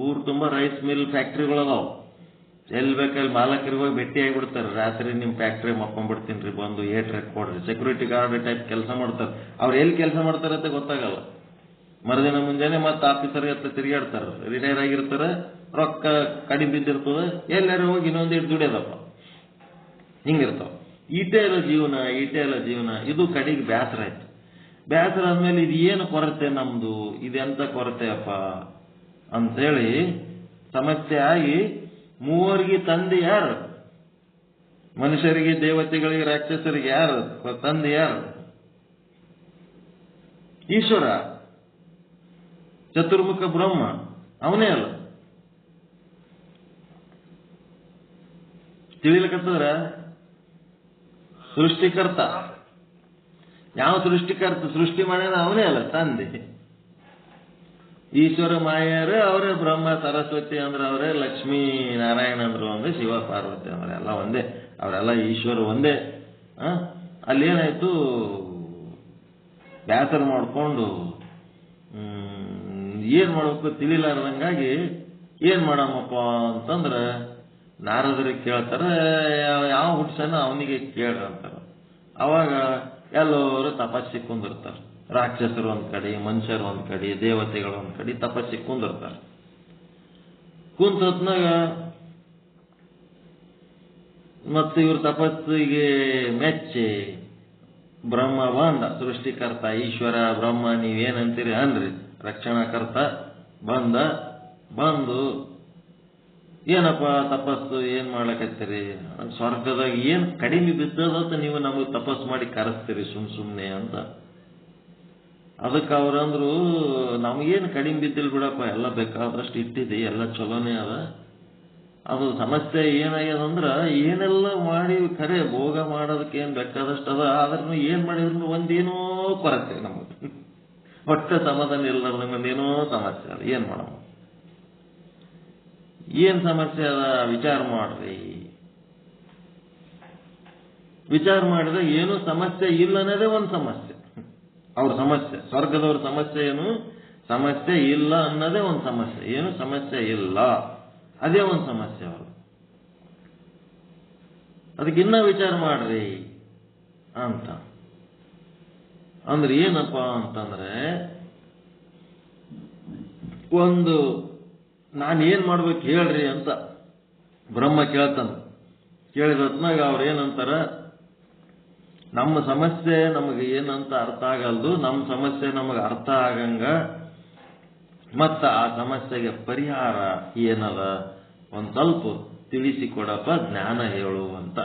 ಊರು ತುಂಬಾ ರೈಸ್ ಮಿಲ್ ಫ್ಯಾಕ್ಟ್ರಿಗಳದಾವ್. ಎಲ್ಲಿ ಬೇಕಲ್ಲಿ ಮಾಲಕರಿಗೆ ಹೋಗಿ ಭೇಟಿ ಆಗಿಬಿಡ್ತಾರೆ. ರಾತ್ರಿ ನಿಮ್ ಫ್ಯಾಕ್ಟ್ರಿ ಮಕ್ಕೊಂಡ್ಬಿಡ್ತೀನಿ ಬಂದು ಏಟ್ರೆ ಕೊಡ್ರಿ, ಸೆಕ್ಯೂರಿಟಿ ಗಾರ್ಡ್ ಟೈಪ್ ಕೆಲಸ ಮಾಡ್ತಾರೆ. ಅವ್ರು ಎಲ್ಲಿ ಕೆಲಸ ಮಾಡ್ತಾರಂತ ಗೊತ್ತಾಗಲ್ಲ. ಮರುದಿನ ಮುಂಜಾನೆ ಮತ್ತೆ ಆಫೀಸರ್ ಹತ್ರ ತಿರುಗಾಡ್ತಾರ, ರಿಟೈರ್ ಆಗಿರ್ತಾರ, ರೊಕ್ಕ ಕಡಿಮೆ ಬಿದ್ದಿರ್ತದ, ಎಲ್ಲರೂ ಹೋಗಿ ಇನ್ನೊಂದಿಟ್ಟು ದುಡಿಯೋದಪ್ಪ. ಹಿಂಗಿರ್ತಾವ. ಈಟೇ ಎಲ್ಲ ಜೀವನ. ಇದು ಕಡೆಗೆ ಬೇಸರ ಆಯ್ತು. ಬೇಸರ ಆದ್ಮೇಲೆ ಇದು ಏನು ಕೊರತೆ ನಮ್ದು, ಇದೆಂತ ಕೊರತೆ ಅಪ್ಪ ಅಂತೇಳಿ ಸಮಸ್ಯೆ ಆಗಿ ಮೂವರಿಗೆ ತಂದೆ ಯಾರು? ಮನುಷ್ಯರಿಗೆ, ದೇವತೆಗಳಿಗೆ, ರಾಕ್ಷಸರಿಗೆ ಯಾರು ತಂದೆ? ಯಾರು? ಈಶ್ವರ, ಚತುರ್ಮುಖ ಬ್ರಹ್ಮ, ಅವನೇ ಅಲ್ಲ. ತಿಳಿಲಿಕ್ಕತ್ತದ್ರ ಸೃಷ್ಟಿಕರ್ತ. ಯಾವ ಸೃಷ್ಟಿಕರ್ತ? ಸೃಷ್ಟಿ ಮಾಡ್ಯಾನ ಅವನೇ ಅಲ್ಲ ತಂದೆ. ಈಶ್ವರ ಮಾಯರು ಅವರೇ, ಬ್ರಹ್ಮ ಸರಸ್ವತಿ ಅಂದ್ರೆ ಅವರೇ, ಲಕ್ಷ್ಮೀ ನಾರಾಯಣ ಅಂದ್ರು ಒಂದೇ, ಶಿವ ಪಾರ್ವತಿ ಅಂದ್ರೆ ಎಲ್ಲ ಒಂದೇ, ಅವರೆಲ್ಲ ಈಶ್ವರ ಒಂದೇ. ಅಲ್ಲೇನಾಯ್ತು, ಬ್ಯಾಸರ ಮಾಡ್ಕೊಂಡು ಏನ್ ಮಾಡ್ಬೇಕು ತಿಳಿಲಾರ್ದಂಗಾಗಿ ಏನ್ ಮಾಡಮ್ಮಪ್ಪ ಅಂತಂದ್ರ ನಾರದರಿಗೆ ಕೇಳ್ತಾರ, ಯಾವ ಹುಡ್ಸನ ಅವನಿಗೆ ಕೇಳ್ರ ಅಂತಾರ. ಅವಾಗ ಎಲ್ಲರೂ ತಪಸ್ಸಿಗೆ ಕುಂದಿರ್ತಾರ. ರಾಕ್ಷಸರು ಒಂದ್ ಕಡೆ, ಮನುಷ್ಯರು ಒಂದ್ ಕಡೆ, ದೇವತೆಗಳು ಒಂದ್ ಕಡೆ ತಪಸ್ಸಿಗೆ ಕುಂದಿರ್ತಾರ. ಕುಂತತ್ನಾಗ ಮತ್ತೆ ಇವ್ರ ತಪಸ್ಸಿಗೆ ಮೆಚ್ಚಿ ಬ್ರಹ್ಮ ಬಂದ, ಸೃಷ್ಟಿಕರ್ತ ಈಶ್ವರ ಬ್ರಹ್ಮ ನೀವೇನಂತೀರಿ ಅನ್ರಿ, ರಕ್ಷಣಾಕರ್ತ ಬಂದು ಏನಪ್ಪ ತಪಸ್ಸು ಏನ್ ಮಾಡ್ಲಕತ್ತೀರಿ? ಸ್ವರ್ಗದಾಗ ಏನ್ ಕಡಿಮೆ ಬಿದ್ದದಂತ ನೀವು ನಮಗೆ ತಪಸ್ಸು ಮಾಡಿ ಕರೆಸ್ತೀರಿ ಸುಮ್ನೆ ಅಂತ. ಅದಕ್ಕೆ ಅವ್ರಂದ್ರು, ನಮಗೇನು ಕಡಿಮೆ ಬಿದ್ದಿಲ್ ಬಿಡಪ್ಪ, ಎಲ್ಲ ಬೇಕಾದಷ್ಟು ಇಟ್ಟಿದೆ, ಎಲ್ಲ ಚಲೋನೇ ಅದ. ಅದು ಸಮಸ್ಯೆ ಏನಾಗ್ಯದಂದ್ರ ಏನೆಲ್ಲ ಮಾಡಿ ಖರೆ ಭೋಗ ಮಾಡೋದಕ್ಕೆ ಏನ್ ಬೇಕಾದಷ್ಟು ಅದ, ಆದ್ರೂ ಏನ್ ಮಾಡಿದ್ರು ಒಂದೇನೋ ಕೊರತೆ ನಮಗೆ, ಒಟ್ಟ ಸಮಾಧಾನ ಇಲ್ಲದ ಒಂದೇನೋ ಸಮಸ್ಯೆ ಅದ. ಏನ್ ಮಾಡಮ್ಮ? ಏನ್ ಸಮಸ್ಯೆ ಅದ ವಿಚಾರ ಮಾಡ್ರಿ. ವಿಚಾರ ಮಾಡಿದ್ರೆ ಏನೂ ಸಮಸ್ಯೆ ಇಲ್ಲ ಅನ್ನೋದೇ ಒಂದು ಸಮಸ್ಯೆ. ಅವ್ರ ಸಮಸ್ಯೆ, ಸ್ವರ್ಗದವ್ರ ಸಮಸ್ಯೆ ಏನು? ಸಮಸ್ಯೆ ಇಲ್ಲ ಅನ್ನೋದೇ ಒಂದು ಸಮಸ್ಯೆ. ಏನು ಸಮಸ್ಯೆ ಇಲ್ಲ, ಅದೇ ಒಂದು ಸಮಸ್ಯೆ ಅವರು. ಅದಕ್ಕಿನ್ನ ವಿಚಾರ ಮಾಡ್ರಿ ಅಂತ ಅಂದ್ರೆ ಏನಪ್ಪ ಅಂತಂದ್ರೆ, ಒಂದು ನಾನೇನ್ ಮಾಡ್ಬೇಕು ಹೇಳ್ರಿ ಅಂತ ಬ್ರಹ್ಮ ಕೇಳ್ತಾನ. ಕೇಳಿದ್ನಾಗ ಅವ್ರ ಏನಂತಾರ, ನಮ್ಮ ಸಮಸ್ಯೆ ನಮಗೆ ಏನಂತ ಅರ್ಥ ಆಗಲ್ದು, ನಮ್ಮ ಸಮಸ್ಯೆ ನಮಗೆ ಅರ್ಥ ಆಗಂಗ ಮತ್ತ ಆ ಸಮಸ್ಯೆಗೆ ಪರಿಹಾರ ಏನದ ಒಂದ್ ಸ್ವಲ್ಪ ತಿಳಿಸಿಕೊಡಪ್ಪ, ಜ್ಞಾನ ಹೇಳು ಅಂತ.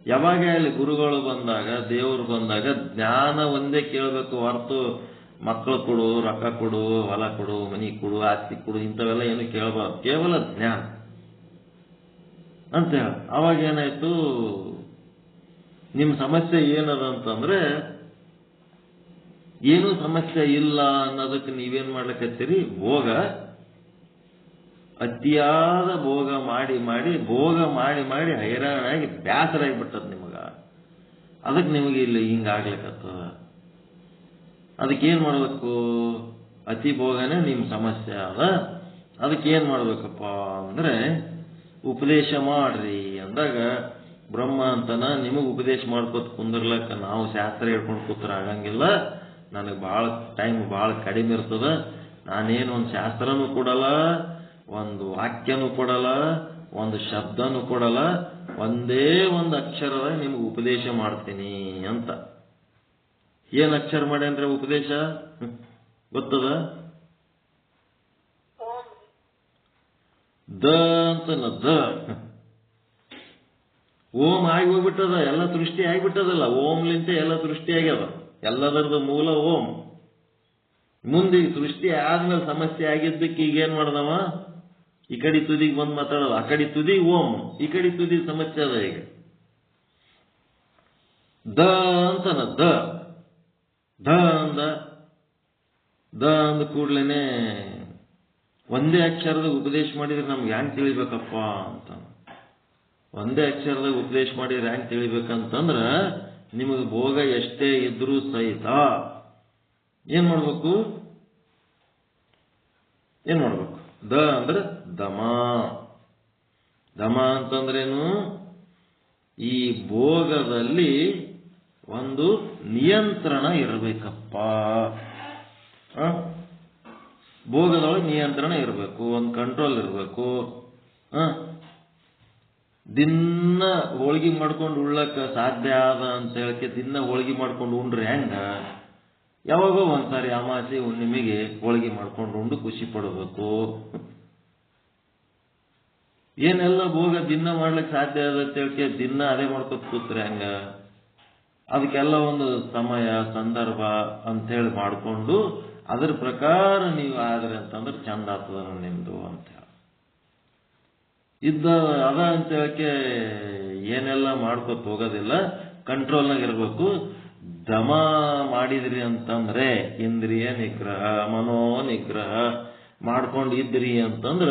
ಯಾವಾಗ ಅಲ್ಲಿ ಗುರುಗಳು ಬಂದಾಗ, ದೇವರು ಬಂದಾಗ ಜ್ಞಾನ ಒಂದೇ ಕೇಳಬೇಕು ಹೊರತು ಮಕ್ಕಳು ಕೊಡು, ರೊಕ್ಕ ಕೊಡು, ಹೊಲ ಕೊಡು, ಮನಿ ಕೊಡು, ಆಸ್ತಿ ಕೊಡು ಇಂಥವೆಲ್ಲ ಏನು ಕೇಳಬಾರ್ದು. ಕೇವಲ ಜ್ಞಾನ ಅಂತ ಹೇಳ. ಅವಾಗ ಏನಾಯ್ತು, ನಿಮ್ ಸಮಸ್ಯೆ ಏನದ ಅಂತಂದ್ರೆ, ಏನೂ ಸಮಸ್ಯೆ ಇಲ್ಲ ಅನ್ನೋದಕ್ಕೆ ನೀವೇನ್ ಮಾಡ್ಲಿಕ್ಕತ್ತೀರಿ, ಭೋಗ, ಅತಿಯಾದ ಭೋಗ ಮಾಡಿ ಹೈರಾಣಾಗಿ ಬ್ಯಾಸರ ಆಗಿಬಿಟ್ಟದ ನಿಮಗ. ಅದಕ್ಕೆ ನಿಮಗೆ ಇಲ್ಲಿ ಹಿಂಗಾಗ್ಲಿಕ್ಕತ್ತದ. ಅದಕ್ಕೇನ್ ಮಾಡ್ಬೇಕು? ಅತಿ ಭೋಗನೇ ನಿಮ್ ಸಮಸ್ಯೆ ಅದ. ಅದಕ್ಕೇನ್ ಮಾಡ್ಬೇಕಪ್ಪ ಅಂದ್ರೆ, ಉಪದೇಶ ಮಾಡ್ರಿ ಅಂದಾಗ ಬ್ರಹ್ಮ ಅಂತನ, ನಿಮಗ್ ಉಪದೇಶ ಮಾಡ್ಕೋತ ಕುಂದಿರ್ಲಕ್ಕ ನಾವು ಶಾಸ್ತ್ರ ಹೇಳ್ಕೊಂಡು ಕೂತ್ರ ಆಗಂಗಿಲ್ಲ, ನನಗೆ ಟೈಮ್ ಬಹಳ ಕಡಿಮೆ ಇರ್ತದ. ನಾನೇನು ಒಂದು ಶಾಸ್ತ್ರನೂ ಕೊಡಲ್ಲ, ಒಂದು ವಾಕ್ಯನೂ ಕೊಡಲ್ಲ, ಒಂದು ಶಬ್ದನೂ ಕೊಡಲ್ಲ, ಒಂದೇ ಒಂದು ಅಕ್ಷರದ ನಿಮ್ಗೆ ಉಪದೇಶ ಮಾಡ್ತೀನಿ ಅಂತ. ಏನ್ ಅಕ್ಷರ ಮಾಡ್ಯಾನ್ರಿ ಉಪದೇಶ ಗೊತ್ತದ? ದ ಅಂತನ ದ ಓಂ ಆಗಿ ಹೋಗ್ಬಿಟ್ಟದ, ಎಲ್ಲ ಸೃಷ್ಟಿ ಆಗಿಬಿಟ್ಟದಲ್ಲ. ಓಂಲಿಂತ ಎಲ್ಲ ಸೃಷ್ಟಿ ಆಗ್ಯದ, ಎಲ್ಲದರದ ಮೂಲ ಓಂ. ಮುಂದೆ ಸೃಷ್ಟಿ ಆದ್ಮೇಲೆ ಸಮಸ್ಯೆ ಆಗಿದ್ದಕ್ಕೆ ಈಗೇನ್ ಮಾಡ್ದವ, ಈ ಕಡೆ ತುದಿಗೆ ಬಂದು ಮಾತಾಡೋದು. ಆ ಕಡೆ ತುದಿ ಓಂ, ಈ ಕಡೆ ತುದಿ ಸಮಸ್ಯೆ ಅದ. ಈಗ ದ ಅಂತನ ದ ಅಂದ ಕೂಡ್ಲೇನೆ ಒಂದೇ ಅಕ್ಷರದ ಉಪದೇಶ ಮಾಡಿದ್ರೆ ನಮ್ಗೆ ಹ್ಯಾಂಗ್ ತಿಳಿಬೇಕಪ್ಪ ಅಂತ. ಒಂದೇ ಅಕ್ಷರದಾಗ ಉಪದೇಶ ಮಾಡಿದ್ರೆ ಹ್ಯಾಂಗ್ ತಿಳಿಬೇಕಂತಂದ್ರ ನಿಮಗೆ ಭೋಗ ಎಷ್ಟೇ ಇದ್ರೂ ಸಹಿತ ಏನ್ ಮಾಡ್ಬೇಕು? ದ ಅಂದ್ರೆ ದಮ. ದಮ ಅಂತಂದ್ರೇನು? ಈ ಭೋಗದಲ್ಲಿ ಒಂದು ನಿಯಂತ್ರಣ ಇರಬೇಕಪ್ಪ. ಭೋಗದೊಳಗೆ ನಿಯಂತ್ರಣ ಇರಬೇಕು, ಒಂದು ಕಂಟ್ರೋಲ್ ಇರಬೇಕು. ದಿನ ಹೋಳಿಗೆ ಮಾಡ್ಕೊಂಡು ಉಳ್ಳಕ್ಕೆ ಸಾಧ್ಯ ಆದ ಅಂತ ಹೇಳಕ್ಕೆ ದಿನ ಹೋಳಿಗೆ ಮಾಡ್ಕೊಂಡು ಉಂಡ್ರೆ ಹೆಂಗ? ಯಾವಾಗೋ ಒಂದ್ಸಾರಿ ಅಮಾಸೆ ಹುಣ್ಣಿಮೆಗೆ ಹೋಳಿಗೆ ಮಾಡ್ಕೊಂಡು ಉಂಡು ಖುಷಿ ಪಡಬೇಕು. ಏನೆಲ್ಲ ಭೋಗ ದಿನ ಮಾಡ್ಲಿಕ್ಕೆ ಸಾಧ್ಯ ಆದ ಅಂತ ಹೇಳಕ್ಕೆ ದಿನ ಅದೇ ಮಾಡ್ಕೊತ ಕೂತ್ರೆ ಹೆಂಗ? ಅದಕ್ಕೆಲ್ಲ ಒಂದು ಸಮಯ ಸಂದರ್ಭ ಅಂತೇಳಿ ಮಾಡಿಕೊಂಡು ಅದ್ರ ಪ್ರಕಾರ ನೀವು ಆದ್ರೆ ಅಂತಂದ್ರೆ ಚಂದ ಆಗ್ತದ ನಿಮ್ದು ಅಂತ ಹೇಳಿ ಇದ್ದ ಅದ ಅಂತ ಹೇಳಕ್ಕೆ ಏನೆಲ್ಲ ಮಾಡ್ಕೊತ ಹೋಗೋದಿಲ್ಲ, ಕಂಟ್ರೋಲ್ನಾಗ ಇರಬೇಕು. ದಮ ಮಾಡಿದ್ರಿ ಅಂತಂದ್ರೆ ಇಂದ್ರಿಯ ನಿಗ್ರಹ, ಮನೋ ನಿಗ್ರಹ ಮಾಡ್ಕೊಂಡಿದ್ರಿ ಅಂತಂದ್ರ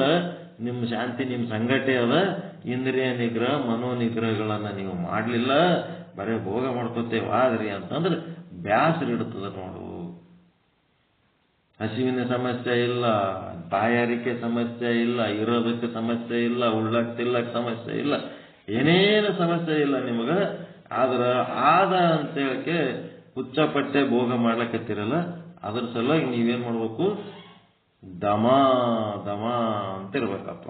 ನಿಮ್ಮ ಶಾಂತಿ ನಿಮ್ಮ ಸಂಗಟೆ ಅದ. ಇಂದ್ರಿಯ ನಿಗ್ರಹ ಮನೋ ನಿಗ್ರಹಗಳನ್ನ ನೀವು ಮಾಡ್ಲಿಲ್ಲ, ಬರೇ ಭೋಗ ಮಾಡ್ಕೊತೇವಾದ್ರಿ ಅಂತಂದ್ರೆ ಬ್ಯಾಸರ ಇಡ್ತದ ನೋಡು. ಹಸಿವಿನ ಸಮಸ್ಯೆ ಇಲ್ಲ, ಬಾಯಾರಿಕೆ ಸಮಸ್ಯೆ ಇಲ್ಲ, ಇರೋದಕ್ಕೆ ಸಮಸ್ಯೆ ಇಲ್ಲ, ಉಳ್ಳಕ್ ತಿಲ್ಲಕ್ ಸಮಸ್ಯೆ ಇಲ್ಲ, ಏನೇನು ಸಮಸ್ಯೆ ಇಲ್ಲ ನಿಮಗ. ಆದ್ರ ಆದ ಅಂತ ಹೇಳಕ್ಕೆ ಹುಚ್ಚಪಟ್ಟೆ ಭೋಗ ಮಾಡ್ಲಕತ್ತಿರಲ್ಲ. ಅದ್ರ ಸಲುವಾಗಿ ನೀವೇನ್ ಮಾಡ್ಬೇಕು? ದಮ ಅಂತ ಇರ್ಬೇಕಪ್ಪ.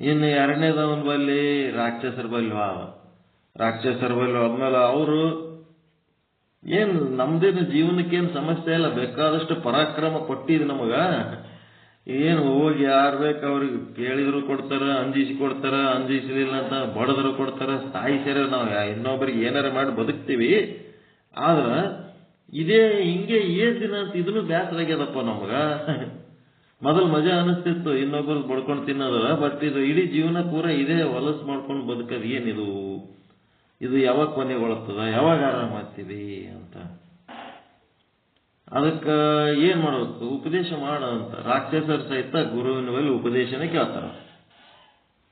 ಇನ್ನು ಎರಡನೇದವನ್ ಬಲ್ಲಿ ರಾಕ್ಷಸರ ಬಲ್ಲಿ ಆದ್ಮೇಲೆ ಅವರು ಏನ್ ನಮ್ದೇನು ಜೀವನಕ್ಕೇನು ಸಮಸ್ಯೆ ಇಲ್ಲ, ಬೇಕಾದಷ್ಟು ಪರಾಕ್ರಮ ಕೊಟ್ಟಿದ್ ನಮಗ. ಏನು ಹೋಗಿ ಯಾರು ಬೇಕು ಅವ್ರಿಗೆ ಕೇಳಿದ್ರು ಕೊಡ್ತಾರ, ಅಂಜಿಸಿ ಕೊಡ್ತಾರ, ಅಂಜಿಸಲಿಲ್ಲ ಅಂತ ಬಡದ್ರು ಕೊಡ್ತಾರ, ಸಾಯಿಸ್ಯಾರ. ನಾವು ಇನ್ನೊಬ್ಬರಿಗೆ ಏನಾರ ಮಾಡಿ ಬದುಕ್ತೀವಿ. ಆದ್ರ ಇದೇ ಹಿಂಗೆ ದಿನ ಅಂತ ಇದನ್ನು ಬ್ಯಾಸರ ಆಗ್ಯದಪ್ಪ ನಮಗ. ಮೊದಲು ಮಜಾ ಅನಿಸ್ತಿತ್ತು ಇನ್ನೊಬ್ಬರು ಬಡ್ಕೊಂಡು ತಿನ್ನೋದಲ್ಲ, ಬಟ್ ಇದು ಇಡೀ ಜೀವನ ಪೂರ ಇದೇ ಹೊಲಸು ಮಾಡ್ಕೊಂಡು ಬದುಕದ್ ಏನಿದು? ಇದು ಯಾವಾಗ ಕೊನೆಗೊಳ್ತದ, ಯಾವಾಗ ಆರಾಮ ಆಗ್ತೀವಿ ಅಂತ. ಅದಕ್ಕೆ ಏನ್ ಮಾಡ್ಬೇಕು? ಉಪದೇಶ ಮಾಡ ಅಂತ. ರಾಕ್ಷಸರ ಸಹಿತ ಗುರುವಿನ ಬಳಿ ಉಪದೇಶನೇ ಕೇಳ್ತಾರ.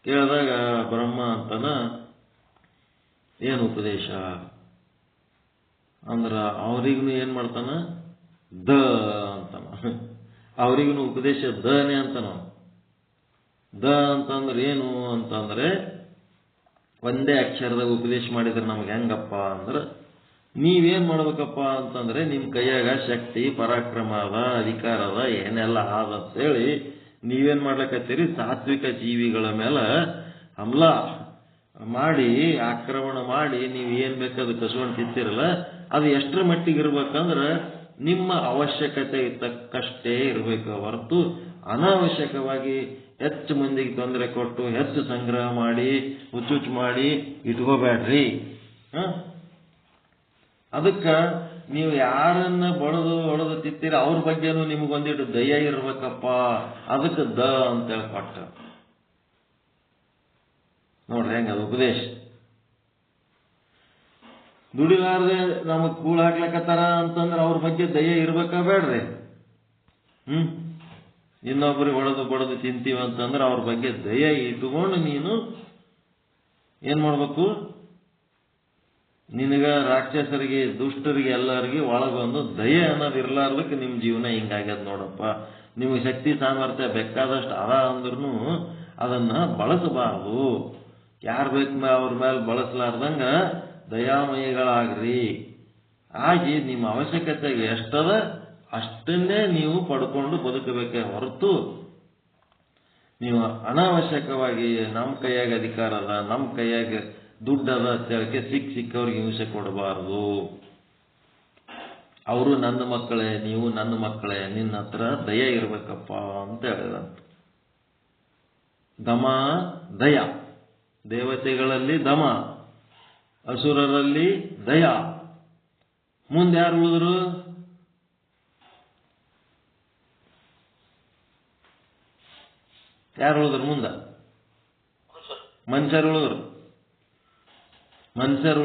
ಕೇಳಿದಾಗ ಬ್ರಹ್ಮ ಅಂತನ ಏನು ಉಪದೇಶ ಅಂದ್ರ ಅವ್ರಿಗೂ ಏನ್ ಮಾಡ್ತಾನ? ದ ಅಂತಾನ. ಅವ್ರಿಗೂ ಉಪದೇಶ ದನೇ ಅಂತಾನ. ದ ಅಂತಂದ್ರೆ ಏನು ಅಂತಂದ್ರೆ ಒಂದೇ ಅಕ್ಷರದಾಗ ಉಪದೇಶ ಮಾಡಿದ್ರೆ ನಮ್ಗೆ ಹೆಂಗಪ್ಪ ಅಂದ್ರೆ ನೀವೇನ್ ಮಾಡ್ಬೇಕಪ್ಪ ಅಂತಂದ್ರೆ ನಿಮ್ ಕೈಯಾಗ ಶಕ್ತಿ ಪರಾಕ್ರಮ ಅದ, ಅಧಿಕಾರ ಅದ, ಏನೆಲ್ಲ ಆದ ಅಂತೇಳಿ ನೀವೇನ್ ಮಾಡ್ಲಕತ್ತೀರಿ? ಸಾತ್ವಿಕ ಜೀವಿಗಳ ಮೇಲೆ ಹಮ್ಲ ಮಾಡಿ ಆಕ್ರಮಣ ಮಾಡಿ ನೀವು ಏನ್ ಬೇಕಾದ ಕಸ್ಕೊಂಡು ತಿಂತಿರಲ್ಲ, ಅದು ಎಷ್ಟರ ಮಟ್ಟಿಗೆ ಇರ್ಬೇಕಂದ್ರೆ ನಿಮ್ಮ ಅವಶ್ಯಕತೆ ತಕ್ಕಷ್ಟೇ ಇರಬೇಕು ಹೊರತು ಅನಾವಶ್ಯಕವಾಗಿ ಹೆಚ್ಚು ಮಂದಿಗೆ ತೊಂದರೆ ಕೊಟ್ಟು ಹೆಚ್ಚು ಸಂಗ್ರಹ ಮಾಡಿ ಹುಚ್ಚುಚ್ಚು ಮಾಡಿ ಇಟ್ಕೋಬೇಡ್ರಿ. ಅದಕ್ಕ ನೀವು ಯಾರನ್ನ ಹೊಡೆದು ತಿತ್ತೀರ ಅವ್ರ ಬಗ್ಗೆನೂ ನಿಮಗೊಂದಿಟ್ಟು ದಯ ಇರ್ಬೇಕಪ್ಪ. ಅದಕ್ಕೆ ದ ಅಂತೇಳಿ ಕೊಟ್ಟ ನೋಡ್ರಿ ಹೆಂಗ ಅದು ಉಪದೇಶ. ದುಡಿಲಾರ್ದೆ ನಮಗ್ ಕೂಳ್ ಹಾಕ್ಲಕತ್ತಾರ ಅಂತಂದ್ರೆ ಅವ್ರ ಬಗ್ಗೆ ದಯ ಇರ್ಬೇಕಾ ಬೇಡ್ರಿ? ಇನ್ನೊಬ್ರಿಗೆ ಹೊಡೆದು ತಿಂತೀವಿ ಅಂತಂದ್ರೆ ಅವ್ರ ಬಗ್ಗೆ ದಯ ಇಟ್ಕೊಂಡು ನೀನು ಏನ್ ಮಾಡ್ಬೇಕು? ನಿನಗ ರಾಕ್ಷಸರಿಗೆ ದುಷ್ಟರಿಗೆ ಎಲ್ಲರಿಗೆ ಒಳಗೊಂದು ದಯ ಅನ್ನೋದು ಇರ್ಲಾರ್ದಕ್ಕೆ ನಿಮ್ ಜೀವನ ಹಿಂಗಾಗ್ಯದ ನೋಡಪ್ಪ. ನಿಮಗೆ ಶಕ್ತಿ ಸಾಮರ್ಥ್ಯ ಬೇಕಾದಷ್ಟು ಅದ ಅಂದ್ರೂ ಅದನ್ನ ಬಳಸಬಾರದು. ಯಾರು ಬೇಕು ಅವ್ರ ಮೇಲೆ ಬಳಸಲಾರ್ದಂಗ ದಯಾಮಯಿಗಳಾಗ್ರಿ. ಆಗಿ ನಿಮ್ಮ ಅವಶ್ಯಕತೆಗೆ ಎಷ್ಟದ ಅಷ್ಟನ್ನೇ ನೀವು ಪಡ್ಕೊಂಡು ಬದುಕಬೇಕೇ ಹೊರತು ನೀವು ಅನಾವಶ್ಯಕವಾಗಿ ನಮ್ಮ ಕೈಯಾಗ ಅಧಿಕಾರ ಅದ, ನಮ್ಮ ಕೈಯಾಗ ದುಡ್ಡದ ಅಂತೇಳಕ್ಕೆ ಸಿಕ್ಕವ್ರಿಗೆ ಹಿಂಸೆ ಕೊಡಬಾರದು. ಅವರು ನನ್ನ ಮಕ್ಕಳೇ, ನೀವು ನನ್ನ ಮಕ್ಕಳೇ, ನಿನ್ನ ಹತ್ರ ದಯ ಇರ್ಬೇಕಪ್ಪ ಅಂತ ಹೇಳಿದಂತ. ದಮ ದಯ, ದೇವತೆಗಳಲ್ಲಿ ದಮ, ಅಸುರರಲ್ಲಿ ದಯ. ಮುಂದೆ ಯಾರು ಉಳಿದ್ರು? ಯಾರು ಉಳಿದ್ರು ಮುಂದೆ? ಮನುಷ್ಯರು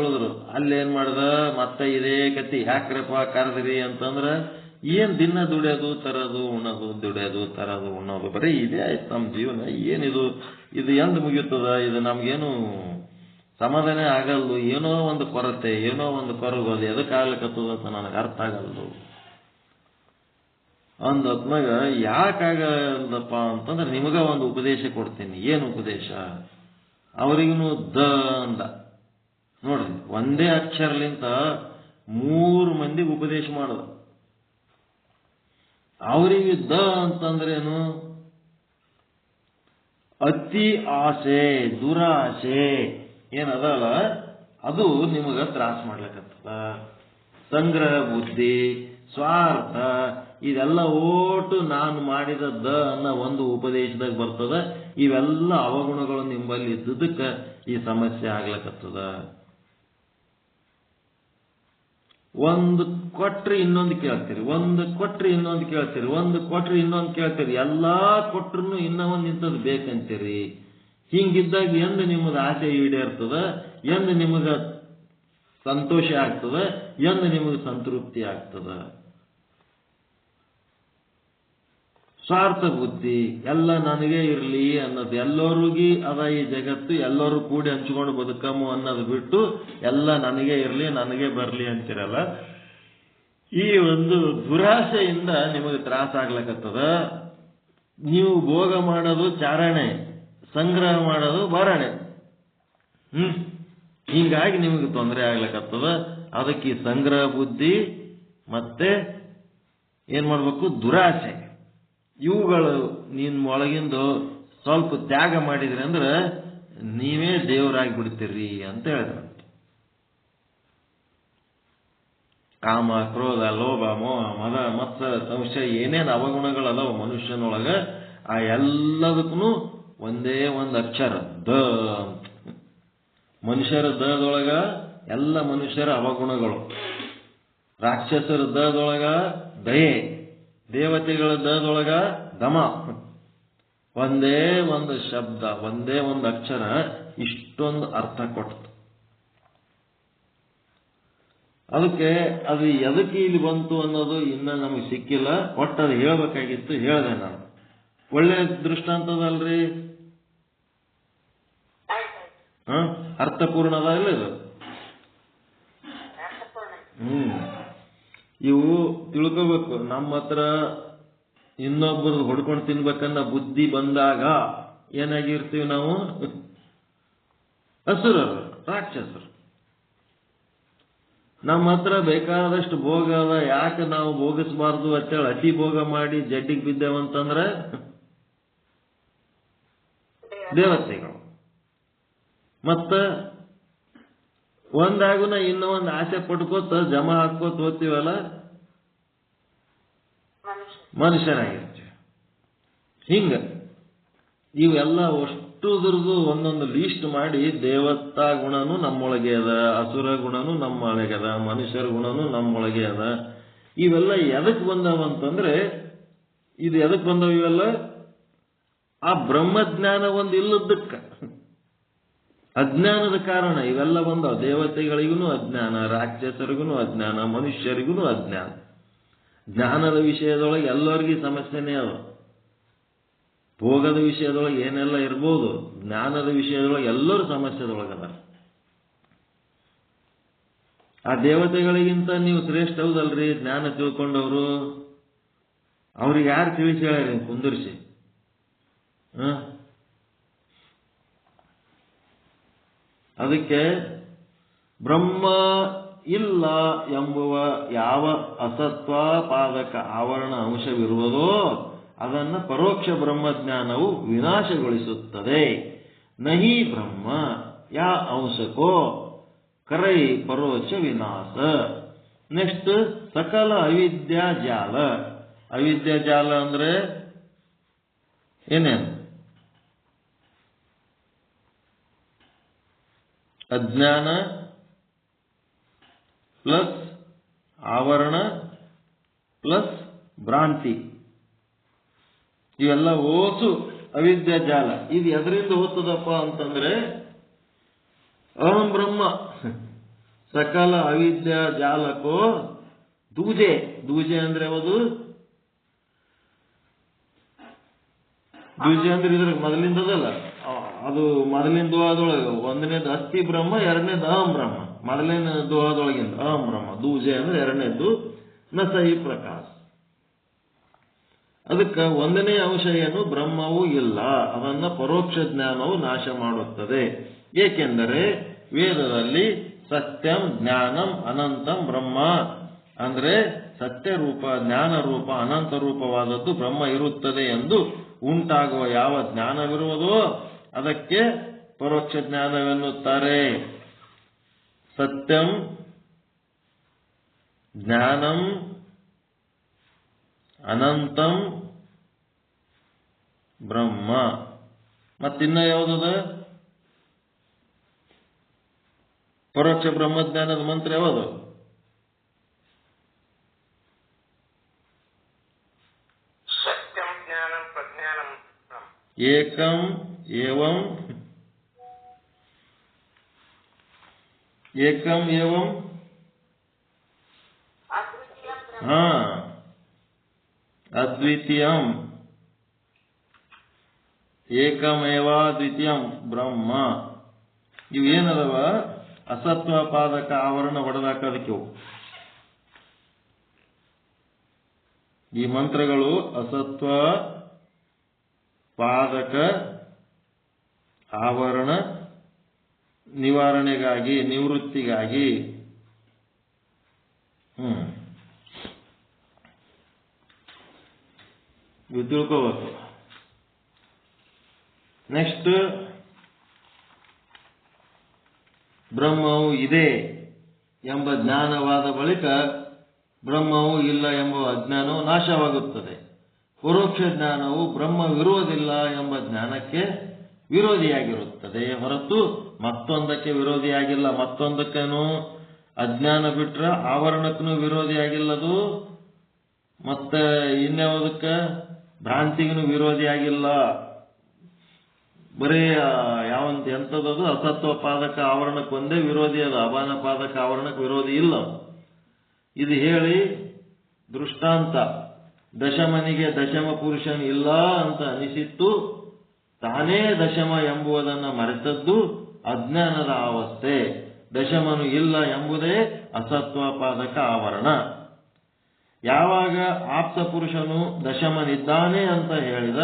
ಉಳಿದ್ರು. ಅಲ್ಲೇನ್ ಮಾಡ್ದ? ಮತ್ತೆ ಇದೇ ಕತ್ತಿ. ಯಾಕ್ರಪ್ಪ ಕರೆದ್ರಿ ಅಂತಂದ್ರ, ಏನ್ ದಿನ ದುಡಿಯೋದು ತರೋದು ಉಣ್ಣೋದು, ದುಡಿಯೋದು ತರೋದು ಉಣ್ಣೋದು, ಬರೀ ಇದೇ ಆಯ್ತು ನಮ್ಮ ಜೀವನ. ಏನಿದು? ಇದು ಎಂದ್ ಮುಗಿಯುತ್ತದ? ಇದು ನಮ್ಗೇನು ಸಮಾಧಾನ ಆಗಲ್ದು. ಏನೋ ಒಂದು ಕೊರತೆ, ಏನೋ ಒಂದು ಕೊರಗೋದು, ಎದಕ್ಕೆ ಆಗ್ಲಿಕ್ಕತ್ತದ ಅಂತ ನನಗೆ ಅರ್ಥ ಆಗಲ್ದು. ಅಂದತ್ನಾಗ ಯಾಕಾಗಲ್ಲಪ್ಪ ಅಂತಂದ್ರೆ ನಿಮಗ ಒಂದು ಉಪದೇಶ ಕೊಡ್ತೀನಿ. ಏನು ಉಪದೇಶ? ಅವರಿಗೂ ದ ಅಂದ ನೋಡ್ರಿ, ಒಂದೇ ಅಕ್ಷರಲಿಂತ 3 ಮಂದಿಗೆ ಉಪದೇಶ ಮಾಡದ. ಅವರಿಗೆ ದ ಅಂತಂದ್ರೇನು? ಅತಿ ಆಸೆ, ದುರಾಸೆ ಏನದಲ್ಲ ಅದು ನಿಮಗ ತ್ರಾಸ ಮಾಡ್ಲಿಕ್ಕತ್ತದ. ಸಂಗ್ರಹ ಬುದ್ಧಿ, ಸ್ವಾರ್ಥ, ಇದೆಲ್ಲ ಓಟು ನಾನು ಮಾಡಿದ ದ ಅನ್ನೋ ಒಂದು ಉಪದೇಶದಾಗ ಬರ್ತದ. ಇವೆಲ್ಲ ಅವಗುಣಗಳು ನಿಂಬಲ್ಲಿ ಇದ್ದದಕ್ಕೆ ಈ ಸಮಸ್ಯೆ ಆಗ್ಲಕತ್ತದ. ಒಂದು ಕೊಟ್ರಿ ಇನ್ನೊಂದು ಕೇಳ್ತೀರಿ, ಒಂದು ಕೊಟ್ರಿ ಇನ್ನೊಂದು ಕೇಳ್ತೀರಿ, ಒಂದು ಕೊಟ್ರಿ ಇನ್ನೊಂದು ಕೇಳ್ತೀರಿ, ಎಲ್ಲಾ ಕೊಟ್ರು ಇನ್ನೊಂದು ನಿಂತದ್ ಬೇಕಂತೀರಿ. ಹಿಂಗಿದ್ದಾಗ ಎಂದು ನಿಮ್ಮದ ಆಸೆ ಈಡೇರ್ತದ, ಎಂದು ನಿಮಗ ಸಂತೋಷ ಆಗ್ತದ, ಎಂದು ನಿಮಗೆ ಸಂತೃಪ್ತಿ ಆಗ್ತದ. ಸ್ವಾರ್ಥ ಬುದ್ಧಿ, ಎಲ್ಲ ನನಗೆ ಇರಲಿ ಅನ್ನೋದು, ಎಲ್ಲರಿಗೂ ಅದ ಈ ಜಗತ್ತು, ಎಲ್ಲರೂ ಕೂಡಿ ಹಂಚ್ಕೊಂಡು ಬದುಕಮ್ಮು ಅನ್ನೋದು ಬಿಟ್ಟು ಎಲ್ಲ ನನಗೆ ಇರಲಿ, ನನಗೆ ಬರಲಿ ಅಂತಿರಲ್ಲ. ಈ ಒಂದು ದುರಾಸೆಯಿಂದ ನಿಮಗೆ ತ್ರಾಸ ಆಗ್ಲಕತ್ತದ. ನೀವು ಭೋಗ ಮಾಡೋದು ಚಾರಣೆ, ಸಂಗ್ರಹ ಮಾಡೋದು ಭರಣೆ. ಹಿಂಗಾಗಿ ನಿಮಗೆ ತೊಂದರೆ ಆಗ್ಲಕತ್ತದ. ಅದಕ್ಕೆ ಈ ಸಂಗ್ರಹ ಬುದ್ಧಿ ಮತ್ತೆ ಏನ್ ಮಾಡ್ಬೇಕು? ದುರಾಸೆ. ಇವುಗಳು ನಿಮ್ಮ ಒಳಗಿಂದು ಸ್ವಲ್ಪ ತ್ಯಾಗ ಮಾಡಿದ್ರಿ ಅಂದ್ರೆ ನೀವೇ ದೇವರಾಗಿ ಬಿಡ್ತೀರಿ ಅಂತ ಹೇಳಿದ್ರಂತ. ಕಾಮ, ಕ್ರೋಧ, ಲೋಭ, ಮೋಹ, ಮದ, ಮತ್ಸರ, ಸಂಶಯ, ಏನೇನು ಅವಗುಣಗಳಲ್ಲವ ಮನುಷ್ಯನೊಳಗ, ಆ ಎಲ್ಲದಕ್ಕೂ ಒಂದೇ ಒಂದು ಅಕ್ಷರ ದ. ಮನುಷ್ಯರ ದದೊಳಗ ಎಲ್ಲ ಮನುಷ್ಯರ ಅವಗುಣಗಳು, ರಾಕ್ಷಸರ ದದೊಳಗ ದಯೆ, ದೇವತೆಗಳ ದದೊಳಗ ದಮ. ಒಂದೇ ಒಂದು ಶಬ್ದ, ಒಂದೇ ಒಂದು ಅಕ್ಷರ ಇಷ್ಟೊಂದು ಅರ್ಥ ಕೊಡ್ತು. ಅದಕ್ಕೆ ಅದು ಎದಕ್ಕೆ ಇಲ್ಲಿ ಬಂತು ಅನ್ನೋದು ಇನ್ನ ನಮಗೆ ಸಿಕ್ಕಿಲ್ಲ. ಒಟ್ಟು ಅದು ಹೇಳ್ಬೇಕಾಗಿತ್ತು, ಹೇಳಿದೆ ನಾನು. ಒಳ್ಳೆ ದೃಷ್ಟಾಂತದಲ್ರಿ? ಅರ್ಥಪೂರ್ಣದ ಇಲ್ಲ ಇದು? ಇವು ತಿಳ್ಕೋಬೇಕು. ನಮ್ಮ ಹತ್ರ ಇನ್ನೊಬ್ಬರದ್ದು ಹೊಡ್ಕೊಂಡು ತಿನ್ಬೇಕನ್ನ ಬುದ್ಧಿ ಬಂದಾಗ ಏನಾಗಿರ್ತೀವಿ ನಾವು? ಅಸುರರು, ರಾಕ್ಷಸರು. ನಮ್ಮ ಹತ್ರ ಬೇಕಾದಷ್ಟು ಭೋಗ ಅದ, ಯಾಕೆ ನಾವು ಭೋಗಿಸಬಾರ್ದು ಅಂತೇಳಿ ಅತಿ ಭೋಗ ಮಾಡಿ ಜಡ್ಡಿಗೆ ಬಿದ್ದೇವಂತಂದ್ರೆ ದೇವತೆಗಳು. ಮತ್ತ ಒಂದಾಗುನ ಇನ್ನೂ ಒಂದು ಆಸೆ ಪಡ್ಕೋತ ಜಮಾ ಹಾಕೋತ ಹೋಗ್ತೀವಲ್ಲ, ಮನುಷ್ಯರಾಗಿರ್ತೀವಿ. ಹಿಂಗ ಇವೆಲ್ಲ ಅಷ್ಟುದ್ರದ್ದು ಒಂದೊಂದು ಲೀಸ್ಟ್ ಮಾಡಿ, ದೇವತಾ ಗುಣನೂ ನಮ್ಮೊಳಗೆ ಅದ, ಅಸುರ ಗುಣನೂ ನಮ್ಮೊಳಗೆ ಅದ, ಮನುಷ್ಯರ ಗುಣನೂ ನಮ್ಮೊಳಗೆ ಅದ. ಇವೆಲ್ಲ ಎದಕ್ ಬಂದವಂತಂದ್ರೆ, ಇದು ಎದಕ್ ಬಂದವ ಇವೆಲ್ಲ? ಆ ಬ್ರಹ್ಮಜ್ಞಾನ ಒಂದು ಇಲ್ಲದಕ್ಕ, ಅಜ್ಞಾನದ ಕಾರಣ ಇವೆಲ್ಲ ಬಂದವ. ದೇವತೆಗಳಿಗೂ ಅಜ್ಞಾನ, ರಾಕ್ಷಸರಿಗೂ ಅಜ್ಞಾನ, ಮನುಷ್ಯರಿಗೂ ಅಜ್ಞಾನ. ಜ್ಞಾನದ ವಿಷಯದೊಳಗೆ ಎಲ್ಲರಿಗೂ ಸಮಸ್ಯೆನೇ ಅದ. ಭೋಗದ ವಿಷಯದೊಳಗೆ ಏನೆಲ್ಲ ಇರ್ಬೋದು, ಜ್ಞಾನದ ವಿಷಯದೊಳಗೆ ಎಲ್ಲರೂ ಸಮಸ್ಯೆದೊಳಗದ. ಆ ದೇವತೆಗಳಿಗಿಂತ ನೀವು ಶ್ರೇಷ್ಠ ಹೌದಲ್ರಿ ಜ್ಞಾನ ತಿಳ್ಕೊಂಡವರು? ಅವ್ರಿಗೆ ಯಾರು ತಿಳಿಸಿ ಹೇಳ್ಯಾರ ಕುಂದರ್ಸಿ? ಅದಕ್ಕೆ ಬ್ರಹ್ಮ ಇಲ್ಲ ಎಂಬುವ ಯಾವ ಅಸತ್ವಾಪಾದಕ ಆವರಣ ಅಂಶವಿರುವುದೋ ಅದನ್ನು ಪರೋಕ್ಷ ಬ್ರಹ್ಮಜ್ಞಾನವು ವಿನಾಶಗೊಳಿಸುತ್ತದೆ. ನಹಿ ಬ್ರಹ್ಮ ಯಾ ಅಂಶಕೋ ಕರೈ ಪರೋಕ್ಷ ವಿನಾಶ. ನೆಕ್ಸ್ಟ್ ಸಕಲ ಅವಿದ್ಯಾ ಜಾಲ. ಅವಿದ್ಯಾ ಜಾಲ ಅಂದ್ರೆ ಏನೇನು? ಅಜ್ಞಾನ ಪ್ಲಸ್ ಆವರಣ ಪ್ಲಸ್ ಭ್ರಾಂತಿ, ಇವೆಲ್ಲ ಓಸು ಅವಿದ್ಯಾ ಜಾಲ. ಇದು ಎದರಿಂದ ಓದ್ತದಪ್ಪ ಅಂತಂದ್ರೆ ಅಹಂ ಬ್ರಹ್ಮ. ಸಕಲ ಅವಿದ್ಯಾ ಜಾಲಕ್ಕೋ ದೂಜೆ. ದೂಜೆ ಅಂದ್ರೆ ಯಾವುದು? ದೂಜೆ ಅಂದ್ರೆ ಇದ್ರ ಮೊದಲಿಂದದಲ್ಲ, ಅದು ಮೊದಲಿನ ದೋಹದೊಳಗೆ ಒಂದನೇದು ಅಸ್ಥಿ ಬ್ರಹ್ಮ, ಎರಡನೇದು ಅಹಂ ಬ್ರಹ್ಮ. ಮೊದಲನೇ ದೋಹದೊಳಗಿಂದ ಅಹಂ ಬ್ರಹ್ಮ. ದೂಜೆ ಅಂದ್ರೆ ಎರಡನೇದು ನ ಸಹಿ ಪ್ರಕಾಶ. ಅದಕ್ಕೆ ಒಂದನೇ ಅಂಶ ಏನು? ಬ್ರಹ್ಮವೂ ಇಲ್ಲ, ಅದನ್ನ ಪರೋಕ್ಷ ಜ್ಞಾನವು ನಾಶ ಮಾಡುತ್ತದೆ. ಏಕೆಂದರೆ ವೇದದಲ್ಲಿ ಸತ್ಯಂ ಜ್ಞಾನಂ ಅನಂತಂ ಬ್ರಹ್ಮ ಅಂದ್ರೆ ಸತ್ಯ ರೂಪ, ಜ್ಞಾನ ರೂಪ, ಅನಂತ ರೂಪವಾದದ್ದು ಬ್ರಹ್ಮ ಇರುತ್ತದೆ ಎಂದು ಉಂಟಾಗುವ ಯಾವ ಜ್ಞಾನವಿರುವುದೋ ಅದಕ್ಕೆ ಪರೋಕ್ಷ ಜ್ಞಾನವೆನ್ನುತ್ತಾರೆ. ಸತ್ಯಂ ಜ್ಞಾನಂ ಅನಂತಂ ಬ್ರಹ್ಮ. ಮತ್ತಿನ್ನ ಯಾವುದದ? ಪರೋಕ್ಷ ಬ್ರಹ್ಮಜ್ಞಾನದ ಮಂತ್ರ ಯಾವುದು? ಸತ್ಯಂ ಜ್ಞಾನಂ ಪ್ರಜ್ಞಾನಂ ಏಕಂ ಏವಂ ಏಕಂ ಏವಂ ಅದ್ವಿತೀಯಂ ಏಕಮೇವಾದ್ವಿತೀಯಂ ಬ್ರಹ್ಮ. ಇವೇನದವ? ಅಸತ್ವ ಪಾದಕ ಆವರಣ ಹೊಡೆದಾಕೋದಕ್ಕೆ ಈ ಮಂತ್ರಗಳು ಅಸತ್ವ ಪಾದಕ ಆವರಣ ನಿವಾರಣೆಗಾಗಿ, ನಿವೃತ್ತಿಗಾಗಿ. ಇವು ತಿಳ್ಕೋಬೇಕು. ನೆಕ್ಸ್ಟ್, ಬ್ರಹ್ಮವು ಇದೆ ಎಂಬ ಜ್ಞಾನವಾದ ಬಳಿಕ ಬ್ರಹ್ಮವು ಇಲ್ಲ ಎಂಬ ಅಜ್ಞಾನವು ನಾಶವಾಗುತ್ತದೆ. ಪರೋಕ್ಷ ಜ್ಞಾನವು ಬ್ರಹ್ಮವಿರುವುದಿಲ್ಲ ಎಂಬ ಜ್ಞಾನಕ್ಕೆ ವಿರೋಧಿಯಾಗಿರುತ್ತದೆ ಹೊರತು ಮತ್ತೊಂದಕ್ಕೆ ವಿರೋಧಿಯಾಗಿಲ್ಲ. ಮತ್ತೊಂದಕ್ಕೇನು ಅಜ್ಞಾನ ಬಿಟ್ರೆ ಆವರಣಕ್ಕೂ ವಿರೋಧಿಯಾಗಿಲ್ಲದು, ಮತ್ತೆ ಇನ್ಯಾವುದಕ್ಕೆ ಭ್ರಾಂತಿಗೂ ವಿರೋಧಿಯಾಗಿಲ್ಲ. ಬರೀ ಯಾವಂತ ಎಂಥದ್ದು ಅಸತ್ವ ಪಾದಕ ಆವರಣಕ್ಕೊಂದೇ ವಿರೋಧಿ ಅದು, ಅಪಾನ ಪಾದಕ ಆವರಣಕ್ಕೆ ವಿರೋಧಿ ಇಲ್ಲ. ಇದು ಹೇಳಿ ದೃಷ್ಟಾಂತ, ದಶಮನಿಗೆ ದಶಮ ಪುರುಷನು ಇಲ್ಲ ಅಂತ ಅನಿಸಿತ್ತು. ತಾನೇ ದಶಮ ಎಂಬುದನ್ನು ಮರೆತದ್ದು ಅಜ್ಞಾನದ ಅವಸ್ಥೆ. ದಶಮನು ಇಲ್ಲ ಎಂಬುದೇ ಅಸತ್ವ ಪಾದಕ ಆವರಣ. ಯಾವಾಗ ಆಪ್ತ ಪುರುಷನು ದಶಮನಿದ್ದಾನೆ ಅಂತ ಹೇಳಿದ,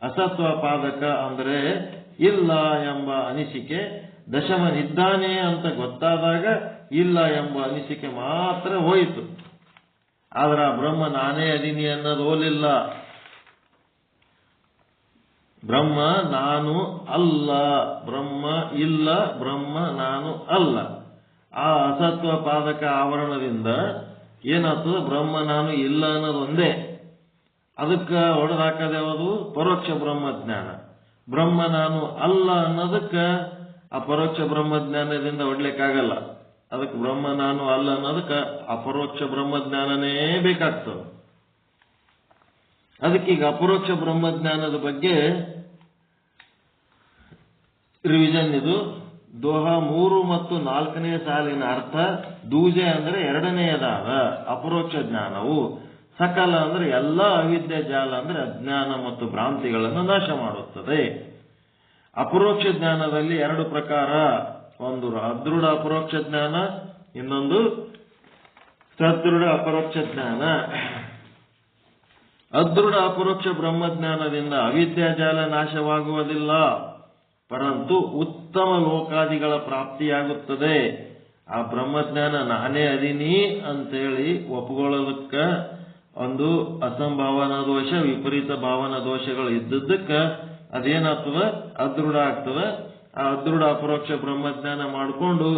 ಅಸತ್ವ ಪಾದಕ ಅಂದ್ರೆ ಇಲ್ಲ ಎಂಬ ಅನಿಸಿಕೆ, ದಶಮನಿದ್ದಾನೆ ಅಂತ ಗೊತ್ತಾದಾಗ ಇಲ್ಲ ಎಂಬ ಅನಿಸಿಕೆ ಮಾತ್ರ ಹೋಯಿತು. ಆದ್ರೆ ಬ್ರಹ್ಮ ನಾನೇ ಅದೀನಿ ಅನ್ನೋದು ಹೋಲಿಲ್ಲ. ಬ್ರಹ್ಮ ನಾನು ಅಲ್ಲ, ಬ್ರಹ್ಮ ಇಲ್ಲ, ಬ್ರಹ್ಮ ನಾನು ಅಲ್ಲ. ಆ ಅಸತ್ವ ಪಾದಕ ಆವರಣದಿಂದ ಏನಾಗ್ತದೆ? ಬ್ರಹ್ಮ ನಾನು ಇಲ್ಲ ಅನ್ನೋದು ಒಂದೇ. ಅದಕ್ಕೆ ಹೊಡೆದಾಕದೆ ಯಾವುದು? ಪರೋಕ್ಷ ಬ್ರಹ್ಮಜ್ಞಾನ. ಬ್ರಹ್ಮ ನಾನು ಅಲ್ಲ ಅನ್ನೋದಕ್ಕೆ ಆ ಪರೋಕ್ಷ ಬ್ರಹ್ಮಜ್ಞಾನದಿಂದ ಹೊಡ್ಲಿಕ್ಕಾಗಲ್ಲ. ಅದಕ್ಕೆ ಬ್ರಹ್ಮ ನಾನು ಅಲ್ಲ ಅನ್ನೋದಕ್ಕೆ ಅಪರೋಕ್ಷ ಬ್ರಹ್ಮಜ್ಞಾನನೇ ಬೇಕಾಗ್ತದೆ. ಅದಕ್ಕೀಗ ಅಪರೋಕ್ಷ ಬ್ರಹ್ಮಜ್ಞಾನದ ಬಗ್ಗೆ ರಿವಿಷನ್. ಇದು ದೋಹ 3 ಮತ್ತು 4ನೇ ಸಾಲಿನ ಅರ್ಥ. ದೂಜೆ ಅಂದ್ರೆ ಎರಡನೆಯದಾದ ಅಪರೋಕ್ಷ ಜ್ಞಾನವು, ಸಕಲ ಅಂದ್ರೆ ಎಲ್ಲ ಅವಿದ್ಯೆ ಜಾಲ ಅಂದ್ರೆ ಅಜ್ಞಾನ ಮತ್ತು ಭ್ರಾಂತಿಗಳನ್ನು ನಾಶ ಮಾಡುತ್ತದೆ. ಅಪರೋಕ್ಷ ಜ್ಞಾನದಲ್ಲಿ 2 ಪ್ರಕಾರ. ಒಂದು ಅದೃಢ ಅಪರೋಕ್ಷ ಜ್ಞಾನ, ಇನ್ನೊಂದು ಸದೃಢ ಅಪರೋಕ್ಷ ಜ್ಞಾನ. ಅದೃಢ ಅಪರೋಕ್ಷ ಬ್ರಹ್ಮಜ್ಞಾನದಿಂದ ಅವಿದ್ಯಾ ಜಾಲ ನಾಶವಾಗುವುದಿಲ್ಲ, ಪರಂತು ಉತ್ತಮ ಲೋಕಾದಿಗಳ ಪ್ರಾಪ್ತಿಯಾಗುತ್ತದೆ. ಆ ಬ್ರಹ್ಮಜ್ಞಾನ ನಾನೇ ಅದೀನಿ ಅಂತೇಳಿ ಒಪ್ಕೊಳ್ಳೋದಕ್ಕೆ ಒಂದು ಅಸಂಭಾವನಾ ದೋಷ, ವಿಪರೀತ ಭಾವನಾ ದೋಷಗಳು ಇದ್ದದ್ದಕ್ಕೆ ಅದೇನಾಗ್ತದೆ? ಅದೃಢ ಆಗ್ತದೆ. ಆ ಅದೃಢ ಅಪರೋಕ್ಷ ಬ್ರಹ್ಮಜ್ಞಾನ ಮಾಡಿಕೊಂಡು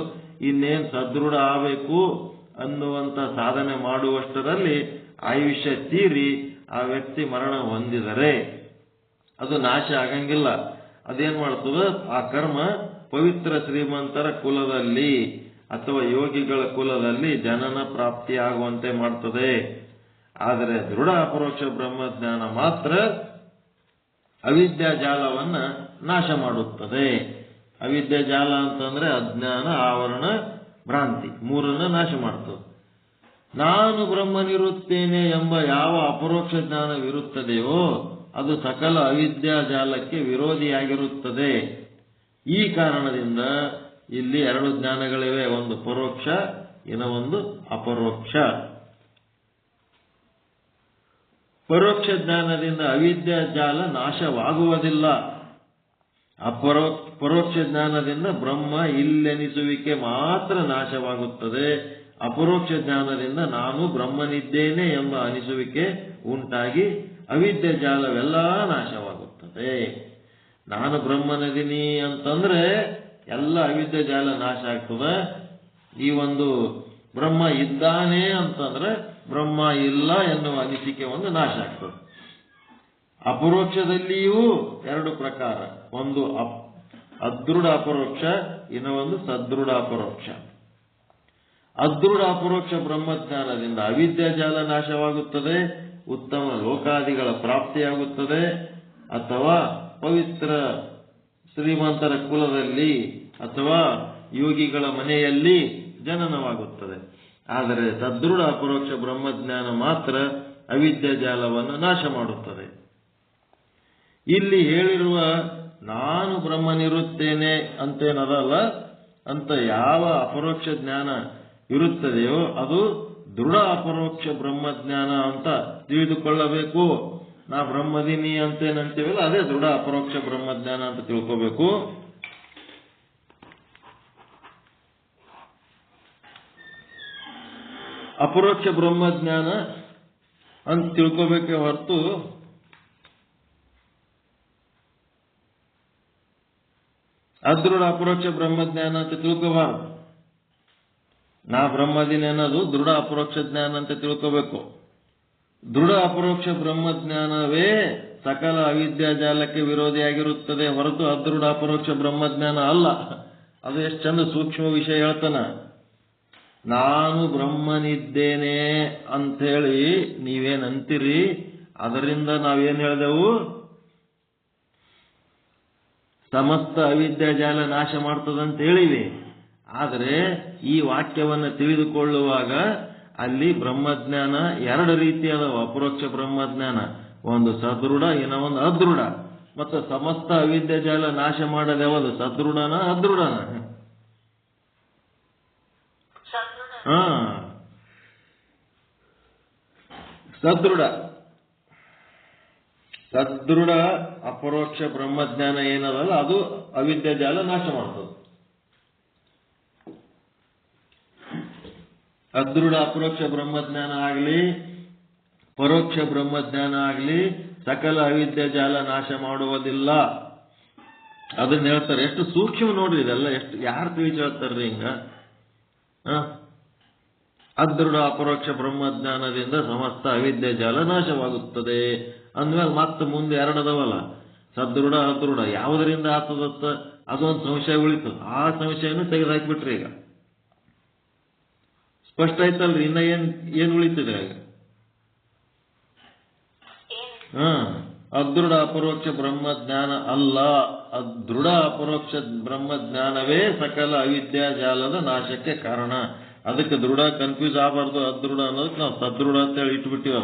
ಇನ್ನೇನು ಸದೃಢ ಆಗಬೇಕು ಅನ್ನುವಂಥ ಸಾಧನೆ ಮಾಡುವಷ್ಟರಲ್ಲಿ ಆಯುಷ್ಯ ತೀರಿ ಆ ವ್ಯಕ್ತಿ ಮರಣ ಹೊಂದಿದರೆ ಅದು ನಾಶ ಆಗಂಗಿಲ್ಲ. ಅದೇನ್ ಮಾಡ್ತದ, ಆ ಕರ್ಮ ಪವಿತ್ರ ಶ್ರೀಮಂತರ ಕುಲದಲ್ಲಿ ಅಥವಾ ಯೋಗಿಗಳ ಕುಲದಲ್ಲಿ ಜನನ ಪ್ರಾಪ್ತಿಯಾಗುವಂತೆ ಮಾಡ್ತದೆ. ಆದರೆ ದೃಢ ಅಪರೋಕ್ಷ ಬ್ರಹ್ಮಜ್ಞಾನ ಮಾತ್ರ ಅವಿದ್ಯಾ ಜಾಲವನ್ನ ನಾಶ ಮಾಡುತ್ತದೆ. ಅವಿದ್ಯಾ ಜಾಲ ಅಂತಂದ್ರೆ ಅಜ್ಞಾನ, ಆವರಣ, ಭ್ರಾಂತಿ ಮೂರನ್ನ ನಾಶ ಮಾಡ್ತದೆ. ನಾನು ಬ್ರಹ್ಮನಿರುತ್ತೇನೆ ಎಂಬ ಯಾವ ಅಪರೋಕ್ಷ ಜ್ಞಾನವಿರುತ್ತದೆಯೋ ಅದು ಸಕಲ ಅವಿದ್ಯಾ ಜಾಲಕ್ಕೆ ವಿರೋಧಿಯಾಗಿರುತ್ತದೆ. ಈ ಕಾರಣದಿಂದ ಇಲ್ಲಿ ಎರಡು ಜ್ಞಾನಗಳಿವೆ, ಒಂದು ಪರೋಕ್ಷ, ಇನ್ನೊಂದು ಅಪರೋಕ್ಷ. ಪರೋಕ್ಷ ಜ್ಞಾನದಿಂದ ಅವಿದ್ಯಾ ಜಾಲ ನಾಶವಾಗುವುದಿಲ್ಲ. ಪರೋಕ್ಷ ಜ್ಞಾನದಿಂದ ಬ್ರಹ್ಮ ಇಲ್ಲೆನಿಸುವಿಕೆ ಮಾತ್ರ ನಾಶವಾಗುತ್ತದೆ. ಅಪರೋಕ್ಷ ಜ್ಞಾನದಿಂದ ನಾನು ಬ್ರಹ್ಮನಿದ್ದೇನೆ ಎಂಬ ಅನಿಸುವಿಕೆ ಉಂಟಾಗಿ ಅವಿದ್ಯಾ ಜಾಲವೆಲ್ಲ ನಾಶವಾಗುತ್ತದೆ. ನಾನು ಬ್ರಹ್ಮನಿದ್ದೀನಿ ಅಂತಂದ್ರೆ ಎಲ್ಲ ಅವಿದ್ಯಾ ಜಾಲ ನಾಶ ಆಗ್ತದೆ. ಈ ಒಂದು ಬ್ರಹ್ಮ ಇದ್ದಾನೆ ಅಂತಂದ್ರೆ ಬ್ರಹ್ಮ ಇಲ್ಲ ಎನ್ನುವ ಅನಿಸಿಕೆ ಒಂದು ನಾಶ ಆಗ್ತದೆ. ಅಪರೋಕ್ಷದಲ್ಲಿಯೂ ಎರಡು ಪ್ರಕಾರ, ಒಂದು ಅದೃಢ ಅಪರೋಕ್ಷ, ಇನ್ನೊಂದು ಸದೃಢ ಅಪರೋಕ್ಷ. ಅದೃಢ ಅಪರೋಕ್ಷ ಬ್ರಹ್ಮಜ್ಞಾನದಿಂದ ಅವಿದ್ಯಾ ಜಾಲ ನಾಶವಾಗುತ್ತದೆ, ಉತ್ತಮ ಲೋಕಾದಿಗಳ ಪ್ರಾಪ್ತಿಯಾಗುತ್ತದೆ, ಅಥವಾ ಪವಿತ್ರ ಶ್ರೀಮಂತರ ಕುಲದಲ್ಲಿ ಅಥವಾ ಯೋಗಿಗಳ ಮನೆಯಲ್ಲಿ ಜನನವಾಗುತ್ತದೆ. ಆದರೆ ಸದೃಢ ಅಪರೋಕ್ಷ ಬ್ರಹ್ಮಜ್ಞಾನ ಮಾತ್ರ ಅವಿದ್ಯಾ ಜಾಲವನ್ನು ನಾಶ ಮಾಡುತ್ತದೆ. ಇಲ್ಲಿ ಹೇಳಿರುವ ನಾನು ಬ್ರಹ್ಮನಿರುತ್ತೇನೆ ಅಂತೇನದಲ್ಲ, ಅಂತ ಯಾವ ಅಪರೋಕ್ಷ ಜ್ಞಾನ ಇರುತ್ತದೆಯೋ ಅದು ದೃಢ ಅಪರೋಕ್ಷ ಬ್ರಹ್ಮಜ್ಞಾನ ಅಂತ ತಿಳಿದುಕೊಳ್ಳಬೇಕು. ನಾ ಬ್ರಹ್ಮದಿನಿ ಅಂತೇನಂತೀವಲ್ಲ ಅದೇ ದೃಢ ಅಪರೋಕ್ಷ ಬ್ರಹ್ಮಜ್ಞಾನ ಅಂತ ತಿಳ್ಕೋಬೇಕು. ಅಪರೋಕ್ಷ ಬ್ರಹ್ಮಜ್ಞಾನ ಅಂತ ತಿಳ್ಕೋಬೇಕೆ ಹೊರತು ಅದೃಢ ಅಪರೋಕ್ಷ ಬ್ರಹ್ಮಜ್ಞಾನ ಅಂತ ತಿಳ್ಕೋಬಾರದು. ನಾ ಬ್ರಹ್ಮದಿನಿ ಅನ್ನೋದು ದೃಢ ಅಪರೋಕ್ಷ ಜ್ಞಾನ ಅಂತ ತಿಳ್ಕೋಬೇಕು. ದೃಢ ಅಪರೋಕ್ಷ ಬ್ರಹ್ಮಜ್ಞಾನವೇ ಸಕಲ ಅವಿದ್ಯಾ ಜಾಲಕ್ಕೆ ವಿರೋಧಿಯಾಗಿರುತ್ತದೆ ಹೊರತು ಅದೃಢ ಅಪರೋಕ್ಷ ಬ್ರಹ್ಮಜ್ಞಾನ ಅಲ್ಲ. ಅದು ಎಷ್ಟು ಚಂದ ಸೂಕ್ಷ್ಮ ವಿಷಯ ಹೇಳ್ತಾನ. ನಾನು ಬ್ರಹ್ಮನಿದ್ದೇನೆ ಅಂಥೇಳಿ ನೀವೇನಂತೀರಿ, ಅದರಿಂದ ನಾವೇನ್ ಹೇಳಿದೆವು, ಸಮಸ್ತ ಅವಿದ್ಯಾ ಜಾಲ ನಾಶ ಮಾಡ್ತದಂತ ಹೇಳಿವಿ. ಆದರೆ ಈ ವಾಕ್ಯವನ್ನು ತಿಳಿದುಕೊಳ್ಳುವಾಗ ಅಲ್ಲಿ ಬ್ರಹ್ಮಜ್ಞಾನ ಎರಡು ರೀತಿಯಾದವು. ಅಪರೋಕ್ಷ ಬ್ರಹ್ಮಜ್ಞಾನ ಒಂದು ಸದೃಢ, ಇನ್ನೊಂದು ಅದೃಢ. ಮತ್ತು ಸಮಸ್ತ ಅವಿದ್ಯಾ ಜಾಲ ನಾಶ ಮಾಡದ ಯಾವುದು, ಸದೃಢನ ಅದೃಢನ? ಸದೃಢ. ಸದೃಢ ಅಪರೋಕ್ಷ ಬ್ರಹ್ಮಜ್ಞಾನ ಏನದಲ್ಲ ಅದು ಅವಿದ್ಯಾ ಜಾಲ ನಾಶ ಮಾಡ್ತದೆ. ಅದೃಢ ಅಪರೋಕ್ಷ ಬ್ರಹ್ಮಜ್ಞಾನ ಆಗಲಿ ಪರೋಕ್ಷ ಬ್ರಹ್ಮಜ್ಞಾನ ಆಗಲಿ ಸಕಲ ಅವಿದ್ಯಾ ಜಾಲ ನಾಶ ಮಾಡುವುದಿಲ್ಲ. ಅದನ್ನ ಹೇಳ್ತಾರೆ. ಎಷ್ಟು ಸೂಕ್ಷ್ಮ ನೋಡ್ರಿ ಇದೆಲ್ಲ, ಎಷ್ಟು ಯಾರು ತಿಳಿಸಿ ಹೇಳ್ತಾರ್ರಿ ಹಿಂಗ. ಅದೃಢ ಅಪರೋಕ್ಷ ಬ್ರಹ್ಮಜ್ಞಾನದಿಂದ ಸಮಸ್ತ ಅವಿದ್ಯಾ ಜಾಲ ನಾಶವಾಗುತ್ತದೆ ಅಂದ್ಮೇಲೆ ಮತ್ತೆ ಮುಂದೆ ಎರಡದವಲ್ಲ, ಸದೃಢ ಅದೃಢ, ಯಾವುದರಿಂದ ಆಗ್ತದತ್ತ ಅದೊಂದು ಸಂಶಯ ಉಳಿತು. ಆ ಸಂಶಯನೂ ತೆಗೆದುಹಾಕ್ಬಿಟ್ರಿ. ಈಗ ಸ್ಪಷ್ಟ ಆಯ್ತಲ್ರಿ. ಇನ್ನ ಏನ್ ಉಳಿತಿದೆ ಈಗ? ಅದೃಢ ಅಪರೋಕ್ಷ ಬ್ರಹ್ಮಜ್ಞಾನ ಅಲ್ಲ, ಅದೃಢ ಅಪರೋಕ್ಷ ಬ್ರಹ್ಮಜ್ಞಾನವೇ ಸಕಲ ಅವಿದ್ಯಾ ಜಾಲದ ನಾಶಕ್ಕೆ ಕಾರಣ. ಅದಕ್ಕೆ ದೃಢ ಕನ್ಫ್ಯೂಸ್ ಆಗಬಾರ್ದು. ಅದೃಢ ಅನ್ನೋದಕ್ಕೆ ನಾವು ಸದೃಢ ಅಂತ ಹೇಳಿ ಇಟ್ಬಿಟ್ಟಿವ.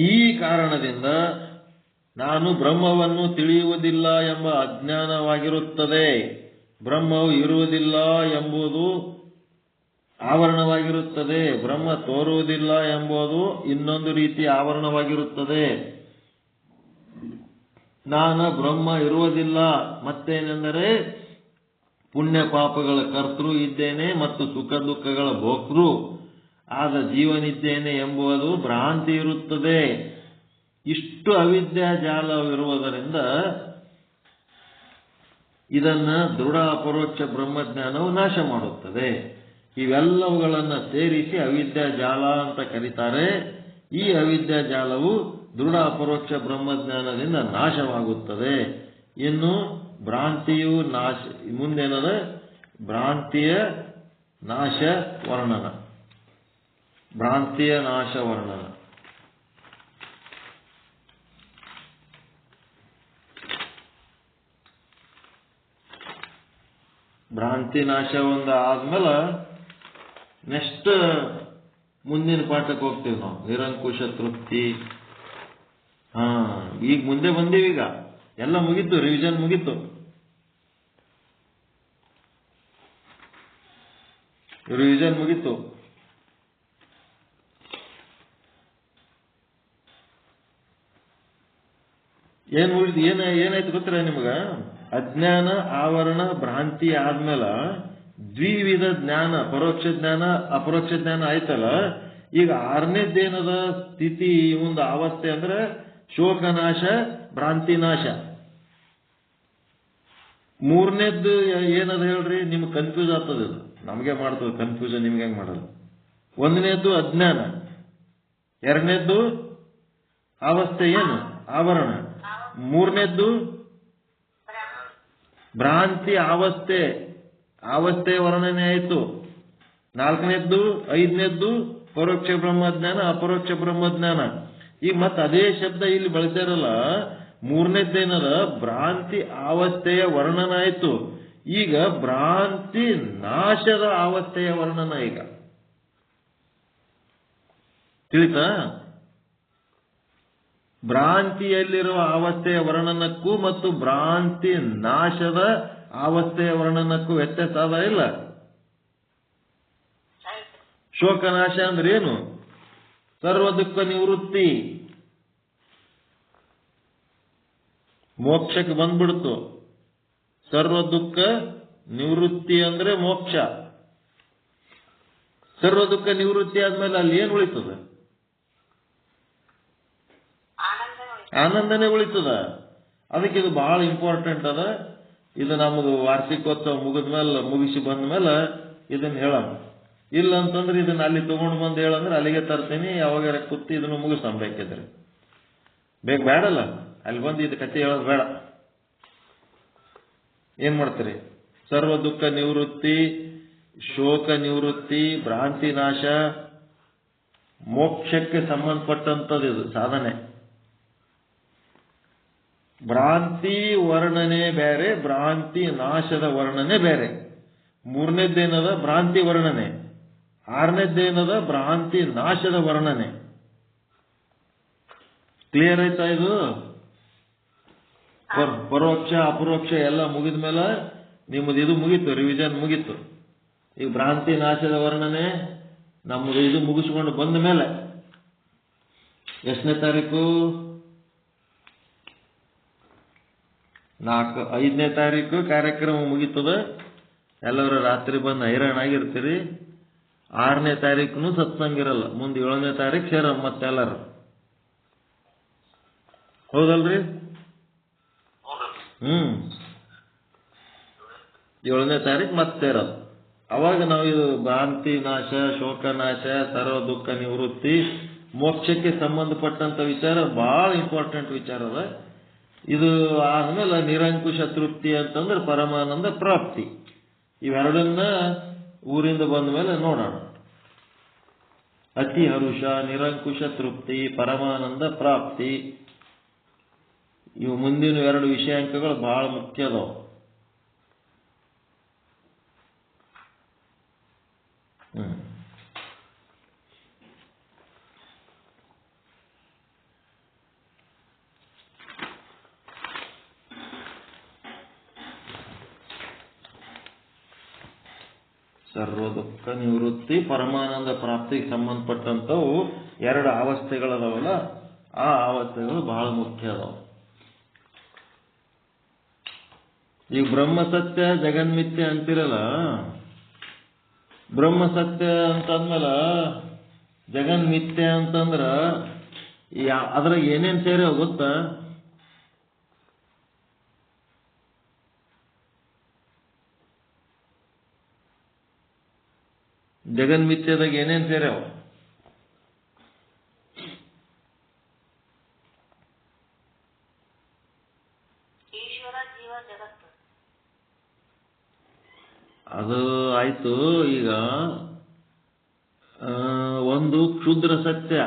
ಈ ಕಾರಣದಿಂದ ನಾನು ಬ್ರಹ್ಮವನ್ನು ತಿಳಿಯುವುದಿಲ್ಲ ಎಂಬ ಅಜ್ಞಾನವಾಗಿರುತ್ತದೆ. ಬ್ರಹ್ಮವು ಇರುವುದಿಲ್ಲ ಎಂಬುದು ಆವರಣವಾಗಿರುತ್ತದೆ. ಬ್ರಹ್ಮ ತೋರುವುದಿಲ್ಲ ಎಂಬುದು ಇನ್ನೊಂದು ರೀತಿ ಆವರಣವಾಗಿರುತ್ತದೆ. ನಾನು ಬ್ರಹ್ಮ ಇರುವುದಿಲ್ಲ ಮತ್ತೇನೆಂದರೆ ಪುಣ್ಯ ಪಾಪಗಳ ಕರ್ತೃ ಇದ್ದೇನೆ ಮತ್ತು ಸುಖ ದುಃಖಗಳ ಭೋಕ್ತೃ ಆದ ಜೀವನಿದ್ದೇನೆ ಎಂಬುದು ಭ್ರಾಂತಿ ಇರುತ್ತದೆ. ಇಷ್ಟು ಅವಿದ್ಯಾ ಜಾಲವಿರುವುದರಿಂದ ಇದನ್ನ ದೃಢ ಅಪರೋಕ್ಷ ಬ್ರಹ್ಮಜ್ಞಾನವು ನಾಶ ಮಾಡುತ್ತದೆ. ಇವೆಲ್ಲವುಗಳನ್ನು ಸೇರಿಸಿ ಅವಿದ್ಯಾ ಜಾಲ ಅಂತ ಕರೀತಾರೆ. ಈ ಅವಿದ್ಯಾ ಜಾಲವು ದೃಢ ಅಪರೋಕ್ಷ ಬ್ರಹ್ಮಜ್ಞಾನದಿಂದ ನಾಶವಾಗುತ್ತದೆ. ಇನ್ನು ಭ್ರಾಂತಿಯು ನಾಶ, ಮುಂದೇನದ ಭ್ರಾಂತಿಯ ನಾಶ ವರ್ಣನ. ಭ್ರಾಂತಿಯ ನಾಶ ವರ್ಣನ. ಭ್ರಾಂತಿ ನಾಶ ಒಂದು ಆದ್ಮೇಲೆ ನೆಕ್ಸ್ಟ್ ಮುಂದಿನ ಪಾಠಕ್ಕೆ ಹೋಗ್ತೀವಿ ನಾವು. ನಿರಂಕುಶ ತೃಪ್ತಿ. ಈಗ ಮುಂದೆ ಬಂದೀವಿ. ಈಗ ಎಲ್ಲ ಮುಗೀತು, ರಿವಿಷನ್ ಮುಗೀತು. ಏನಾಯ್ತು ಗೊತ್ತಿರ ನಿಮಗ? ಅಜ್ಞಾನ, ಆವರಣ, ಭ್ರಾಂತಿ ಆದ್ಮೇಲೆ ದ್ವಿವಿಧ ಜ್ಞಾನ, ಪರೋಕ್ಷ ಜ್ಞಾನ, ಅಪರೋಕ್ಷ ಜ್ಞಾನ ಆಯ್ತಲ್ಲ. ಈಗ ಆರನೇದ್ದೇನದ ಸ್ಥಿತಿ, ಒಂದು ಅವಸ್ಥೆ ಅಂದ್ರೆ ಶೋಕನಾಶ, ಭ್ರಾಂತಿ ನಾಶ. ಮೂರನೇದ್ದು ಏನದ ಹೇಳ್ರಿ? ನಿಮ್ಗೆ ಕನ್ಫ್ಯೂಸ್ ಆಗ್ತದೆ. ಇದು ನಮಗೆ ಮಾಡ್ತದೆ ಕನ್ಫ್ಯೂಷನ್, ನಿಮ್ಗೆ ಹೆಂಗ್ ಮಾಡಲ್ಲ. ಒಂದನೇದ್ದು ಅಜ್ಞಾನ, ಎರಡನೇದ್ದು ಅವಸ್ಥೆ ಏನು? ಆವರಣ. ಮೂರನೇದ್ದು ಭ್ರಾಂತಿ ಅವಸ್ಥೆ ವರ್ಣನೆ ಆಯಿತು. ನಾಲ್ಕನೇದ್ದು, ಐದನೇದ್ದು ಪರೋಕ್ಷ ಬ್ರಹ್ಮಜ್ಞಾನ, ಅಪರೋಕ್ಷ ಬ್ರಹ್ಮಜ್ಞಾನ. ಈಗ ಮತ್ತೆ ಅದೇ ಶಬ್ದ ಇಲ್ಲಿ ಬಳಸ್ಯಾರಲ್ಲ. ಮೂರನೇದ್ದೇನದ ಭ್ರಾಂತಿ ಅವಸ್ಥೆಯ ವರ್ಣನ ಆಯಿತು. ಈಗ ಭ್ರಾಂತಿ ನಾಶದ ಅವಸ್ಥೆಯ ವರ್ಣನ. ಈಗ ತಿಳಿತಾ? ಭ್ರಾಂತಿಯಲ್ಲಿರುವ ಅವಸ್ಥೆಯ ವರ್ಣನಕ್ಕೂ ಮತ್ತು ಭ್ರಾಂತಿ ನಾಶದ ಅವಸ್ಥೆಯ ವರ್ಣನಕ್ಕೂ ವ್ಯತ್ಯಾಸ ಅದ ಇಲ್ಲ? ಶೋಕನಾಶ ಅಂದ್ರೆ ಏನು? ಸರ್ವ ದುಃಖ ನಿವೃತ್ತಿ, ಮೋಕ್ಷಕ್ಕೆ ಬಂದ್ಬಿಡ್ತು. ಸರ್ವ ದುಃಖ ನಿವೃತ್ತಿ ಅಂದ್ರೆ ಮೋಕ್ಷ. ಸರ್ವ ದುಃಖ ನಿವೃತ್ತಿ ಆದ್ಮೇಲೆ ಅಲ್ಲಿ ಏನು ಉಳಿತದ? ಆನಂದನೇ ಉಳಿತದ. ಅದಕ್ಕೆ ಇದು ಬಹಳ ಇಂಪಾರ್ಟೆಂಟ್ ಅದ. ಇದು ನಮ್ದು ವಾರ್ಷಿಕೋತ್ಸವ ಮುಗಿಸಿ ಬಂದ ಮೇಲೆ ಇದನ್ನ ಹೇಳೋಣ. ಇಲ್ಲ ಅಂತಂದ್ರೆ ಇದನ್ನ ಅಲ್ಲಿ ತಗೊಂಡು ಬಂದು ಹೇಳಂದ್ರೆ ಅಲ್ಲಿಗೆ ತರ್ತೀನಿ. ಯಾವಾಗ ಕೂತಿ ಇದನ್ನು ಮುಗಿಸ್ಬೇಕಿದ್ರೆ ಬೇಡಲ್ಲ. ಅಲ್ಲಿ ಬಂದು ಇದು ಕಥೆ ಹೇಳೋದು ಬೇಡ. ಏನ್ ಮಾಡ್ತೀರಿ? ಸರ್ವ ದುಃಖ ನಿವೃತ್ತಿ, ಶೋಕ ನಿವೃತ್ತಿ, ಭ್ರಾಂತಿ ನಾಶ, ಮೋಕ್ಷಕ್ಕೆ ಸಂಬಂಧಪಟ್ಟಂಥದ್ದು ಇದು ಸಾಧನೆ. ಭ್ರಾಂತಿ ವರ್ಣನೆ ಬೇರೆ, ಭ್ರಾಂತಿ ನಾಶದ ವರ್ಣನೆ ಬೇರೆ. ಮೂರನೇದ್ದೇನದ ಭ್ರಾಂತಿ ವರ್ಣನೆ, ಆರನೇದ್ದೇನದ ಭ್ರಾಂತಿ ನಾಶದ ವರ್ಣನೆ. ಕ್ಲಿಯರ್ ಆಯ್ತಾ? ಇದು ಪರೋಕ್ಷ ಅಪರೋಕ್ಷ ಎಲ್ಲ ಮುಗಿದ ಮೇಲೆ ನಿಮ್ಮದು ಇದು ಮುಗೀತು, ರಿವಿಷನ್ ಮುಗೀತು. ಈಗ ಭ್ರಾಂತಿ ನಾಶದ ವರ್ಣನೆ ನಮ್ಮದು ಇದು ಮುಗಿಸ್ಕೊಂಡು ಬಂದ ಮೇಲೆ ಎಷ್ಟನೇ ತಾರೀಕು? 5ನೇ ತಾರೀಕು ಕಾರ್ಯಕ್ರಮ ಮುಗೀತದ. ಎಲ್ಲರೂ ರಾತ್ರಿ ಬಂದು ಹೈರಾಣಾಗಿರ್ತೀರಿ. 6ನೇ ತಾರೀಕು ಸತ್ಸಂಗಿರಲ್ಲ. ಮುಂದೆ 7ನೇ ತಾರೀಕು ಸೇರ ಮತ್ತೆಲ್ಲರು. ಹೌದಲ್ರಿ? 7ನೇ ತಾರೀಕು ಮತ್ತೆ ಸೇರೋದು. ಅವಾಗ ನಾವು ಇದು ಭ್ರಾಂತಿ ನಾಶ, ಶೋಕನಾಶ, ಸರ್ವ ದುಃಖ ನಿವೃತ್ತಿ, ಮೋಕ್ಷಕ್ಕೆ ಸಂಬಂಧಪಟ್ಟಂತ ವಿಚಾರ ಬಹಳ ಇಂಪಾರ್ಟೆಂಟ್ ವಿಚಾರ ಅದ. ಇದು ಆದ್ಮೇಲೆ ನಿರಂಕುಶ ತೃಪ್ತಿ ಅಂತಂದ್ರೆ ಪರಮಾನಂದ ಪ್ರಾಪ್ತಿ. ಇವೆರಡನ್ನ ಊರಿಂದ ಬಂದ ಮೇಲೆ ನೋಡೋಣ. ಅತಿ ಹರುಷ, ನಿರಂಕುಶ ತೃಪ್ತಿ, ಪರಮಾನಂದ ಪ್ರಾಪ್ತಿ. ಇವು ಮುಂದಿನ 2 ವಿಷಯಾಂಕಗಳು ಬಹಳ ಮುಖ್ಯ ಅದಾವ. ಸರ್ವ ದುಃಖ ನಿವೃತ್ತಿ, ಪರಮಾನಂದ ಪ್ರಾಪ್ತಿಗೆ ಸಂಬಂಧಪಟ್ಟಂತವು 2 ಅವಸ್ಥೆಗಳದಾವಲ್ಲ, ಆ ಅವಸ್ಥೆಗಳು ಬಹಳ ಮುಖ್ಯ ಅದಾವ. ಈಗ ಬ್ರಹ್ಮಸತ್ಯ ಜಗನ್ಮಿಥ್ಯ ಅಂತಿರಲ್ಲ, ಬ್ರಹ್ಮಸತ್ಯ ಅಂತಂದ್ಮೇಲೆ ಜಗನ್ಮಿಥ್ಯ ಅಂತಂದ್ರ ಅದ್ರಾಗ ಏನೇನ್ ಸೇರ್ಯಾವ ಗೊತ್ತಾ? ಜಗನ್ಮಿಥ್ಯದಾಗ ಏನೇನ್ ಸೇರ್ಯಾವ? ಈಶ್ವರ, ಜೀವ, ಜಗತ್ತು. ಅದು ಆಯ್ತು. ಈಗ ಒಂದು ಕ್ಷುದ್ರ ಸತ್ಯ,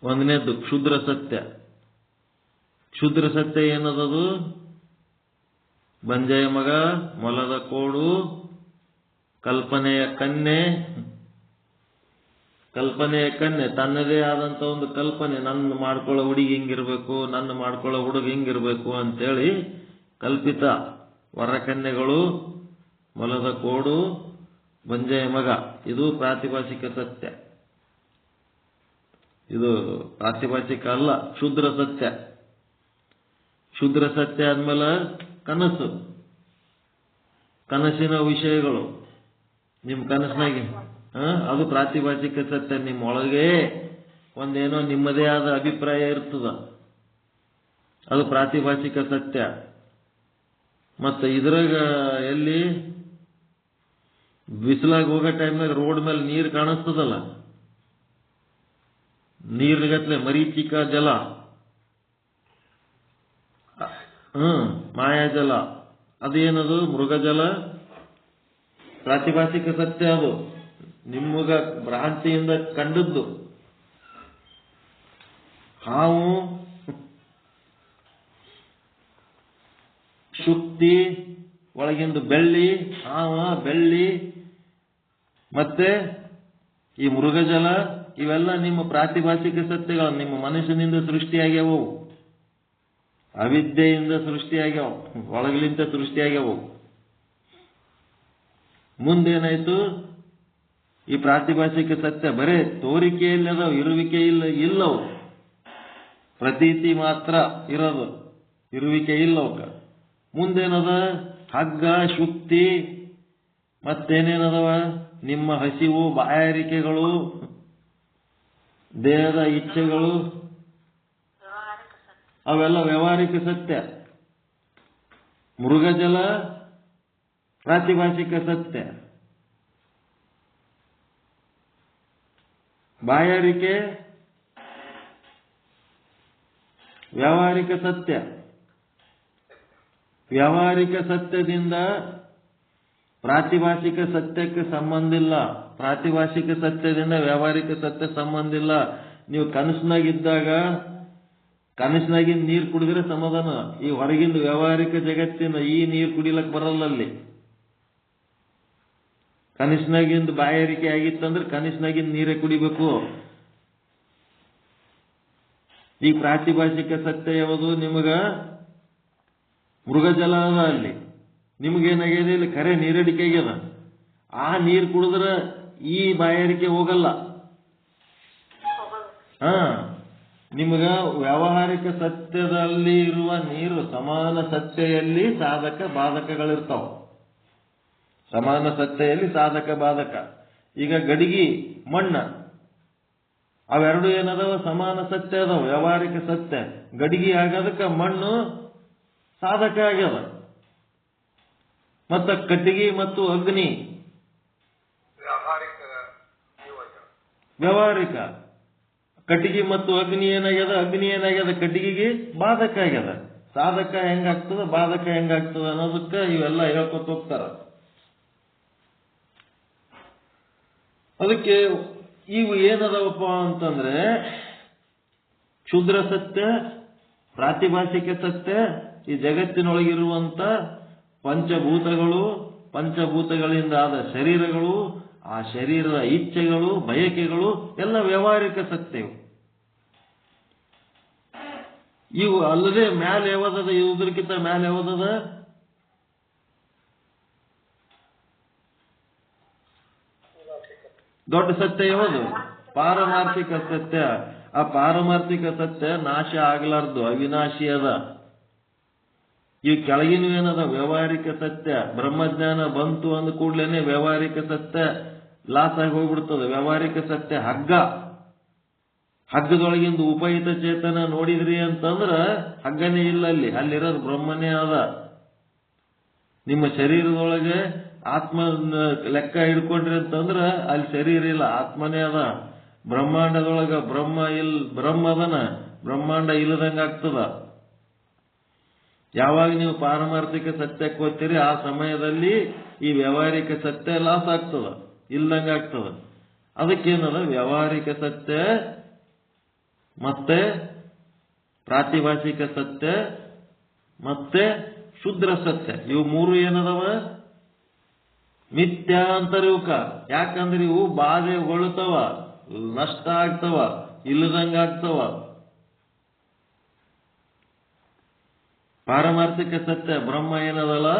ಒಂದನೇದ್ದು ಕ್ಷುದ್ರ ಸತ್ಯ. ಕ್ಷುದ್ರ ಸತ್ಯ ಏನದದು? ಬಂಜೆಯ ಮಗ, ಮೊಲದ ಕೋಡು, ಕಲ್ಪನೆಯ ಕನ್ಯೆ. ಕಲ್ಪನೆಯ ಕನ್ಯೆ ತನ್ನದೇ ಆದಂತ ಒಂದು ಕಲ್ಪನೆ, ನನ್ನ ಮಾಡ್ಕೊಳ್ಳೋ ಹುಡುಗಿ ಹಿಂಗಿರ್ಬೇಕು, ನನ್ನ ಮಾಡ್ಕೊಳ್ಳೋ ಹುಡುಗ ಹಿಂಗಿರ್ಬೇಕು ಅಂತೇಳಿ ಕಲ್ಪಿತ ವರಕನ್ಯೆಗಳು, ಮೊಲದ ಕೋಡು, ಬಂಜೆಯ ಮಗ. ಇದು ಪ್ರಾತಿಭಾಷಿಕ ಸತ್ಯ. ಇದು ಪ್ರಾತಿಭಾಷಿಕ ಅಲ್ಲ, ಕ್ಷುದ್ರ ಸತ್ಯ. ಕ್ಷುದ್ರ ಸತ್ಯ ಆದ್ಮೇಲೆ ಕನಸು, ಕನಸಿನ ವಿಷಯಗಳು. ನಿಮ್ ಕನಸಿನಾಗೆ ಅದು ಪ್ರಾತಿಭಾಷಿಕ ಸತ್ಯ. ನಿಮ್ಮೊಳಗೆ ಒಂದೇನೋ ನಿಮ್ಮದೇ ಆದ ಅಭಿಪ್ರಾಯ ಇರ್ತದ, ಅದು ಪ್ರಾತಿಭಾಷಿಕ ಸತ್ಯ. ಮತ್ತೆ ಇದ್ರಾಗ ಎಲ್ಲಿ ಬಿಸಿಲಾಗ ಹೋಗೋ ಟೈಮ್ನಾಗ ರೋಡ್ ಮೇಲೆ ನೀರು ಕಾಣಿಸ್ತದಲ್ಲ, ನೀರಿಗತ್ಲೆ ಮರೀಚಿಕ ಜಲ, ಮಾಯಾಜಲ, ಅದೇನದು? ಮೃಗಜಲ. ಪ್ರಾತಿಭಾಷಿಕ ಸತ್ಯ ಅದು, ನಿಮಗ ಭ್ರಾಂತಿಯಿಂದ ಕಂಡದ್ದು. ಹಾವು, ಶುಕ್ತಿ, ಒಳಗಿಂದು ಬೆಳ್ಳಿ, ಹಾವ, ಬೆಳ್ಳಿ, ಮತ್ತೆ ಈ ಮೃಗಜಲ, ಇವೆಲ್ಲ ನಿಮ್ಮ ಪ್ರಾತಿಭಾಷಿಕ ಸತ್ಯಗಳು. ನಿಮ್ಮ ಮನಸ್ಸಿನಿಂದ ಸೃಷ್ಟಿಯಾಗ್ಯಾವು, ಅವಿದ್ಯೆಯಿಂದ ಸೃಷ್ಟಿಯಾಗ್ಯಾವ, ಒಳಗಲಿಂದ ಸೃಷ್ಟಿಯಾಗ್ಯಾವು. ಮುಂದೇನಾಯ್ತು? ಈ ಪ್ರಾತಿಭಾಷಿಕ ಸತ್ಯ ಬರೇ ತೋರಿಕೆಯಲ್ಲಿ ಅದಾವ, ಇರುವಿಕೆ ಇಲ್ಲವು. ಪ್ರತೀತಿ ಮಾತ್ರ ಇರೋದು, ಇರುವಿಕೆ ಇಲ್ಲವಕ್ಕ. ಮುಂದೇನದ? ಹಗ್ಗ, ಶುಕ್ತಿ, ಮತ್ತೇನೇನದವ? ನಿಮ್ಮ ಹಸಿವು, ಬಾಯಾರಿಕೆಗಳು, ದೇಹದ ಇಚ್ಛೆಗಳು, ಅವೆಲ್ಲ ವ್ಯವಹಾರಿಕ ಸತ್ಯ. ಮೃಗಜಲ ಪ್ರಾತಿಭಾಷಿಕ ಸತ್ಯ. ಬಾಯಾರಿಕೆ ವ್ಯಾವಹಾರಿಕ ಸತ್ಯ. ವ್ಯಾವಹಾರಿಕ ಸತ್ಯದಿಂದ ಪ್ರಾತಿಭಾಷಿಕ ಸತ್ಯಕ್ಕೆ ಸಂಬಂಧ ಇಲ್ಲ, ಪ್ರಾತಿಭಾಷಿಕ ಸತ್ಯದಿಂದ ವ್ಯಾವಹಾರಿಕ ಸತ್ಯ ಸಂಬಂಧ ಇಲ್ಲ. ನೀವು ಕನಸಿನಾಗಿದ್ದಾಗ ಕನಸಿನಾಗಿಂದ ನೀರು ಕುಡಿದ್ರೆ ಸಮಾಧಾನ. ಈ ಹೊರಗಿಂದ ವ್ಯಾವಹಾರಿಕ ಜಗತ್ತಿನ ಈ ನೀರು ಕುಡಿಲಕ್ ಬರಲ್ಲ. ಅಲ್ಲಿ ಕನಸಿನಾಗಿಂದ ಬಾಯಾರಿಕೆ ಆಗಿತ್ತಂದ್ರೆ ಕನಸಿನಾಗಿಂದ ನೀರೇ ಕುಡಿಬೇಕು. ಈ ಪ್ರಾತಿಭಾಷಿಕ ಸತ್ಯ ಯಾವುದು? ನಿಮಗ ಮೃಗಜಲ ಅದ, ಅಲ್ಲಿ ನಿಮಗೇನಾಗ್ಯದ? ಇಲ್ಲಿ ಖರೆ ನೀರಡಿಕೆ ಆಗ್ಯದ. ಆ ನೀರು ಕುಡಿದ್ರೆ ಈ ಬಾಯಾರಿಕೆ ಹೋಗಲ್ಲ. ನಿಮಗ ವ್ಯಾವಹಾರಿಕ ಸತ್ಯದಲ್ಲಿ ಇರುವ ನೀರು, ಸಮಾನ ಸತ್ಯದಲ್ಲಿ ಸಾಧಕ ಬಾಧಕಗಳಿರ್ತಾವ. ಸಮಾನ ಸತ್ಯದಲ್ಲಿ ಸಾಧಕ ಬಾಧಕ. ಈಗ ಗಡಿಗಿ, ಮಣ್ಣ, ಅವೆರಡು ಏನದಾವ? ಸಮಾನ ಸತ್ಯ ಅದಾವ, ವ್ಯಾವಹಾರಿಕ ಸತ್ಯ. ಗಡಿಗೆ ಆಗೋದಕ್ಕೆ ಮಣ್ಣು ಸಾಧಕ ಆಗ್ಯದ. ಮತ್ತ ಕಟ್ಟಿಗೆ ಮತ್ತು ಅಗ್ನಿ ವ್ಯಾವಹಾರಿಕ. ಕಟ್ಟಿಗೆ ಮತ್ತು ಅಗ್ನಿ ಏನಾಗ್ಯದ? ಅಗ್ನಿ ಏನಾಗ್ಯದ? ಕಟ್ಟಿಗೆಗೆ ಬಾಧಕ ಆಗ್ಯದ. ಸಾಧಕ ಹೆಂಗಾಗ್ತದ, ಬಾಧಕ ಹೆಂಗಾಗ್ತದ ಅನ್ನೋದಕ್ಕೆ ಇವೆಲ್ಲ ಹೇಳ್ಕೊತ ಹೋಗ್ತಾರ. ಅದಕ್ಕೆ ಇವು ಏನದವಪ್ಪ ಅಂತಂದ್ರೆ ಕ್ಷುದ್ರ ಸತ್ಯ, ಪ್ರಾತಿಭಾಷಿಕ ಸತ್ಯ, ಈ ಜಗತ್ತಿನೊಳಗಿರುವಂತ ಪಂಚಭೂತಗಳು, ಪಂಚಭೂತಗಳಿಂದ ಆದ ಶರೀರಗಳು, ಆ ಶರೀರದ ಇಚ್ಛೆಗಳು, ಬಯಕೆಗಳು ಎಲ್ಲ ವ್ಯಾವಹಾರಿಕ ಸತ್ಯ. ಇವು ಅಲ್ಲದೆ ಮ್ಯಾಲೆ ಯಾವದದ? ಇವುದಕ್ಕಿಂತ ಮ್ಯಾಲೆ ಯಾವದದ? ದೊಡ್ಡ ಸತ್ಯ ಯಾವುದು? ಪಾರಮಾರ್ಥಿಕ ಸತ್ಯ. ಆ ಪಾರಮಾರ್ಥಿಕ ಸತ್ಯ ನಾಶ ಆಗ್ಲಾರ್ದು, ಅವಿನಾಶಿ ಅದ. ಈ ಕೆಳಗಿನ ಏನದ? ವ್ಯಾವಹಾರಿಕ ಸತ್ಯ. ಬ್ರಹ್ಮಜ್ಞಾನ ಬಂತು ಅಂದ ಕೂಡ್ಲೇನೆ ವ್ಯಾವಹಾರಿಕ ಸತ್ಯ ಲಾಸ್ ಆಗಿ ಹೋಗ್ಬಿಡ್ತದೆ. ವ್ಯಾವಹಾರಿಕ ಸತ್ಯ ಹಗ್ಗ, ಹಗ್ಗದೊಳಗಿಂದ ಉಪಹಿತ ಚೇತನ ನೋಡಿದ್ರಿ ಅಂತಂದ್ರ ಹಗ್ಗನೇ ಇಲ್ಲ, ಅಲ್ಲಿರೋದು ಬ್ರಹ್ಮನೇ ಅದ. ನಿಮ್ಮ ಶರೀರದೊಳಗೆ ಆತ್ಮ ಲೆಕ್ಕ ಹಿಡ್ಕೊಂಡ್ರಿ ಅಂತಂದ್ರ ಅಲ್ಲಿ ಶರೀರ ಇಲ್ಲ, ಆತ್ಮನೇ ಅದ. ಬ್ರಹ್ಮಾಂಡದೊಳಗ ಬ್ರಹ್ಮ ಅದನ, ಬ್ರಹ್ಮಾಂಡ ಇಲ್ಲದಂಗ ಆಗ್ತದ. ಯಾವಾಗ ನೀವು ಪಾರಮಾರ್ಥಿಕ ಸತ್ಯಕ್ಕೆ ಹೋಗ್ತೀರಿ ಆ ಸಮಯದಲ್ಲಿ ಈ ವ್ಯಾವಹಾರಿಕ ಸತ್ಯ ಲಾಸ್ ಆಗ್ತದ, ಇಲ್ದಂಗ ಆಗ್ತದ. ಅದಕ್ಕೇನದ ವ್ಯಾವಹಾರಿಕ ಸತ್ಯ ಮತ್ತೆ ಪ್ರಾತಿಭಾಷಿಕ ಸತ್ಯ ಮತ್ತೆ ಶುದ್ರ ಸತ್ಯ, ಇವು ಮೂರು ಏನದವ ಮಿಥ್ಯಾ ಅಂತಾರೆ ಇವಕ್ಕ. ಯಾಕಂದ್ರೆ ಇವು ಬಾಧೆಗೊಳ್ತಾವ, ನಷ್ಟ ಆಗ್ತವ, ಇಲ್ಲದಂಗ ಆಗ್ತವ. ಪಾರಮಾರ್ಥಿಕ ಸತ್ಯ ಬ್ರಹ್ಮ ಏನದಲ್ಲ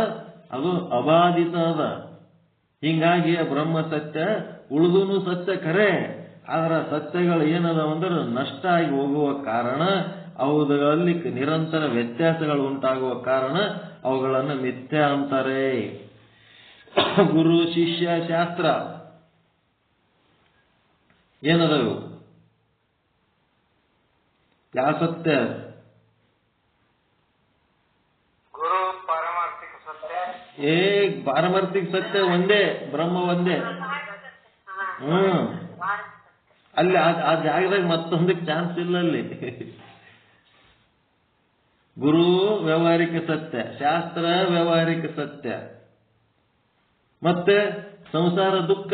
ಅದು ಅಬಾಧಿತ ಅದ. ಹಿಂಗಾಗಿ ಬ್ರಹ್ಮ ಸತ್ಯ ಉಳಿದೂನು ಸತ್ಯ ಖರೆ. ಆದ್ರ ಸತ್ಯಗಳು ಏನದ ಅಂದ್ರೆ ನಷ್ಟ ಆಗಿ ಹೋಗುವ ಕಾರಣ, ಅವುಗಳಲ್ಲಿ ನಿರಂತರ ವ್ಯತ್ಯಾಸಗಳು ಉಂಟಾಗುವ ಕಾರಣ ಅವುಗಳನ್ನು ಮಿಥ್ಯಾ ಅಂತಾರೆ. ಗುರು ಶಿಷ್ಯ ಶಾಸ್ತ್ರ ಏನದವು? ಯಾವ ಸತ್ಯ? ಗುರು ಪಾರಮಾರ್ಥಿಕ ಸತ್ಯ. ಪಾರಮಾರ್ಥಿಕ ಸತ್ಯ ಒಂದೇ, ಬ್ರಹ್ಮ ಒಂದೇ. ಅಲ್ಲಿ ಆ ಜಾಗದಾಗ ಮತ್ತೊಂದಕ್ಕೆ ಚಾನ್ಸ್ ಇಲ್ಲ ಅಲ್ಲಿ. ಗುರು ವ್ಯಾವಹಾರಿಕ ಸತ್ಯ, ಶಾಸ್ತ್ರ ವ್ಯಾವಹಾರಿಕ ಸತ್ಯ, ಮತ್ತೆ ಸಂಸಾರ ದುಃಖ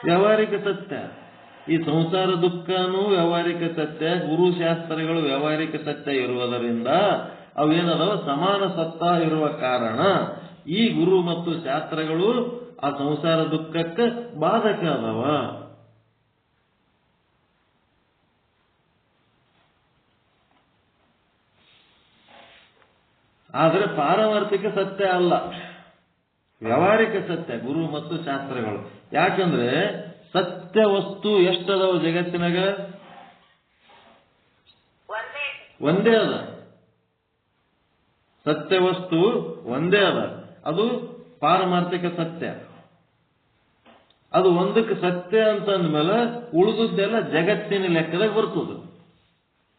ವ್ಯಾವಹಾರಿಕ ಸತ್ಯ. ಈ ಸಂಸಾರ ದುಃಖನೂ ವ್ಯಾವಹಾರಿಕ ಸತ್ಯ, ಗುರು ಶಾಸ್ತ್ರಗಳು ವ್ಯಾವಹಾರಿಕ ಸತ್ಯ ಇರುವುದರಿಂದ ಅವೇನದವ ಸಮಾನ ಸತ್ತ ಇರುವ ಕಾರಣ ಈ ಗುರು ಮತ್ತು ಶಾಸ್ತ್ರಗಳು ಆ ಸಂಸಾರ ದುಃಖಕ್ಕೆ ಬಾಧಕ ಅದಾವ. ಆದರೆ ಪಾರಮಾರ್ಥಿಕ ಸತ್ಯ ಅಲ್ಲ, ವ್ಯಾವಹಾರಿಕ ಸತ್ಯ ಗುರು ಮತ್ತು ಶಾಸ್ತ್ರಗಳು. ಯಾಕಂದ್ರೆ ಸತ್ಯ ವಸ್ತು ಎಷ್ಟದಾವ ಜಗತ್ತಿನಾಗ? ಒಂದೇ ಅದ. ಸತ್ಯ ವಸ್ತು ಒಂದೇ ಅದ, ಅದು ಪಾರಮಾರ್ಥಿಕ ಸತ್ಯ. ಅದು ಒಂದಕ್ಕೆ ಸತ್ಯ ಅಂತಂದ್ಮೇಲೆ ಉಳಿದುದೆಲ್ಲ ಜಗತ್ತಿನ ಲೆಕ್ಕದಾಗ ಬರ್ತದ.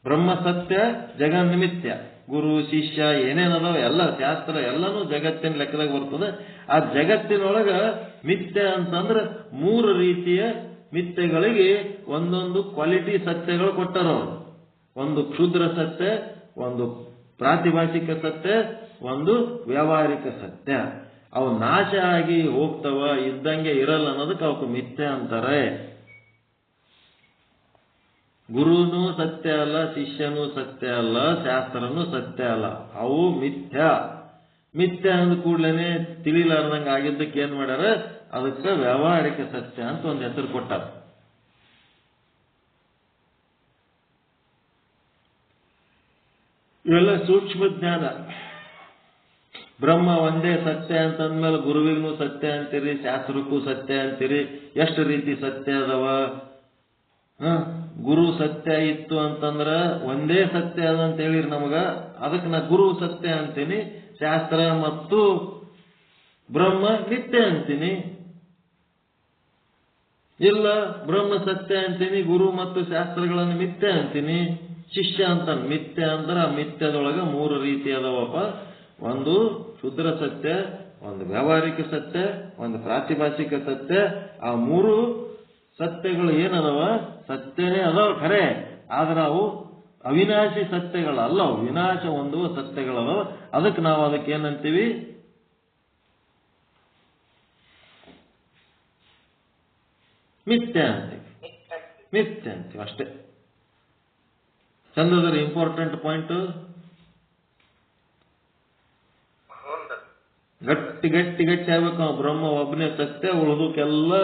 ಬ್ರಹ್ಮ ಸತ್ಯ, ಜಗನ್ಮಿಥ್ಯ, ಗುರು ಶಿಷ್ಯ ಏನೇನದಾವ ಎಲ್ಲ ಶಾಸ್ತ್ರ ಎಲ್ಲನೂ ಜಗತ್ತಿನ ಲೆಕ್ಕದಾಗ ಬರ್ತದೆ. ಆ ಜಗತ್ತಿನೊಳಗ ಮಿಥ್ಯ ಅಂತಂದ್ರೆ ಮೂರು ರೀತಿಯ ಮಿಥ್ಯಗಳಿಗೆ ಒಂದೊಂದು ಕ್ವಾಲಿಟಿ ಸತ್ಯಗಳು ಕೊಟ್ಟರು. ಒಂದು ಕ್ಷುದ್ರ ಸತ್ಯ, ಒಂದು ಪ್ರಾತಿಭಾಷಿಕ ಸತ್ಯ, ಒಂದು ವ್ಯಾವಹಾರಿಕ ಸತ್ಯ. ಅವು ನಾಶ ಆಗಿ ಹೋಗ್ತವ, ಇದ್ದಂಗೆ ಇರಲ್ಲ ಅನ್ನೋದಕ್ಕೆ ಅವಕ್ಕೆ ಮಿಥ್ಯ ಅಂತಾರೆ. ಗುರುನೂ ಸತ್ಯ ಅಲ್ಲ, ಶಿಷ್ಯನೂ ಸತ್ಯ ಅಲ್ಲ, ಶಾಸ್ತ್ರನೂ ಸತ್ಯ ಅಲ್ಲ, ಅವು ಮಿಥ್ಯ. ಮಿಥ್ಯ ಅಂದ ಕೂಡ್ಲೇನೆ ತಿಳಿಲಾರ್ದಂಗ ಆಗಿದ್ದಕ್ಕೆ ಏನ್ ಮಾಡ್ಯಾರ, ಅದಕ್ಕೆ ವ್ಯಾವಹಾರಿಕ ಸತ್ಯ ಅಂತ ಒಂದು ಹೆಸರು ಕೊಟ್ಟಾರ. ಇವೆಲ್ಲ ಸೂಕ್ಷ್ಮ ಜ್ಞಾನ. ಬ್ರಹ್ಮ ಒಂದೇ ಸತ್ಯ ಅಂತಂದ್ಮೇಲೆ ಗುರುವಿಗೂ ಸತ್ಯ ಅಂತೀರಿ, ಶಾಸ್ತ್ರಕ್ಕೂ ಸತ್ಯ ಅಂತೀರಿ. ಎಷ್ಟು ರೀತಿ ಸತ್ಯ ಅದಾವ? ಗುರು ಸತ್ಯ ಇತ್ತು ಅಂತಂದ್ರ ಒಂದೇ ಸತ್ಯ ಅದ ಅಂತ ಹೇಳಿರಿ ನಮಗ, ಅದಕ್ಕೆ ನಾ ಗುರು ಸತ್ಯ ಅಂತೀನಿ, ಶಾಸ್ತ್ರ ಮತ್ತು ಬ್ರಹ್ಮ ನಿತ್ಯ ಅಂತೀನಿ. ಇಲ್ಲ ಬ್ರಹ್ಮ ಸತ್ಯ ಅಂತೀನಿ, ಗುರು ಮತ್ತು ಶಾಸ್ತ್ರಗಳನ್ನು ಮಿಥ್ಯ ಅಂತೀನಿ. ಶಿಷ್ಯ ಅಂತ ಮಿಥ್ಯ ಅಂದ್ರ ಆ ಮಿಥ್ಯದೊಳಗ ಮೂರು ರೀತಿ ಅದಾವಪ್ಪ. ಒಂದು ಶುದ್ರ ಸತ್ಯ, ಒಂದು ವ್ಯಾವಹಾರಿಕ ಸತ್ಯ, ಒಂದು ಪ್ರಾತಿಭಾಷಿಕ ಸತ್ಯ. ಆ ಮೂರು ಸತ್ಯಗಳು ಏನದವ ಸತ್ಯನೇ ಅದಾವ ಖರೆ, ಆದ್ರೆ ಅವು ಅವಿನಾಶಿ ಸತ್ಯಗಳಲ್ಲ, ಅವು ವಿನಾಶ ಹೊಂದುವ ಸತ್ಯಗಳದಾವ. ಅದಕ್ಕೆ ನಾವು ಅದಕ್ಕೆ ಏನಂತೀವಿ? ಮಿಥ್ಯ ಅಂತೀವಿ, ಮಿಥ್ಯ ಅಂತೀವಿ ಅಷ್ಟೇ. ಚಂದದ್ರ ಇಂಪಾರ್ಟೆಂಟ್ ಪಾಯಿಂಟ್. ಗಟ್ಟಿ ಗಟ್ಟಿ ಗಟ್ಟಿ ಆಗ್ಬೇಕು. ಬ್ರಹ್ಮ ಒಬ್ಬನೇ ಸತ್ಯ, ಉಳಿದಕ್ಕೆಲ್ಲ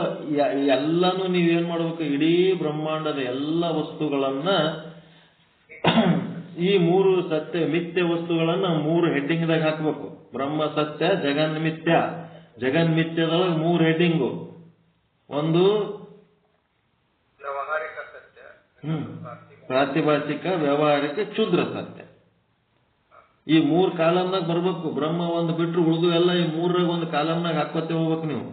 ಎಲ್ಲಾನು ನೀವೇನ್ ಮಾಡ್ಬೇಕು, ಇಡೀ ಬ್ರಹ್ಮಾಂಡದ ಎಲ್ಲ ವಸ್ತುಗಳನ್ನ ಈ ಮೂರು ಸತ್ಯ ಮಿಥ್ಯ ವಸ್ತುಗಳನ್ನ ಮೂರು ಹೆಡ್ಡಿಂಗ್ದಾಗ ಹಾಕ್ಬೇಕು. ಬ್ರಹ್ಮ ಸತ್ಯ, ಜಗನ್ಮಿಥ್ಯ. ಜಗನ್ಮಿಥ್ಯದೊಳಗೆ ಮೂರು ಹೆಡ್ಡಿಂಗು. ಒಂದು ವ್ಯಾವಹಾರಿಕ ಸತ್ಯ, ಪ್ರಾತಿಭಾಷಿಕ, ವ್ಯಾವಹಾರಿಕ, ಕ್ಷುದ್ರ ಸತ್ಯ. ಈ ಮೂರ್ ಕಾಲಮ್ನಾಗ ಬರ್ಬೇಕು. ಬ್ರಹ್ಮ ಒಂದು ಬಿಟ್ರು ಉಳಿದು ಎಲ್ಲ ಈ ಮೂರಾಗ ಒಂದು ಕಾಲಮ್ನಾಗ ಹಾಕೋತೆ ಹೋಗ್ಬೇಕು ನೀವು.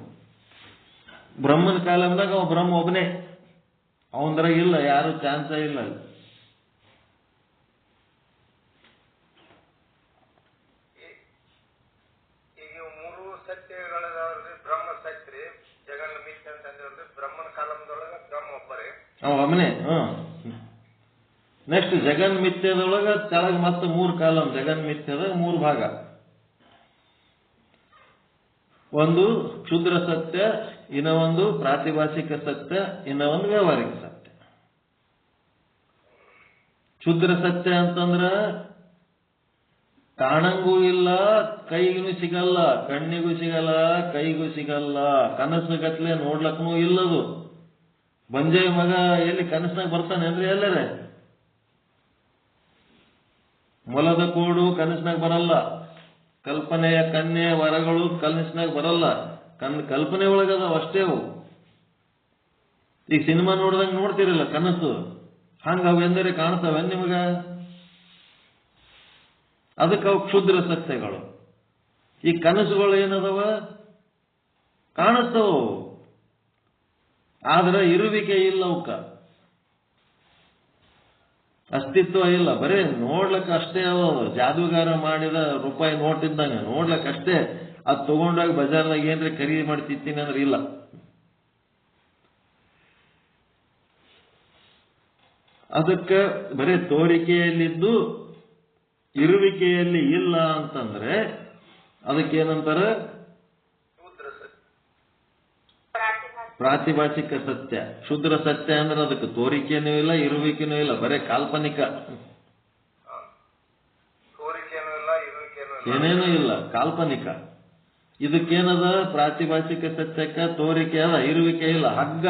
ಬ್ರಹ್ಮನ ಕಾಲಮ್ನಾಗ ಅವ ಬ್ರಹ್ಮ ಒಬ್ಬನೇ, ಅವಂದ್ರಾಗ ಇಲ್ಲ ಯಾರು ಚಾನ್ಸ ಇಲ್ಲ. ಸತ್ಯಗಳದಾವ್ರಿ, ಬ್ರಹ್ಮ ಸತ್ಯ ರೀ, ಜಗನ್ ಮಿಥ್ಯ ಅಂತ ಅಂದಿವ್ರಿ. ಬ್ರಹ್ಮನ ಕಾಲಮದೊಳಗ ಬ್ರಹ್ಮ ಒಬ್ಬರೇ. ಅವನೇ. ನೆಕ್ಸ್ಟ್ ಜಗನ್ ಮಿಥ್ಯದೊಳಗ ಕೆಳಗೆ ಮತ್ತೆ 3 ಕಾಲಂ. ಜಗನ್ ಮಿಥ್ಯದ 3 ಭಾಗ. ಒಂದು ಕ್ಷುದ್ರ ಸತ್ಯ, ಇನ್ನ ಒಂದು ಪ್ರಾತಿಭಾಷಿಕ ಸತ್ಯ, ಇನ್ನ ಒಂದು ವ್ಯಾವಹಾರಿಕ ಸತ್ಯ. ಕ್ಷುದ್ರ ಸತ್ಯ ಅಂತಂದ್ರ ಕಾಣಂಗೂ ಇಲ್ಲ, ಕೈಗೂ ಸಿಗಲ್ಲ, ಕಣ್ಣಿಗೂ ಸಿಗಲ್ಲ, ಕೈಗೂ ಸಿಗಲ್ಲ, ಕನಸುಗತ್ಲೆ ನೋಡ್ಲಕ್ಕೂ ಇಲ್ಲದು. ಬಂಜೆ ಮಗ ಎಲ್ಲಿ ಕನಸ್ನಾಗ ಬರ್ತಾನೇನ್ರಿ? ಎಲ್ಲರೇ ಮೊಲದ ಕೋಡು ಕನಸ್ನಾಗ ಬರಲ್ಲ, ಕಲ್ಪನೆಯ ಕನ್ಯೆ ವರಗಳು ಕನಸ್ನಾಗ ಬರಲ್ಲ, ಕಲ್ಪನೆ ಒಳಗದಾವ ಅಷ್ಟೇ ಅವು. ಈಗ ಸಿನಿಮಾ ನೋಡ್ದಂಗೆ ನೋಡ್ತಿರಲ್ಲ ಕನಸು, ಹಂಗ ಅವೆಂದರೆ ಕಾಣ್ತಾವೆ ನಿಮಗ? ಅದಕ್ಕೆ ಅವು ಕ್ಷುದ್ರ ಸತ್ಯಗಳು. ಈ ಕನಸುಗಳು ಏನದವ? ಕಾಣಿಸ್ತವು, ಆದ್ರೆ ಇರುವಿಕೆ ಇಲ್ಲ, ಅವಕ್ಕ ಅಸ್ತಿತ್ವ ಇಲ್ಲ. ಬರೇ ನೋಡ್ಲಕ್ಕ ಅಷ್ಟೇ ಅವ. ಜಾದೂಗಾರ ಮಾಡಿದ ರೂಪಾಯಿ ನೋಟ್ ಇದ್ದಂಗ ನೋಡ್ಲಕ್ಕ ಅಷ್ಟೇ. ಅದು ತಗೊಂಡಾಗ ಬಜಾರ್ದಾಗ ಏನ್ರಿ ಖರೀದಿ ಮಾಡಿ ತಿಂತೀನಿ ಅಂದ್ರೆ ಇಲ್ಲ. ಅದಕ್ಕೆ ಬರೀ ತೋರಿಕೆಯಲ್ಲಿದ್ದು ಇರುವಿಕೆಯಲ್ಲಿ ಇಲ್ಲ ಅಂತಂದ್ರೆ ಅದಕ್ಕೇನಂತಾರೆ? ಪ್ರಾತಿಭಾಷಿಕ ಸತ್ಯ. ಶುದ್ರ ಸತ್ಯ ಅಂದ್ರೆ ಅದಕ್ಕೆ ತೋರಿಕೆನೂ ಇಲ್ಲ, ಇರುವಿಕೆನೂ ಇಲ್ಲ, ಬರೇ ಕಾಲ್ಪನಿಕ, ಏನೇನೂ ಇಲ್ಲ, ಕಾಲ್ಪನಿಕ. ಇದಕ್ಕೇನದ? ಪ್ರಾತಿಭಾಷಿಕ ಸತ್ಯಕ್ಕ ತೋರಿಕೆ ಅದ, ಇರುವಿಕೆ ಇಲ್ಲ. ಹಗ್ಗ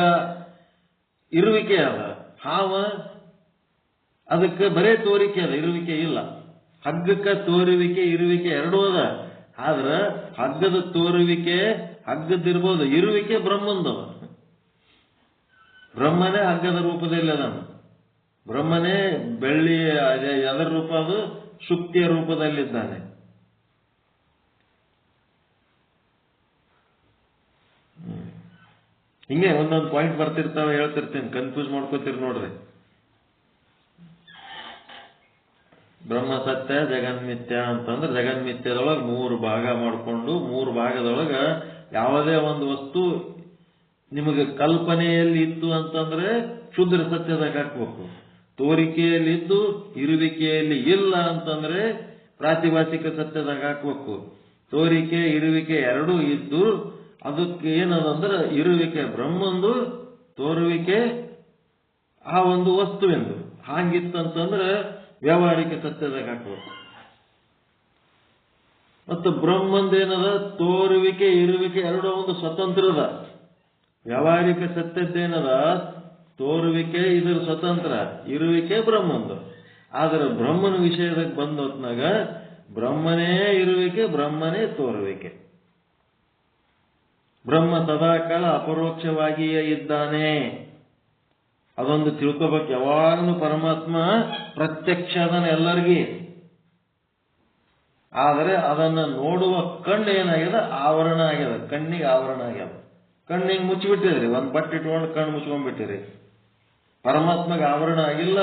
ಇರುವಿಕೆ ಅದ, ಹಾವ ಅದಕ್ಕೆ ಬರೇ ತೋರಿಕೆ ಅದ, ಇರುವಿಕೆ ಇಲ್ಲ. ಹಗ್ಗಕ್ಕ ತೋರುವಿಕೆ ಇರುವಿಕೆ ಎರಡೂ ಅದ. ಆದ್ರ ಹಗ್ಗದ ತೋರುವಿಕೆ ಹಗ್ಗದಿರ್ಬೋದು, ಇರುವಿಕೆ ಬ್ರಹ್ಮಂದವ. ಬ್ರಹ್ಮನೇ ಹಗ್ಗದ ರೂಪದಲ್ಲಿ ಅದನ್ನು. ಬ್ರಹ್ಮನೇ ಬೆಳ್ಳಿ ಅದರ ರೂಪ, ಅದು ಶುಕ್ತಿಯ ರೂಪದಲ್ಲಿದ್ದಾನೆ. ಹಿಂಗೆ ಒಂದೊಂದು ಪಾಯಿಂಟ್ ಬರ್ತಿರ್ತಾವ, ಹೇಳ್ತಿರ್ತೀನಿ, ಕನ್ಫ್ಯೂಸ್ ಮಾಡ್ಕೋತೀರಿ ನೋಡ್ರಿ. ಬ್ರಹ್ಮ ಸತ್ಯ, ಜಗನ್ಮಿಥ್ಯ ಅಂತಂದ್ರೆ ಜಗನ್ಮಿಥ್ಯದೊಳಗೆ 3 ಭಾಗ ಮಾಡಿಕೊಂಡು 3 ಭಾಗದೊಳಗ ಯಾವುದೇ ಒಂದು ವಸ್ತು ನಿಮಗೆ ಕಲ್ಪನೆಯಲ್ಲಿ ಇತ್ತು ಅಂತಂದ್ರೆ ಕ್ಷುದ್ರ ಸತ್ಯದಾಗ ಹಾಕ್ಬೇಕು. ತೋರಿಕೆಯಲ್ಲಿದ್ದು ಇರುವಿಕೆಯಲ್ಲಿ ಇಲ್ಲ ಅಂತಂದ್ರೆ ಪ್ರಾತಿಭಾಷಿಕ ಸತ್ಯದಾಗ ಹಾಕ್ಬೇಕು. ತೋರಿಕೆ ಇರುವಿಕೆ ಎರಡೂ ಇದ್ದು ಅದಕ್ಕೆ ಏನದಂದ್ರೆ ಇರುವಿಕೆ ಬ್ರಹ್ಮಂದು, ತೋರುವಿಕೆ ಆ ಒಂದು ವಸ್ತುವೆಂದು. ಹಾಗಿತ್ತಂತಂದ್ರೆ ವ್ಯಾವಹಾರಿಕ ಸತ್ಯದಾಗ ಹಾಕ್ಬೇಕು. ಮತ್ತು ಬ್ರಹ್ಮಂದೇನದ? ತೋರುವಿಕೆ ಇರುವಿಕೆ ಎರಡೂ ಒಂದು ಸ್ವತಂತ್ರದ. ವ್ಯಾವಹಾರಿಕ ಸತ್ಯದ್ದೇನದ? ತೋರುವಿಕೆ ಇದರ ಸ್ವತಂತ್ರ, ಇರುವಿಕೆ ಬ್ರಹ್ಮಂದು. ಆದ್ರೆ ಬ್ರಹ್ಮನ ವಿಷಯದಾಗ ಬಂದ ಹೊತ್ನಾಗ ಬ್ರಹ್ಮನೇ ಇರುವಿಕೆ, ಬ್ರಹ್ಮನೇ ತೋರುವಿಕೆ. ಬ್ರಹ್ಮ ಸದಾಕಾಲ ಅಪರೋಕ್ಷವಾಗಿಯೇ ಇದ್ದಾನೆ. ಅದೊಂದು ತಿಳ್ಕೋಬೇಕು. ಯಾವಾಗಲೂ ಪರಮಾತ್ಮ ಪ್ರತ್ಯಕ್ಷ ಅದನ್ನ ಎಲ್ಲರಿಗೂ. ಆದರೆ ಅದನ್ನ ನೋಡುವ ಕಣ್ಣು ಏನಾಗ್ಯದ? ಆವರಣ ಆಗ್ಯದ. ಕಣ್ಣಿಗೆ ಆವರಣ ಆಗ್ಯದ. ಕಣ್ಣಿಗೆ ಮುಚ್ಚಿಬಿಟ್ಟಿದ್ರಿ, ಒಂದು ಬಟ್ಟೆ ಇಟ್ಕೊಂಡು ಕಣ್ಣು ಮುಚ್ಕೊಂಡ್ಬಿಟ್ಟಿರಿ. ಪರಮಾತ್ಮಗೆ ಆವರಣ ಆಗಿಲ್ಲ,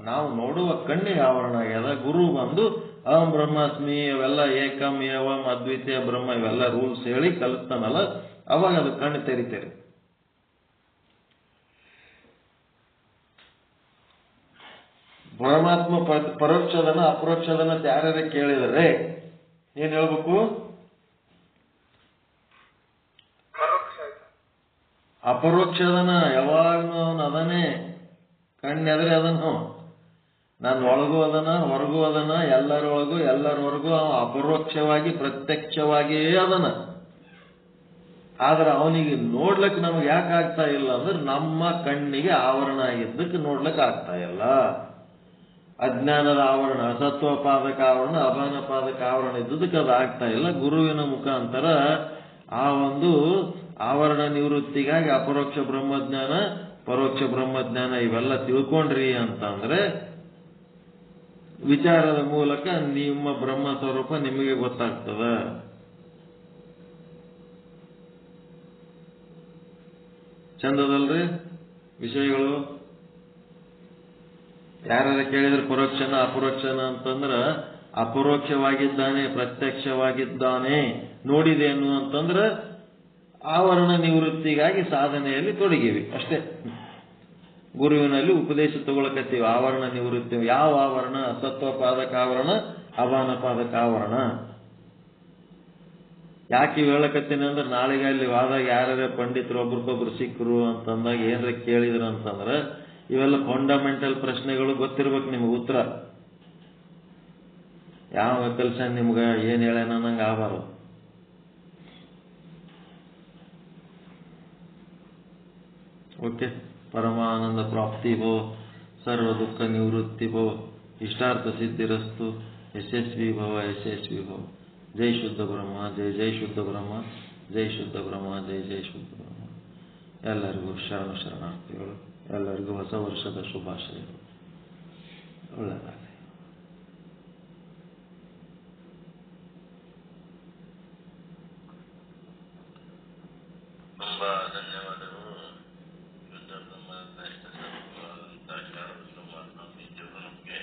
ನಾವು ನೋಡುವ ಕಣ್ಣಿಗೆ ಆವರಣ ಆಗ್ಯದ. ಗುರು ಬಂದು ಅಹಂ ಬ್ರಹ್ಮಾಸ್ಮಿ, ಅವೆಲ್ಲ ಏಕಂ ಏವಂ ಅದ್ವಿತೀಯ ಬ್ರಹ್ಮ, ಇವೆಲ್ಲ ರೂಲ್ಸ್ ಹೇಳಿ ಕಲಿಸ್ತಾನಲ್ಲ, ಅವಾಗ ಅದು ಕಣ್ಣು ತೆರಿತೇರಿ. ಪರಮಾತ್ಮ ಪರೋಕ್ಷದನ ಅಪರೋಕ್ಷದನ ಯಾರ್ಯಾರ ಕೇಳಿದರೆ ಏನ್ ಹೇಳ್ಬೇಕು? ಅಪರೋಕ್ಷದನ ಯಾವಾಗ್ಲೂ ಅವನು ಅದನೇ. ಕಣ್ಣೆದ್ರೆ ಅದನ್ನು ನಾನು ಒಳಗೂ ಅದನ, ಹೊರಗೂ ಅದನ, ಎಲ್ಲರೊಳಗೂ ಎಲ್ಲರವರೆಗೂ ಅವ ಅಪರೋಕ್ಷವಾಗಿ ಪ್ರತ್ಯಕ್ಷವಾಗಿಯೇ ಅದನ. ಆದ್ರೆ ಅವನಿಗೆ ನೋಡ್ಲಿಕ್ಕೆ ನಮ್ಗೆ ಯಾಕೆ ಆಗ್ತಾ ಇಲ್ಲ ಅಂದ್ರೆ ನಮ್ಮ ಕಣ್ಣಿಗೆ ಆವರಣ ಆಗಿದ್ದಕ್ಕೆ ನೋಡ್ಲಿಕ್ಕೆ ಆಗ್ತಾ ಇಲ್ಲ. ಅಜ್ಞಾನದ ಆವರಣ, ಅಸತ್ವ ಪಾದಕ ಆವರಣ, ಅಭಾನ ಪಾದಕ ಆವರಣ ಇದ್ದುದಕ್ಕೆ ಅದು ಆಗ್ತಾ ಇಲ್ಲ. ಗುರುವಿನ ಮುಖಾಂತರ ಆ ಒಂದು ಆವರಣ ನಿವೃತ್ತಿಗಾಗಿ ಅಪರೋಕ್ಷ ಬ್ರಹ್ಮಜ್ಞಾನ, ಪರೋಕ್ಷ ಬ್ರಹ್ಮಜ್ಞಾನ ಇವೆಲ್ಲ ತಿಳ್ಕೊಂಡ್ರಿ ಅಂತಂದ್ರೆ ವಿಚಾರದ ಮೂಲಕ ನಿಮ್ಮ ಬ್ರಹ್ಮ ಸ್ವರೂಪ ನಿಮಗೆ ಗೊತ್ತಾಗ್ತದ. ಚಂದದಲ್ರಿ ವಿಷಯಗಳು? ಯಾರ್ಯಾರ ಕೇಳಿದ್ರೆ ಪರೋಕ್ಷನ ಅಪರೋಕ್ಷನ ಅಂತಂದ್ರ ಅಪರೋಕ್ಷವಾಗಿದ್ದಾನೆ, ಪ್ರತ್ಯಕ್ಷವಾಗಿದ್ದಾನೆ, ನೋಡಿದೇನು ಅಂತಂದ್ರೆ ಆವರಣ ನಿವೃತ್ತಿಗಾಗಿ ಸಾಧನೆಯಲ್ಲಿ ತೊಡಗಿವಿ ಅಷ್ಟೇ. ಗುರುವಿನಲ್ಲಿ ಉಪದೇಶ ತಗೊಳಕತ್ತೀವಿ. ಆವರಣ ನಿವೃತ್ತಿ ಯಾವ ಆವರಣ? ಸತ್ವ ಪಾದಕ ಆವರಣ, ಅವಾನ ಪಾದಕ ಆವರಣ. ಯಾಕೆ ಇವು ಹೇಳಕತ್ತೀನಿ ಅಂದ್ರೆ ನಾಳೆಗೆ ಅಲ್ಲಿ ವಾದಾಗ ಯಾರ್ಯಾರ ಪಂಡಿತರು ಒಬ್ರಿಗೊಬ್ರು ಸಿಕ್ಕರು ಅಂತಂದಾಗ ಏನಾರ ಕೇಳಿದ್ರು ಅಂತಂದ್ರೆ ಇವೆಲ್ಲ ಫಂಡಮೆಂಟಲ್ ಪ್ರಶ್ನೆಗಳು ಗೊತ್ತಿರ್ಬೇಕು ನಿಮ್ಗೆ ಉತ್ತರ. ಯಾವ ಕೆಲಸ ನಿಮ್ಗೆ ಏನ್ ಹೇಳ್ಯಾನ ನಂಗೆ ಆಗಬಾರದು. ಓಕೆ. ಪರಮಾನಂದ ಪ್ರಾಪ್ತಿ ಭೋ, ಸರ್ವ ದುಃಖ ನಿವೃತ್ತಿ ಭೋ, ಇಷ್ಟಾರ್ಥ ಸಿದ್ಧಿರಸ್ತು, ಯಶಸ್ವಿ ಭವ ಯಶಸ್ವಿ ಭವ. ಜೈ ಶುದ್ಧ ಬ್ರಹ್ಮ, ಜೈ ಜೈ ಶುದ್ಧ ಬ್ರಹ್ಮ, ಜೈ ಶುದ್ಧ ಬ್ರಹ್ಮ, ಜೈ ಜೈ ಶುದ್ಧ ಬ್ರಹ್ಮ. ಎಲ್ಲರಿಗೂ ಶರಣಾರ್ಥಿಗಳು, ಎಲ್ಲರಿಗೂ ಹೊಸ ವರ್ಷದ ಶುಭಾಶಯಗಳು. ಒಳ್ಳೆಯದಾಗಲಿ. ತುಂಬಾ ಧನ್ಯವಾದಗಳು. ಶುದ್ಧ ಬ್ರಹ್ಮನಿಷ್ಠ ಸದ್ಗುರುವಾದಂಥ ಶಾರದಾ ಮಾತನಾಡಿದ್ರು ನಮಗೆ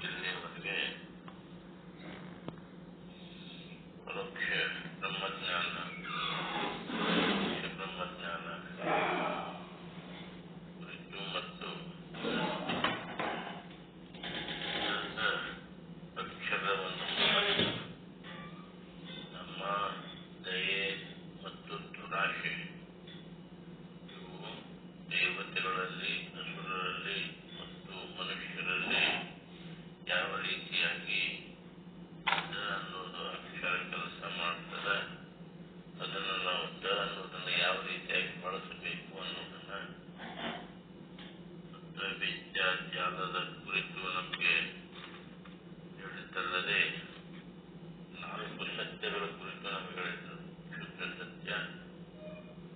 ಇಲ್ಲಿಯವರೆಗೆ ಪರೋಕ್ಷ ಬ್ರಹ್ಮಜ್ಞಾನ ಕುರಿತು ಮತ್ತು ಅಕ್ಷರವನ್ನು ನಮ್ಮ ದಯೆ ಮತ್ತು ದುರಾಶೆ ಇವು ದೇವತೆಗಳಲ್ಲಿ, ಅಸುರರಲ್ಲಿ ಮತ್ತು ಮನುಷ್ಯರಲ್ಲಿ ಯಾವ ರೀತಿಯಾಗಿ ದ ಅನ್ನೋದು ಅಕ್ಷರ ಕೆಲಸ ಮಾಡ್ತದೆ, ಅದನ್ನು ನಾವು ದ ಅನ್ನೋದನ್ನು ಯಾವ ರೀತಿಯಾಗಿ ಬಳಸಬೇಕು ಅನ್ನೋದನ್ನ ವಿದ್ಯಾಜ್ಞಾನದ ಕುರಿತು ನಮಗೆ ಹೇಳಿದ್ದಲ್ಲದೆ 4 ಸತ್ಯಗಳ ಕುರಿತು ನಮಗೆ ಹೇಳಿದರು. ಶುದ್ಧ ಸತ್ಯ,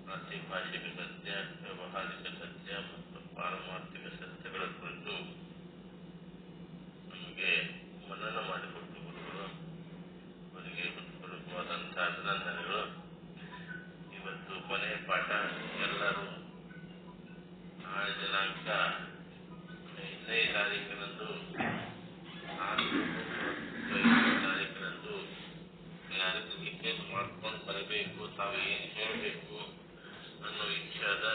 ಪ್ರಾತಿಭಾಷಿಕ ಸತ್ಯ, ವ್ಯವಹಾರಿಕ ಸತ್ಯ ಮತ್ತು ಪಾರಮಾರ್ಥಿಕ ಸತ್ಯಗಳ ಕುರಿತು ನಮಗೆ ಮನನ ಮಾಡಿಕೊಟ್ಟು ಗುರುಗಳು, ಅವರಿಗೆ ಹೃತ್ಪೂರ್ವಕವಾದಂತಹ ಅಭಿನಂದನೆಗಳು. ಇವತ್ತು ಕೊನೆಯ ಪಾಠ. ಎಲ್ಲರೂ ನಾಳೆ ದಿನಾಂಕ 5ನೇ ತಾರೀಕಿನಂದು ವಿಕೇಟ್ ಮಾಡ್ಕೊಂಡು ಬರಬೇಕು. ತಾವು ಏನು ಹೇಳಬೇಕು ಅನ್ನೋ ವಿಷಯದ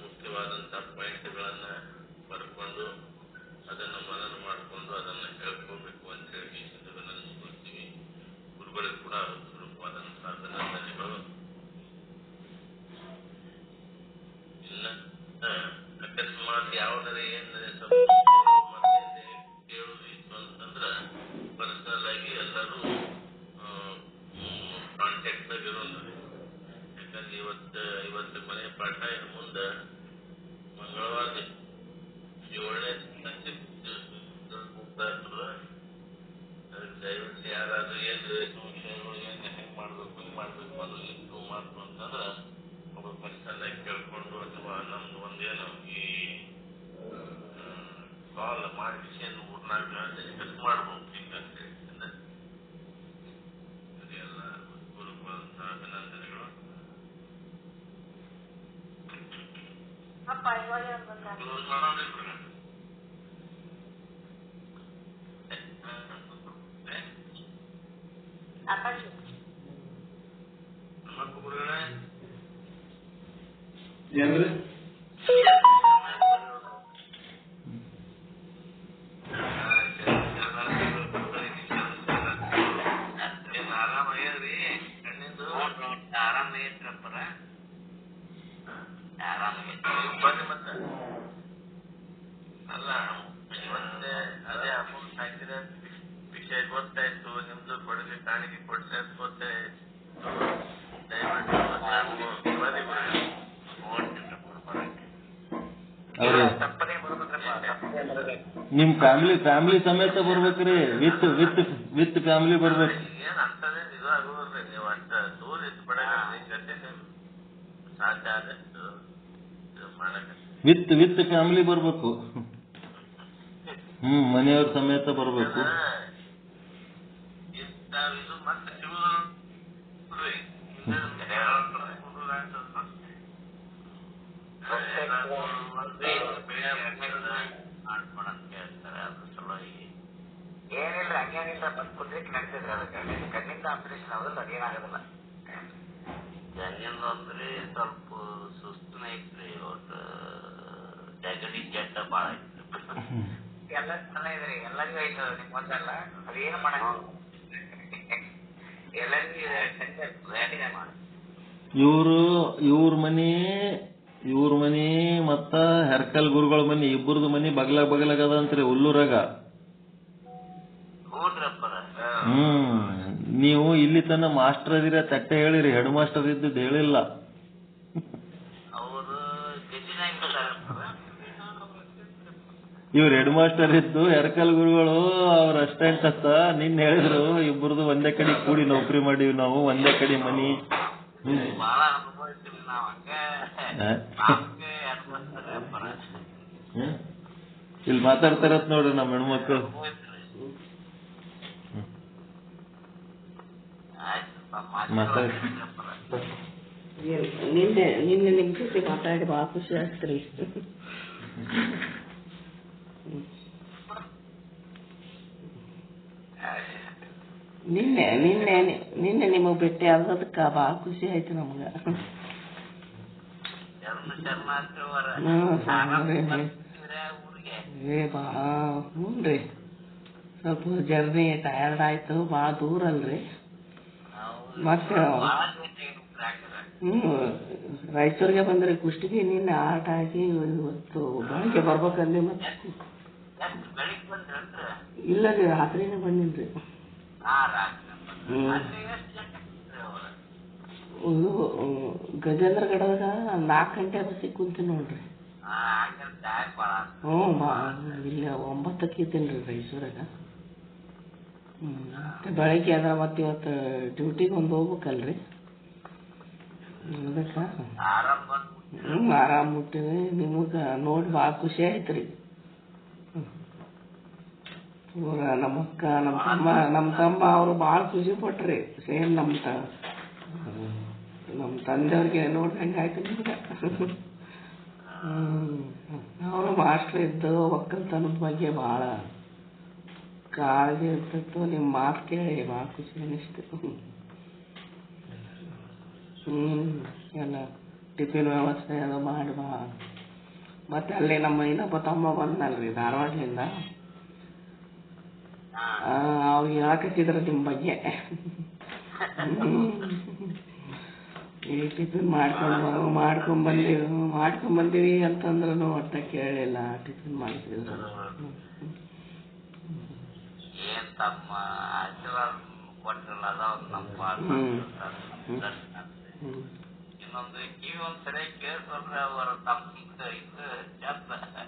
ಮುಖ್ಯವಾದಂತಹ ಪಾಯಿಂಟ್ಗಳನ್ನ ಬರ್ಕೊಂಡು ಅದನ್ನು ಮನನ ಮಾಡಿಕೊಂಡು ಅದನ್ನು ಹೇಳ್ಕೋಬೇಕು ಅಂತ ಹೇಳಿ ಅನ್ಸ್ಕೊಳ್ತೀವಿ. ಗುರುಗಳಿಗೂ ಕೂಡ ಹೃತ್ಪೂರ್ವಕವಾದಂತಹ ಅಭಿನಂದನೆಗಳು. ಇನ್ನ ಅಕಸ್ಮಾತ್ ಯಾವುದರೆ ಏನಾದರೆ ಮತ್ತೆ ಕೇಳುವುದು ಇತ್ತು ಅಂತಂದ್ರ ಪರ್ಸನಲ್ ಆಗಿ ಎಲ್ಲರೂ ಕಾಂಟ್ಯಾಕ್ಟ್ ಆಗಿರೋದು. ಯಾಕಂದ್ರೆ ಇವತ್ತು ಮನೆ ಪಾಠ ಮುಂದೆ ಮಂಗಳವಾರ 7ನೇ ದಯವಿಟ್ಟು ಯಾರಾದ್ರೂ ಏನು ವಿಷಯಗಳು ಏನು ಹೆಂಗ್ ಮಾಡ್ಬೇಕು ಅನ್ನೋ ಇಂಪ್ರೂವ್ ಮಾಡ್ತು ಅಂತಂದ್ರ ಒಬ್ಬ ಪರ್ಸನಲ್ ಆಗಿ ಕೇಳ್ಕೊಂಡು ಅಥವಾ ನಮ್ದು ಒಂದೇನು ಈ ಕಾಲ್ ಮಾಡಿ ವಿಷಯ 3-4 ಡಿಸ್ಕಸ್ ಮಾಡ್ಬೋದು. ಎಲ್ಲ ಪೂರ್ವಕವಾದಂತಹ ಅಭಿನಂದನೆಗಳು. ನಮ್ಮ ಗುರುಗಳೇ ಏನ್ರಿ ಆರಾಮಾಗ್ಯದ್ರಿ? ಕಣ್ಣಿಂದು ಆರಾಮಾಗೈತ್ರಪ್ಪರ? ಆರಾಮಾಗೈತಿ. ಬನ್ನಿ ಮತ್ತ. ಅಲ್ಲ ಮತ್ತೆ ಅದೇ ಅಮೌಂಟ್ ಹಾಕಿದ ವಿಷಯ ಗೊತ್ತಾಯ್ತು. ನಿಮ್ದು ಕೊಡುಗೆ ಕಾಣಿಕೆ ಕೊಡ್ತಾಯ್ತು ಗೊತ್ತಾಯ್ತು. ದಯಮಾಡಿ ತಪ್ಪನೇ ಬರ್ಬೇಕಪ್ಪ. ನಿಮ್ ಫ್ಯಾಮಿಲಿ ಸಮೇತ ಬರ್ಬೇಕ್ರಿ. ವಿತ್ ಫ್ಯಾಮಿಲಿ ಬರ್ಬೇಕು. ಏನ್ ಅಂತದೇ ಇದು ಆಗೋದ್ರಿ. ನೀವು ಅಷ್ಟ ದೂರ ಇದ್ದು ಬಡಗ್ರಿ ಗಟ್ಟೆ ಸಾಧ್ಯ ಆದಷ್ಟು ಮಾಡಕ ವಿತ್ ಫ್ಯಾಮಿಲಿ ಬರ್ಬೇಕು. ಮನೆಯವ್ರ ಸಮೇತ ಬರ್ಬೇಕು. ಇದು ಮತ್ತೆ ಸಿಗುದ್ರಿ ಮಾಡ್ಕೊಳಕ್ ಹೇಳ್ತಾರೆ. ಅದ್ರ ಸಲುವಾಗಿ ಏನಿಲ್ಲ ಹಂಗೇನಿಲ್ಲ ಬಂದು ಕುದ್ರಿಕ್ ನಡ್ತಿದ್ರಿ ಅದು ಕಣ್ಣಿಂದ ಆಪರೇಷನ್ ಆಗೋದಿಲ್ಲ ಅದೇನಾಗೋದಿಲ್ಲ. ಕಣ್ಣಿಂದ ಅಂದ್ರೆ ಸ್ವಲ್ಪ ಸುಸ್ತನ ಐತ್ರಿ, ಒಟ್ಟು ಜಗಡಿ ಕೆಟ್ಟ ಭಾಳ ಐತ್ರಿ. ಎಲ್ಲ ಚಲ ಇದ್ರಿ, ಎಲ್ಲರಿಗೂ ಐತದ ನಿಮ್ಗೆ ಒಂದಲ್ಲ, ಅದೇನು ಮಾಡಂಗ ಎಲ್ಲರಿಗೂ ಇವ್ರ ಮನಿ ಮತ್ತ ಹೆರ್ಕಲ್ ಗುರುಗಳ ಮನಿ ಇಬ್ಬರದು ಮನಿ ಬಗಲಾಗದ ಅಂತ್ರಿ ಹುಲ್ಲೂರಾಗ. ನೀವು ಇಲ್ಲಿ ತನ ಮಾಸ್ಟರ್ ಅದಿರ ತಟ್ಟೆ ಹೇಳಿರಿ, ಹೆಡ್ ಮಾಸ್ಟರ್ ಇದ್ದಿದ್ದು ಹೇಳಿಲ್ಲ. ಇವ್ರು ಹೆಡ್ ಮಾಸ್ಟರ್ ಇದ್ದು ಹೆರ್ಕಲ್ ಗುರುಗಳು ಅವ್ರ ಅಸ್ಟೆಂಟ್ ಅಂತ ನಿನ್ನೆ ಹೇಳಿದ್ರು. ಇಬ್ಬರದು ಒಂದೇ ಕಡೆ ಕೂಡಿ ನೌಕರಿ ಮಾಡೀವಿ ನಾವು, ಒಂದೇ ಕಡೆ ಮನಿ. ಇಲ್ಲಿ ಮಾತಾಡ್ತಾರತ್ ನೋಡ್ರಿ ನಮ್ಮ ಹೆಣ್ಮಕ್ಳು. ನಿನ್ನೆ ನಿಮ್ ಜೊತೆ ಮಾತಾಡಿ ಭಾಳ ಖುಷಿ ಆಗ್ತ್ರಿ. ನಿನ್ನೆ ನಿಮಗ್ ಭೇಟಿ ಆಗೋದಕ್ಕ ಭಾಳ ಖುಷಿ ಆಯ್ತು ನಮ್ಗ. ಹ್ಞೂನ್ರಿ, ಸ್ವಲ್ಪ ಜರ್ನಿ ಟಯರ್ಡ್ ಆಯ್ತು, ಭಾಳ ದೂರ ಅಲ್ರಿ. ಮತ್ತೆ ರಾಯಚೂರಿಗೆ ಬಂದ್ರಿ, ಕುಷ್ಟಗಿ ನಿನ್ನೆ ಆಟ ಆಗಿ ಇವತ್ತು ಬೆಳಗ್ಗೆ ಬರ್ಬೇಕಂದ್ರೆ ಮತ್ತೆ ಇಲ್ಲ ರೀ, ರಾತ್ರಿನೇ ಬಂದಿನ್ರಿ. ಗಜೇಂದ್ರ ಗಡದಾಗ 4 ಗಂಟೆ ಬಸ್ಸಿಗೆ ಕುಂತೀನಿ ನೋಡ್ರಿ. ಇಲ್ಲಿ 9ಕ್ಕೆ ಇದ್ದೀನಿ ರಾಯಚೂರಾಗ. ಮತ್ತೆ ಬೆಳಗ್ಗೆ ಅಂದ್ರೆ ಮತ್ತೆ ಇವತ್ತು ಡ್ಯೂಟಿಗೆ ಒಂದು ಹೋಗ್ಬೇಕಲ್ರಿ, ಅದಕ್ಕೆ ಆರಾಮ್ ಮುಟ್ಟಿವಿ. ನಿಮಗೆ ನೋಡಿ ಭಾಳ ಖುಷಿ ಆಯ್ತು ರೀ. ನಮ್ಮ ತಮ್ಮ ಅವರು ಭಾಳ ಖುಷಿ ಪಟ್ರಿ. ಸೇಮ್ ನಮ್ಮ ತಂದೆಯವ್ರಿಗೆ ನೋಡ್ದಂಗೆ ಆಯ್ತು ನಿಮ್ಗೆ. ಅವರು ಮಾಸ್ಟರ್ ಇದ್ದು ಒಕ್ಕಲ್ತನದ ಬಗ್ಗೆ ಭಾಳ ಕಾಳಜಿ ಇರ್ತಿತ್ತು. ನಿಮ್ಮ ಮಾತು ಕೇಳಿ ಭಾಳ ಖುಷಿ ಅನ್ನಿಸ್ತು. ಎಲ್ಲ ಟಿಫಿನ್ ವ್ಯವಸ್ಥೆ ಅದು ಮಾಡಿ ಮತ್ತೆ ಅಲ್ಲಿ ನಮ್ಮ ಇನ್ನೊಬ್ಬ ತಮ್ಮ ಬಂದಲ್ರಿ ಧಾರವಾಡದಿಂದ, ಅವ್ರು ಹೇಳಕತ್ತಿದ್ರು ನಿಮ್ಮ ಬಗ್ಗೆ. ಈ ಟಿಫಿನ್ ಮಾಡ್ಕೊಂಡ್ ಬಂದೀವಿ ಅಂತಂದ್ರೂ ಒಟ್ಟ ಕೇಳಲಿಲ್ಲ. ಟಿಫಿನ್ ಮಾಡ್ತಿದ್ರು.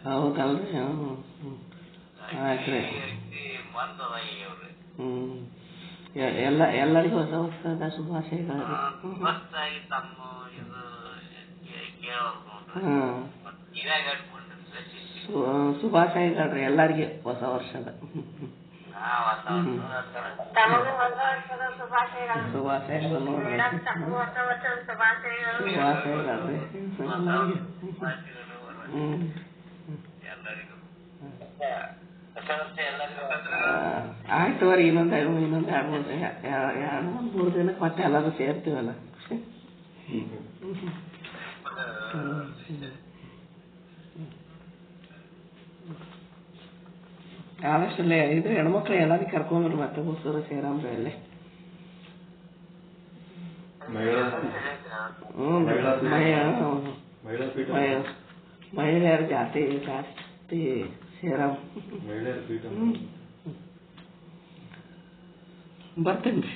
ಹೌದಲ್ರಿ? ಆಯ್ತ್ರಿ. ಎಲ್ಲರಿಗೂ ಹೊಸ ವರ್ಷದ ಶುಭಾಶಯಗಳು. ಶುಭಾಶಯಗಳ್ರಿ ಎಲ್ಲರಿಗೆ ಹೊಸ ವರ್ಷದ. ಶುಭಾಶಯಗಳು ನೋಡ್ರಿ. ಶುಭಾಶಯಗಳ್ರಿ ಆಯ್ತು ರೀ. ಇನ್ನೊಂದು 2-3 ದಿನಕ್ಕೆ ಮತ್ತೆ ಎಲ್ಲರೂ ಸೇರ್ತೀವಲ್ಲ. ಆದಷ್ಟಲ್ಲೇ ಇದು ಹೆಣ್ಮಕ್ಳು ಎಲ್ಲರೂ ಕರ್ಕೊಂಡ್ರಿ ಮತ್ತೆ ಹೋಗ್ತಾರೆ ಸೇರಾಮ್ರಿ ಅಲ್ಲೇ. ಮಹಿಳೆಯರು ಜಾಸ್ತಿ ಸೇರಾಮ್. ಬರ್ತೇನೆ ರೀ.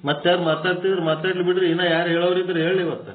ಮತ್ತಾರು ಮಾತಾಡ್ತಿದ್ರು ಮಾತಾಡ್ಲಿ ಬಿಡ್ರಿ. ಇನ್ನ ಯಾರು ಹೇಳೋರಿದ್ರೆ ಹೇಳಿ ಇವತ್ತು.